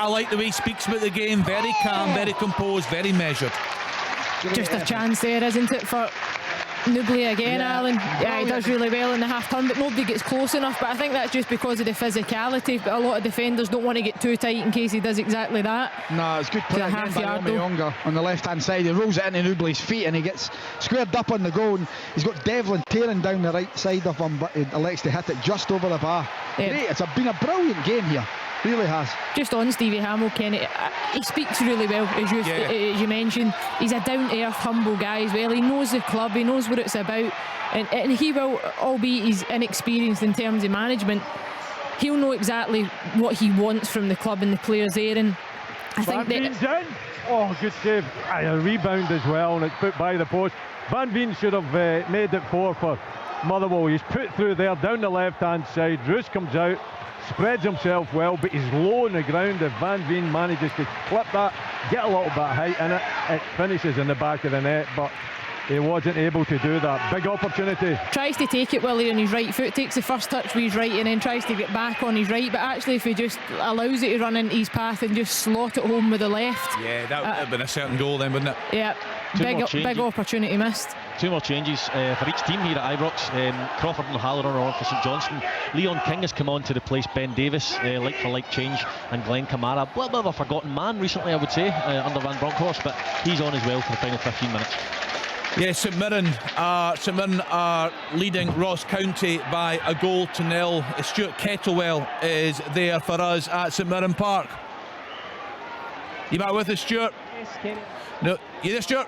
Speaker 1: I like the way he speaks about the game. Very calm, very composed, very measured.
Speaker 11: Just a chance there, isn't it, for Nubly again, Alan? Yeah, he does really well in the half turn, but nobody gets close enough. But I think that's just because of the physicality. But a lot of defenders don't want to get too tight in case he does exactly that.
Speaker 6: No, it's good play again by Younger on the left hand side. He rolls it into Nubly's feet and he gets squared up on the goal. And he's got Devlin tearing down the right side of him, but he elects to hit it just over the bar.
Speaker 11: Yeah.
Speaker 6: Great, it's been a brilliant game here. Really has.
Speaker 11: Just on Stevie Hamill, Kenny, he speaks really well, as you mentioned. He's a down-to-earth, humble guy as well. He knows the club, he knows what it's about, and he will, albeit he's inexperienced in terms of management, he'll know exactly what he wants from the club and the players there. And I think
Speaker 5: that oh, good save. A rebound as well, and it's put by the post. Van Veen should have made it for Motherwell. He's put through there down the left-hand side. Roos comes out, spreads himself well, but he's low on the ground. If Van Veen manages to clip that, get a little bit of height in it, it finishes in the back of the net, but he wasn't able to do that. Big opportunity.
Speaker 11: Tries to take it, Willie, on his right foot, takes the first touch with his right and then tries to get back on his right, but actually if he just allows it to run into his path and just slot it home with the left.
Speaker 1: Yeah, that would have been a certain goal then, wouldn't it?
Speaker 11: Yeah, big opportunity missed.
Speaker 4: 2 more changes for each team here at Ibrox. Crawford and Halloran are on for St Johnstone. Leon King has come on to replace Ben Davis, like for like change, and Glenn Kamara, a little bit of a forgotten man recently, I would say, under Van Bronckhorst, but he's on as well for the final 15 minutes.
Speaker 1: Yes, St Mirren are leading Ross County by a goal to nil. Stuart Kettlewell is there for us at St Mirren Park. You back with us, Stuart?
Speaker 7: Yes, Kenny.
Speaker 1: No, you there, Stuart?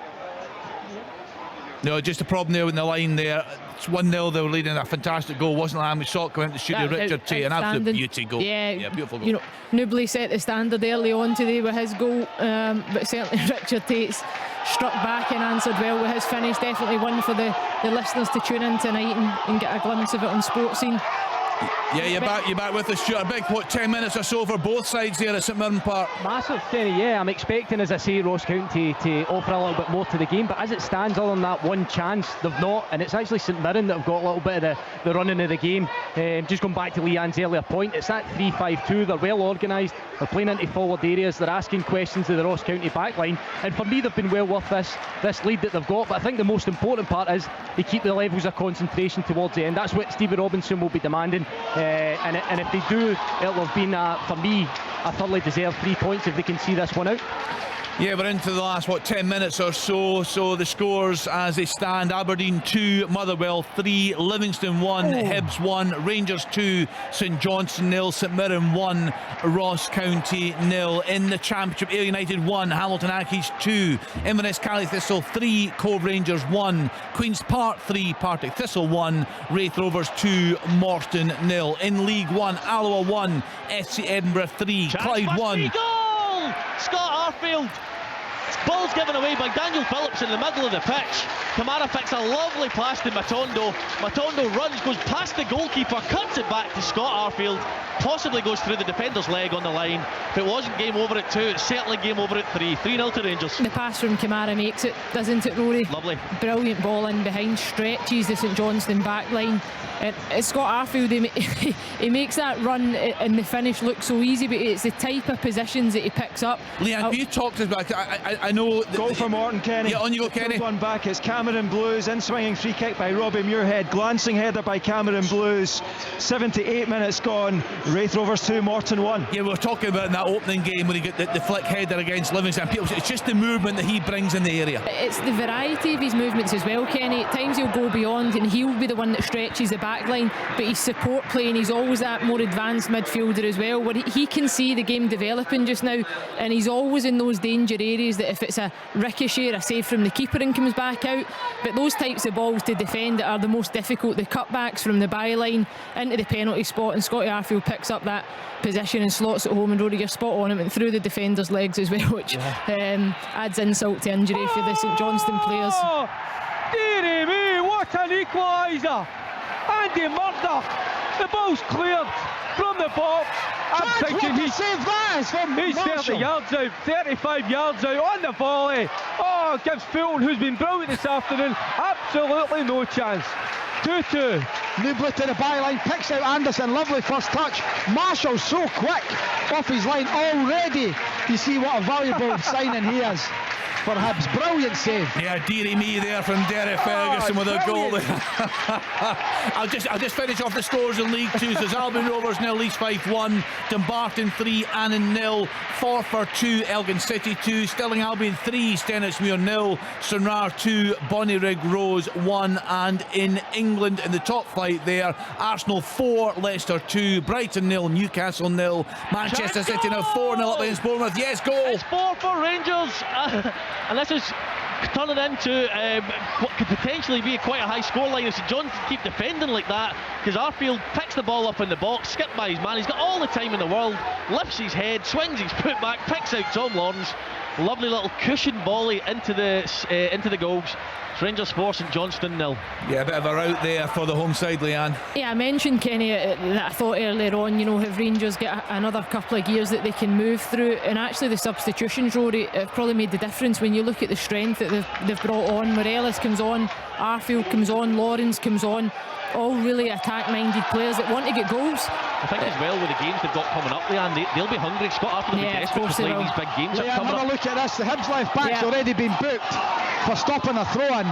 Speaker 1: No, just a problem there with the line there. It's 1-0, they were leading a fantastic goal, wasn't it? We saw it come into the studio. Richard Tate, an absolute beauty goal.
Speaker 11: Yeah,
Speaker 1: beautiful goal.
Speaker 11: You know, Nubly set the standard early on today with his goal, but certainly Richard Tate's struck back and answered well with his finish. Definitely one for the listeners to tune in tonight and get a glimpse of it on Sports Scene.
Speaker 1: Yeah, you're back with us, Stuart. A big, 10 minutes or so for both sides here at St Mirren Park.
Speaker 7: Massive, Kenny, yeah. I'm expecting, as I say, Ross County to offer a little bit more to the game, but as it stands, other than that one chance, they've not, and it's actually St Mirren that have got a little bit of the running of the game. Just going back to Leanne's earlier point, it's that 3-5-2, they're well organised, they're playing into forward areas, they're asking questions of the Ross County backline, and for me they've been well worth this lead that they've got. But I think the most important part is they keep the levels of concentration towards the end. That's what Stevie Robinson will be demanding. And if they do, it'll have been, for me, a thoroughly deserved 3 points if they can see this one out.
Speaker 1: Yeah, we're into the last, 10 minutes or so. So the scores as they stand: Aberdeen 2, Motherwell 3, Livingston 1, Hibs 1, Rangers 2, St Johnstone 0, St Mirren 1, Ross County 0. In the Championship, Ayr United 1, Hamilton Accies 2, Inverness Cali Thistle 3, Cove Rangers 1, Queen's Park 3, Partick Thistle 1, Wraith Rovers 2, Morston 0. In League 1, Alloa 1, SC Edinburgh 3, Clyde 1.
Speaker 4: Goal! Scott Arfield. Ball's given away by Daniel Phillips in the middle of the pitch. Kamara flicks a lovely pass to Matondo. Matondo runs, goes past the goalkeeper, cuts it back to Scott Arfield. Possibly goes through the defender's leg on the line. If it wasn't game over at 2, it's certainly game over at 3. 3-0 to Rangers.
Speaker 11: The pass from Kamara makes it, doesn't it, Rory?
Speaker 4: Lovely.
Speaker 11: Brilliant ball in behind, stretches the St Johnstone back line. And Scott Arfield, he makes that run and the finish look so easy, but it's the type of positions that he picks up.
Speaker 1: Leanne, you talked about, I know...
Speaker 10: Goal for Morton, Kenny.
Speaker 1: Yeah, on you go, Kenny.
Speaker 10: One back, it's Cameron Blues, in-swinging free kick by Robbie Muirhead, glancing header by Cameron Blues. 78 minutes gone, Wraith Rovers 2, Morton 1.
Speaker 1: Yeah, we were talking about in that opening game when he got the flick header against Livingston. It's just the movement that he brings in the area.
Speaker 11: It's the variety of his movements as well, Kenny. At times he'll go beyond and he'll be the one that stretches the back line, but his support play, and he's always that more advanced midfielder as well, where he can see the game developing just now, and he's always in those danger areas that if it's a ricochet or a save from the keeper and comes back out, but those types of balls to defend are the most difficult, the cutbacks from the byline into the penalty spot, and Scotty Arfield picks up that position and slots it home, and Rory, you're spot on, it went through the defender's legs as well, which adds insult to injury for the St Johnstone players.
Speaker 8: Dearie me, what an equaliser! Andy Murdoch, the ball's cleared from the box, I'm thinking
Speaker 6: what a save that is from
Speaker 8: he's
Speaker 6: Marshall.
Speaker 8: 30 yards out, 35 yards out on the volley. Oh, gives Fulton, who's been brilliant this afternoon, absolutely no chance. 2-2.
Speaker 6: Nubler to the byline, picks out Anderson, lovely first touch. Marshall so quick off his line already. You see what a valuable signing he is for Hibs. Brilliant save.
Speaker 1: Yeah, dearie me there from Derek Ferguson with a goal there. I'll just finish off the scores in League Two. So Albion Rovers 0, Leeds Fife 1, Dumbarton 3, Annan 0, Forfar 2, Elgin City 2, Stirling Albion 3, Stenhousemuir 0, Stranraer 2, Bonnyrigg Rose 1, and in England in the top flight there, Arsenal 4, Leicester 2, Brighton 0, Newcastle 0, Manchester City now 4-0 up against Bournemouth. Yes, goal!
Speaker 4: It's 4 for Rangers. And this is turning into what could potentially be quite a high scoreline if St John's keep defending like that, because Arfield picks the ball up in the box, skipped by his man, he's got all the time in the world, lifts his head, swings his put back, picks out Tom Lawrence, lovely little cushion volley into the goals. Rangers 4, St Johnstone 0.
Speaker 1: Yeah, a bit of a rout there for the home side, Leanne.
Speaker 11: Yeah, I mentioned, Kenny, that I thought earlier on, if Rangers get another couple of gears that they can move through, and actually the substitutions, Rory, have probably made the difference when you look at the strength that they've brought on. Morelos comes on, Arfield comes on, Lawrence comes on, all really attack-minded players that want to get goals.
Speaker 4: I think as well with the games they've got coming up, Leanne, they'll be hungry. Scott Arfield will be desperate to play these big games.
Speaker 6: Yeah, have a look at this. The Hibs left back's already been booked for stopping a throw-in.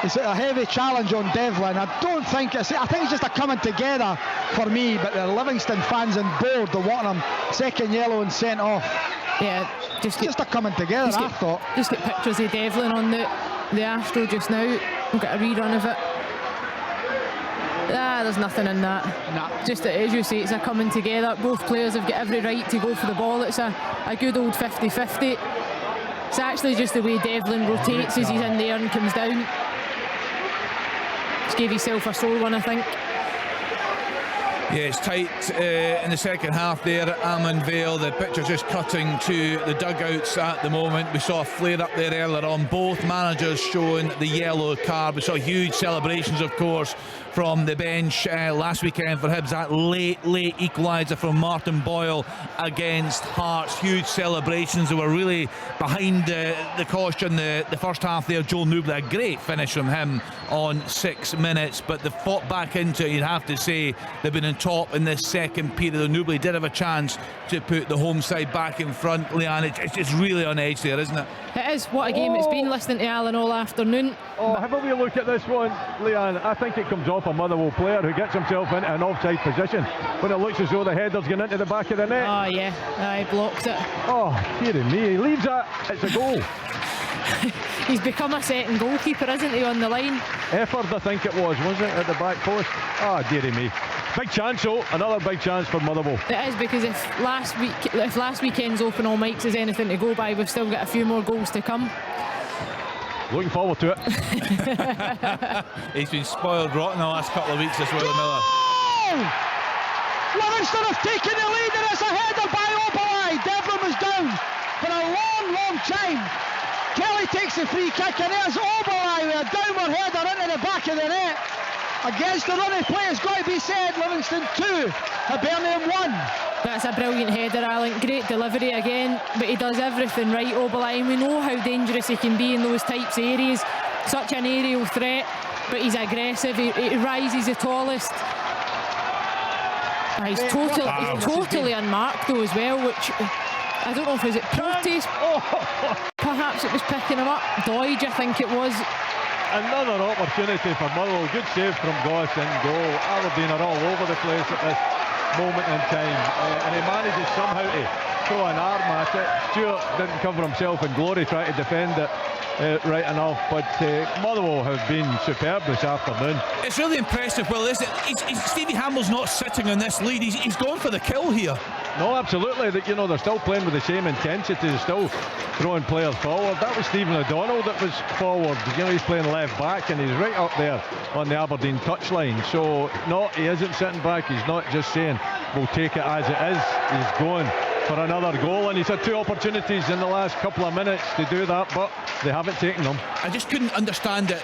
Speaker 6: It's a heavy challenge on Devlin. I think it's just a coming together for me, but the Livingston fans on board, they want him second yellow and sent off.
Speaker 11: Yeah, just
Speaker 6: a coming together, I thought.
Speaker 11: Just get pictures of Devlin on the Astro just now. We'll get a rerun of it. There's nothing in that.
Speaker 6: Nah.
Speaker 11: Just as you say, it's a coming together. Both players have got every right to go for the ball. It's a good old 50-50. It's actually just the way Devlin rotates as he's in there and comes down. Just gave himself a sore one, I think.
Speaker 1: Yeah, it's tight in the second half there at Almond Vale. The picture's just cutting to the dugouts at the moment. We saw a flare up there earlier on. Both managers showing the yellow card. We saw huge celebrations, of course, from the bench last weekend for Hibs. That late equaliser from Martin Boyle against Hearts. Huge celebrations. They were really behind the caution the first half there. Joel Newbley, a great finish from him on 6 minutes, but they fought back into it. You'd have to say they've been on top in this second period. Newbley did have a chance to put the home side back in front. Leanne, it's really on edge there, isn't it?
Speaker 11: It is. What a game it's been, listening to Alan all afternoon.
Speaker 5: Have a wee look at this one, Leanne. I think it comes off a Motherwell player who gets himself into an offside position when it looks as though the header's going into the back of the net.
Speaker 11: Oh yeah, he blocks it.
Speaker 5: Oh, dearie me, he leaves it. It's a goal.
Speaker 11: He's become a second goalkeeper, isn't he, on the line?
Speaker 5: Efford, I think it was, wasn't it, at the back post? Ah, dearie me. Big chance, though. Another big chance for Motherwell.
Speaker 11: It is, because if last weekend's Open All Mics is anything to go by, we've still got a few more goals to come.
Speaker 5: Looking forward to it.
Speaker 1: He's been spoiled rotten the last couple of weeks, this Willie Miller.
Speaker 6: Livingston have taken the lead, and it's a header by Oberlai. Devlin was down for a long time. Kelly takes the free kick, and there's Oberlai with a downward header into the back of the net. Against the run of play, it's got to be said, Livingston 2, Hibernian 1.
Speaker 11: That's a brilliant header, Alan. Great delivery again, but he does everything right, Oberlai, and we know how dangerous he can be in those types of areas. Such an aerial threat, but he's aggressive. He rises the tallest. He's totally unmarked though as well, which I don't know if it was Porteous. Perhaps it was picking him up. Doidge, I think it was.
Speaker 5: Another opportunity for Motherwell. Good save from Goss in goal. Aberdeen are all over the place at this moment in time, and he manages somehow to throw an arm at it. Stewart didn't cover himself in glory trying to defend it right enough, but Motherwell have been superb this afternoon.
Speaker 1: It's really impressive, Will, isn't it? Stevie Hamill's not sitting on this lead. He's gone for the kill here.
Speaker 5: No, absolutely. They're still playing with the same intensity. They're still throwing players forward. That was Stephen O'Donnell that was forward. He's playing left back, and he's right up there on the Aberdeen touchline. So, no, he isn't sitting back. He's not just saying, we'll take it as it is. He's going for another goal, and he's had 2 opportunities in the last couple of minutes to do that, but they haven't taken them.
Speaker 1: I just couldn't understand it,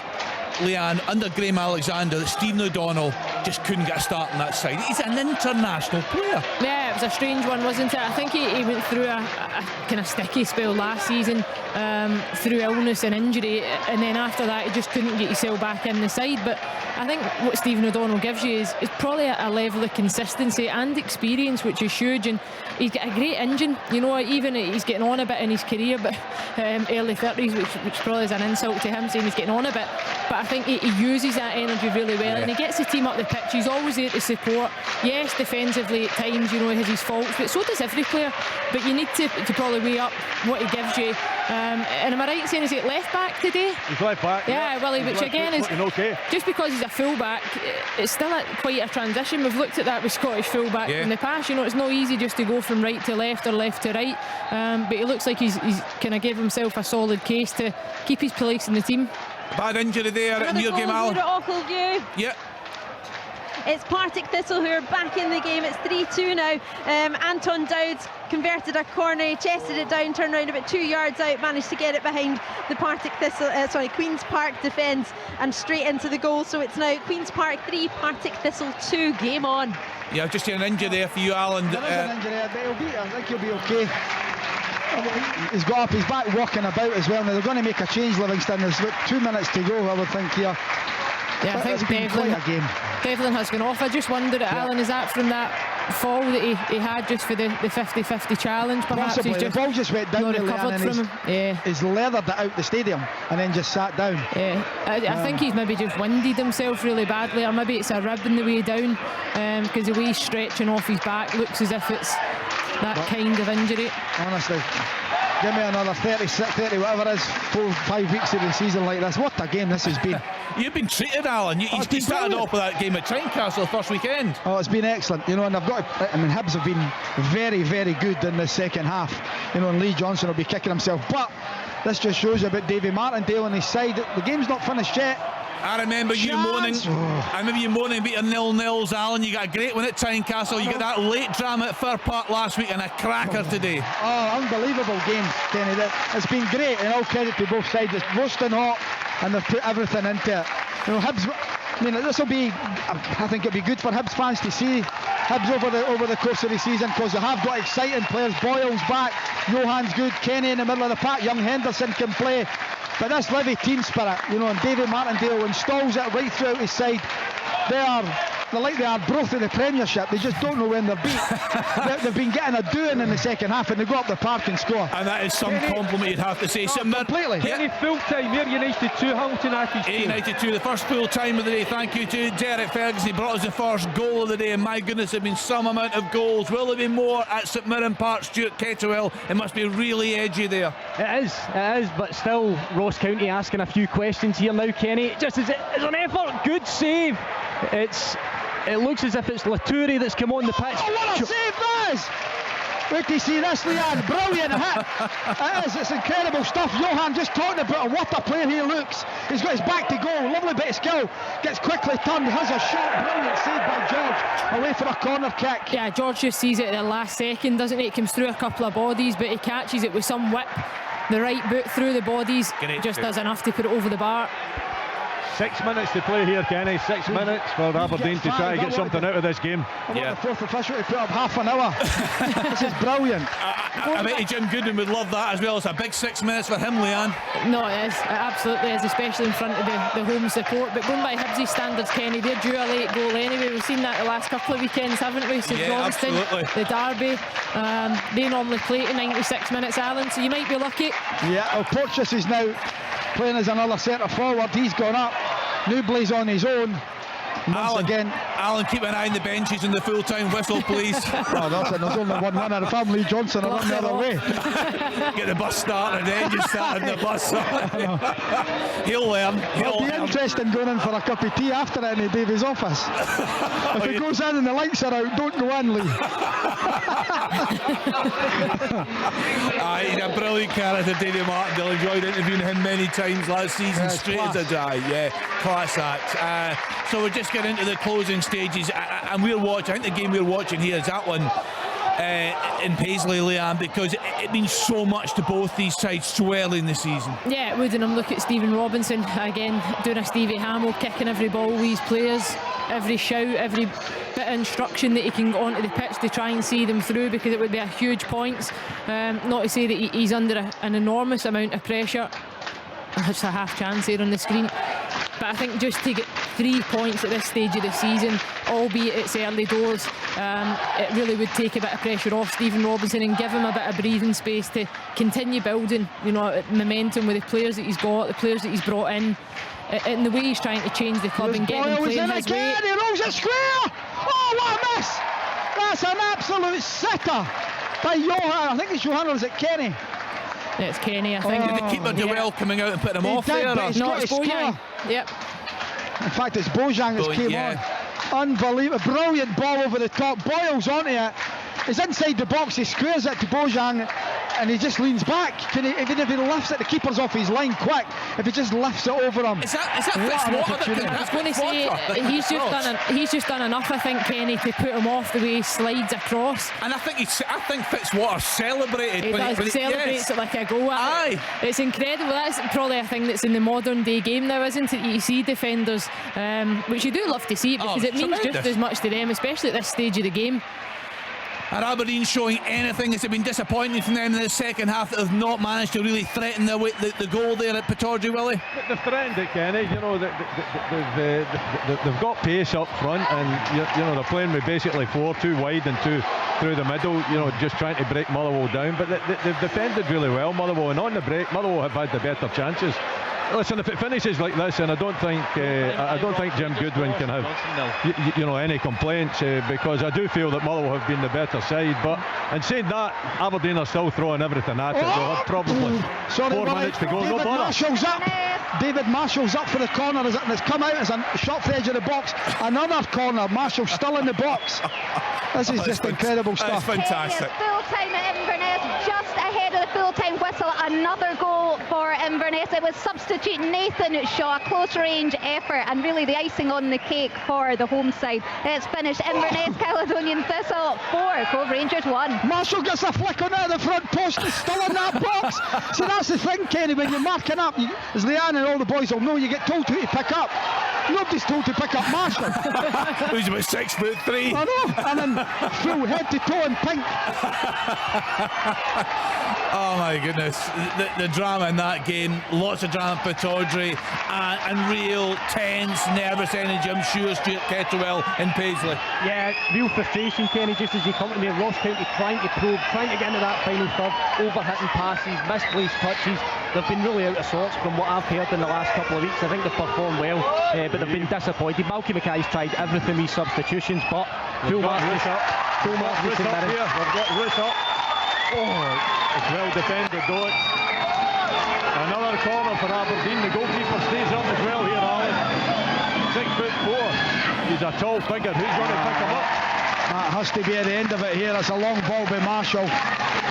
Speaker 1: Leanne, under Graham Alexander, that Stephen O'Donnell just couldn't get a start on that side. He's an international player.
Speaker 11: Yeah, Yeah, it was a strange one, wasn't it? I think he went through a kind of sticky spell last season, through illness and injury, and then after that he just couldn't get himself back in the side. But I think what Stephen O'Donnell gives you is probably a level of consistency and experience, which is huge. And he's got a great engine, you know. Even he's getting on a bit in his career, but early 30s, which probably is an insult to him, saying he's getting on a bit. But I think he uses that energy really well, and he gets the team up the pitch. He's always there to support. Yes, defensively at times, you know, he has his faults, but so does every player. But you need to probably weigh up what he gives you. And am I right in saying he's at left back today?
Speaker 5: He's left back.
Speaker 11: Yeah, well, which again is just because he's a full back, it's still quite a transition. We've looked at that with Scottish full back in the past. You know, it's not easy just to go from right to left or left to right. But it looks like he's kind of gave himself a solid case to keep his place in the team.
Speaker 1: Bad injury there in your game, Alan. Yeah.
Speaker 12: It's Partick Thistle who are back in the game. It's 3-2 now. Anton Dowds converted a corner, he chested it down, turned around about 2 yards out, managed to get it behind the Queen's Park defence and straight into the goal. So it's now Queen's Park 3, Partick Thistle 2. Game on.
Speaker 1: Yeah, I've just seen an injury there for you, Alan.
Speaker 6: There is an injury there, but I think he'll be okay. He's got up, he's back walking about as well. Now they're going to make a change, Livingston. There's about 2 minutes to go, I would think, here.
Speaker 11: Yeah, I think Devlin has gone off. I just wondered, Alan, is that from that fall that he had just for the 50-50 challenge? Perhaps
Speaker 6: possibly.
Speaker 11: He's just
Speaker 6: the ball just went down the lane and he's leathered it out the stadium and then just sat down.
Speaker 11: Yeah, I think he's maybe just winded himself really badly, or maybe it's a rib in the way down, because the way he's stretching off his back looks as if it's that kind of injury.
Speaker 6: Honestly, give me another 30 whatever it is, 4-5 weeks of the season like this. What a game this has been.
Speaker 1: You've been treated, Alan. You started off with that game at Tynecastle first weekend.
Speaker 6: Oh, it's been excellent, you know, and Hibs have been very, very good in the second half, you know, and Lee Johnson will be kicking himself. But this just shows you about Davy Martindale on his side. The game's not finished yet.
Speaker 1: I remember you moaning. I remember you moaning about your 0-0s, Alan. You got a great one at Tynecastle. You got that late drama at Fir Park last week and a cracker today.
Speaker 6: Oh, unbelievable game, Kenny. It's been great, and all credit to both sides. It's roasting hot, and they've put everything into it. You know, Hibs. I mean, this will be. I think it'll be good for Hibs fans to see Hibs over the course of the season, because they have got exciting players. Boyle's back, Johan's good, Kenny in the middle of the pack, young Henderson can play. But this Livy team spirit, you know, and David Martindale installs it right throughout his side. They're like they are both in the Premiership. They just don't know when they're beat. They've been getting a doing in the second half, and they go up the park and score.
Speaker 1: And that is some compliment, you'd have to say.
Speaker 6: Completely.
Speaker 5: Kenny, full time, Ayr United 2, Hamilton Accies 2.
Speaker 1: United 2, the first full time of the day. Thank you to Derek Ferguson. He brought us the first goal of the day, and my goodness, there have been some amount of goals. Will there be more at St Mirren Park? Stuart Kettlewell, it must be really edgy there.
Speaker 7: It is, but still Ross County asking a few questions here now, Kenny. Just as an effort, good save. It looks as if it's Laturi that's come on the pitch.
Speaker 6: Oh, what a save that is! Wait till you see this, Leanne. Brilliant hit. It is, it's incredible stuff. Johan just talking about what a player he looks. He's got his back to goal. Lovely bit of skill. Gets quickly turned, has a shot. Brilliant save by George. Away for a corner kick.
Speaker 11: Yeah, George just sees it at the last second, doesn't he? It comes through a couple of bodies, but he catches it with some whip. The right boot through the bodies. Just does enough to put it over the bar.
Speaker 5: 6 minutes to play here, Kenny. 6 minutes for Aberdeen to try to get something out of this game.
Speaker 6: The fourth official to put up half an hour. This is brilliant.
Speaker 1: I bet Jim Goodwin would love that as well. It's a big 6 minutes for him, Leanne.
Speaker 11: No, it is. It absolutely is, especially in front of the home support. But going by Hibs' standards, Kenny, they're due a late goal anyway. We've seen that the last couple of weekends, haven't we? So Johnston, the Derby, they normally play to 96 minutes, Alan, so you might be lucky.
Speaker 6: Yeah, well, Porteous is now playing as another centre forward. He's gone up. Newbley's on his own.
Speaker 1: Alan, keep an eye on the benches and the full-time whistle, please.
Speaker 6: There's only one winner. If I'm Lee Johnson, I run the other way.
Speaker 1: Get the bus started, then you started the bus. He'll learn.
Speaker 6: It'll be interesting going in for a cup of tea after it in Davy's office. If he goes in and the lights are out, don't go in, Lee.
Speaker 1: He's a brilliant character, Davy Martindale. Enjoyed interviewing him many times last season, straight as a die. Yeah, class act. So we're just getting into the closing stages, and we're watching. I think the game we're watching here is that one in Paisley, Leanne, because it means so much to both these sides so early in the season.
Speaker 11: Yeah, it would, and I'm looking at Stephen Robinson again doing a Stevie Hamill, kicking every ball with his players. every shout, every bit of instruction that he can go onto the pitch to try and see them through, because it would be a huge points. Not to say that he's under an enormous amount of pressure. It's a half chance here on the screen. But I think just to get 3 points at this stage of the season, albeit it's early doors, it really would take a bit of pressure off Stephen Robinson and give him a bit of breathing space to continue building, momentum with the players that he's got, the players that he's brought in, and the way he's trying to change the club and get them playing his way.
Speaker 6: He rolls it square! Oh, what a miss! That's an absolute sitter by Johan. I think it's Johan, or is it Kenny?
Speaker 11: Yeah, it's Kenny, I think.
Speaker 1: Did the keeper do well coming out and put him off there?
Speaker 11: No, it's Bojang. Yep.
Speaker 6: In fact, it's Bojang that's came on. Unbelievable. Brilliant ball over the top. Boyle's onto it. He's inside the box. He squares it to Bojang and he just leans back. Even if he lifts it, the keeper's off his line quick. If he just lifts it over him.
Speaker 1: Is that Fitzwater?
Speaker 11: I was going to say, he's just done enough, I think, Kenny, to put him off the way he slides across.
Speaker 1: And I think Fitzwater celebrated.
Speaker 11: He celebrates it like a goal.
Speaker 1: Aye.
Speaker 11: It's incredible. That's probably a thing that's in the modern day game now, isn't it? You see defenders, which you do love to see, because it means just as much to them, especially at this stage of the game.
Speaker 1: Are Aberdeen showing anything? Has it been disappointing from them in the second half that they've not managed to really threaten the goal there at Pittodrie, Willie?
Speaker 5: They've threatened it, Kenny. They've got pace up front, and they're playing with basically 4, 2 wide and 2 through the middle. Just trying to break Motherwell down. But they've defended really well, Motherwell, and on the break, Motherwell have had the better chances. Listen, if it finishes like this, and I don't think Jim Goodwin can have any complaints, because I do feel that Motherwell have been the better side. But in saying that, Aberdeen are still throwing everything at it. They'll have probably 4 minutes to go.
Speaker 6: David Marshall's up. David Marshall's up for the corner, and it's come out as a shot for the edge of the box. Another corner. Marshall's still in the box. This is just incredible stuff.
Speaker 1: That's fantastic.
Speaker 9: Full time at Inverness, just ahead of the full time whistle. Another goal for Inverness. It was substitute Nathan Shaw, close range effort, and really the icing on the cake for the home side. It's finished Inverness Caledonian Thistle 4, Cove Rangers 1.
Speaker 6: Marshall gets a flick on out of the front post. He's still in that box. See, that's the thing, Kenny, when you're marking up, as Leanne and all the boys will know, you get told who to pick up. Nobody's told to pick up Marshall.
Speaker 1: Who's about 6'3".
Speaker 6: I know, and then full head to toe in pink.
Speaker 1: Oh my goodness, the drama in that game, lots of drama at Pittodrie, and real tense, nervous energy, I'm sure, Stuart Kettlewell in Paisley.
Speaker 7: Yeah, real frustration, Kenny, just as you come to me. Ross County trying to probe, trying to get into that final third, overhitting passes, misplaced touches. They've been really out of sorts from what I've heard in the last couple of weeks. I think they've performed well, but they've been disappointed. Malky Mackay's tried everything with substitutions, but full marks to St Mirren.
Speaker 5: We've got Ruth up. Oh, it's well defended though. Another corner for Aberdeen. The goalkeeper stays up as well here, Alan. 6'4". He's a tall figure. Who's going to pick him up?
Speaker 6: That has to be at the end of it here. It's a long ball by Marshall,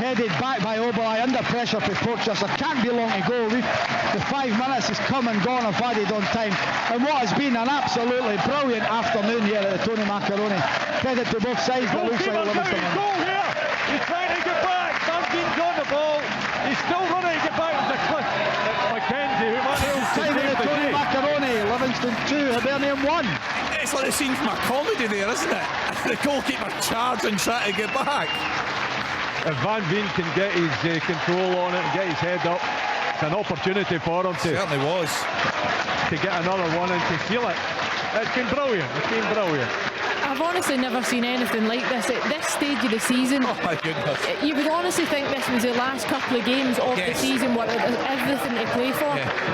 Speaker 6: headed back by Oberlai, under pressure for Porteous. There can't be long to go. The 5 minutes has come and gone, I've added on time, and what has been an absolutely brilliant afternoon here at the Tony Macaroni. Credit to both sides, but looks like Livingston.
Speaker 5: Goal here. He's trying to get back. Duncan's on the ball. He's still running to get back with the cliff. Mackenzie, who might have
Speaker 6: time at the Tony Macaroni. Livingston 2, Hibernian 1.
Speaker 1: It's like a scene from a comedy there, isn't it? The goalkeeper charging, trying to get back.
Speaker 5: If Van Veen can get his control on it and get his head up, it's an opportunity for him to
Speaker 1: certainly was
Speaker 5: to get another one and to seal it. It's been brilliant. It's been brilliant.
Speaker 11: I've honestly never seen anything like this at this stage of the season.
Speaker 1: Oh my goodness.
Speaker 11: You would honestly think this was the last couple of games of the season where there's everything to play for.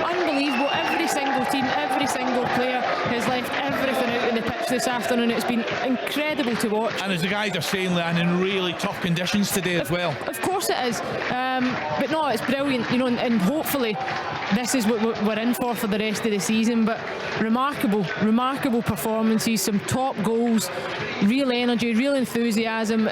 Speaker 11: Unbelievable. Every single team, every single player has left everything out in the pitch this afternoon. It's been incredible to watch.
Speaker 1: And as the guys are saying, Leanne, in really tough conditions today as well.
Speaker 11: Of course it is. But no, it's brilliant, and hopefully this is what we're in for the rest of the season. But remarkable performances, some top goals, real energy, real enthusiasm.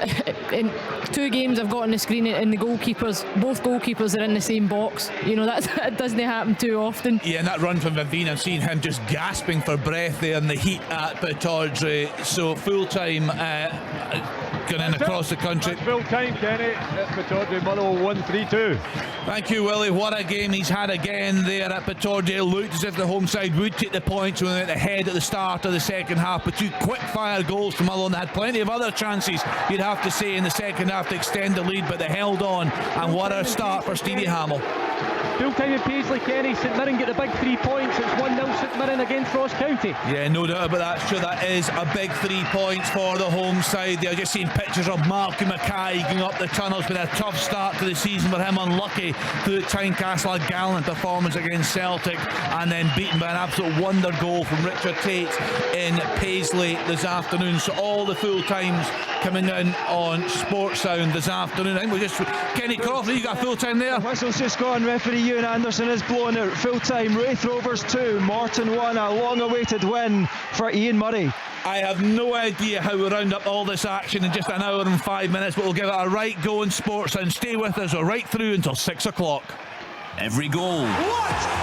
Speaker 11: In 2 games I've got on the screen, and both goalkeepers are in the same box. That doesn't happen too often.
Speaker 1: Yeah, and that run from Van Veen, I've seen him just gasping for breath there in the heat at Pittodrie. So full time going in across the country.
Speaker 5: Full time, Kenny. At Pittodrie, Motherwell 1-3-2.
Speaker 1: Thank you, Willie. What a game he's had again there at Pittodrie. It looked as if the home side would take the points when they went ahead at the start of the second half, but two quick-fire goals from Motherwell. They had plenty of other chances, you'd have to say, in the second half to extend the lead, but they held on, and what a start for Stevie Hamill.
Speaker 7: Full time in Paisley, Kenny. St Mirren get the big 3 points. It's 1-0 St Mirren against Ross County.
Speaker 1: Yeah, no doubt about that. Sure, that is a big 3 points for the home side. They're just seeing pictures of Malcolm Mackay going up the tunnels. Been a tough start to the season for him, unlucky through Tynecastle. A gallant performance against Celtic, and then beaten by an absolute wonder goal from Richard Tate in Paisley this afternoon. So all the full times coming in on Sports Sound this afternoon. I think we just Kenny Crawford, you got full time there.
Speaker 10: The whistle's just gone. Referee Ewan Anderson is blowing it. Full time. Wraith Rovers 2, Morton 1. A long awaited win for Ian Murray.
Speaker 1: I have no idea how we round up all this action in just an hour and 5 minutes, but we'll give it a right go in Sports and stay with us right through until 6 o'clock.
Speaker 2: Every goal.
Speaker 17: What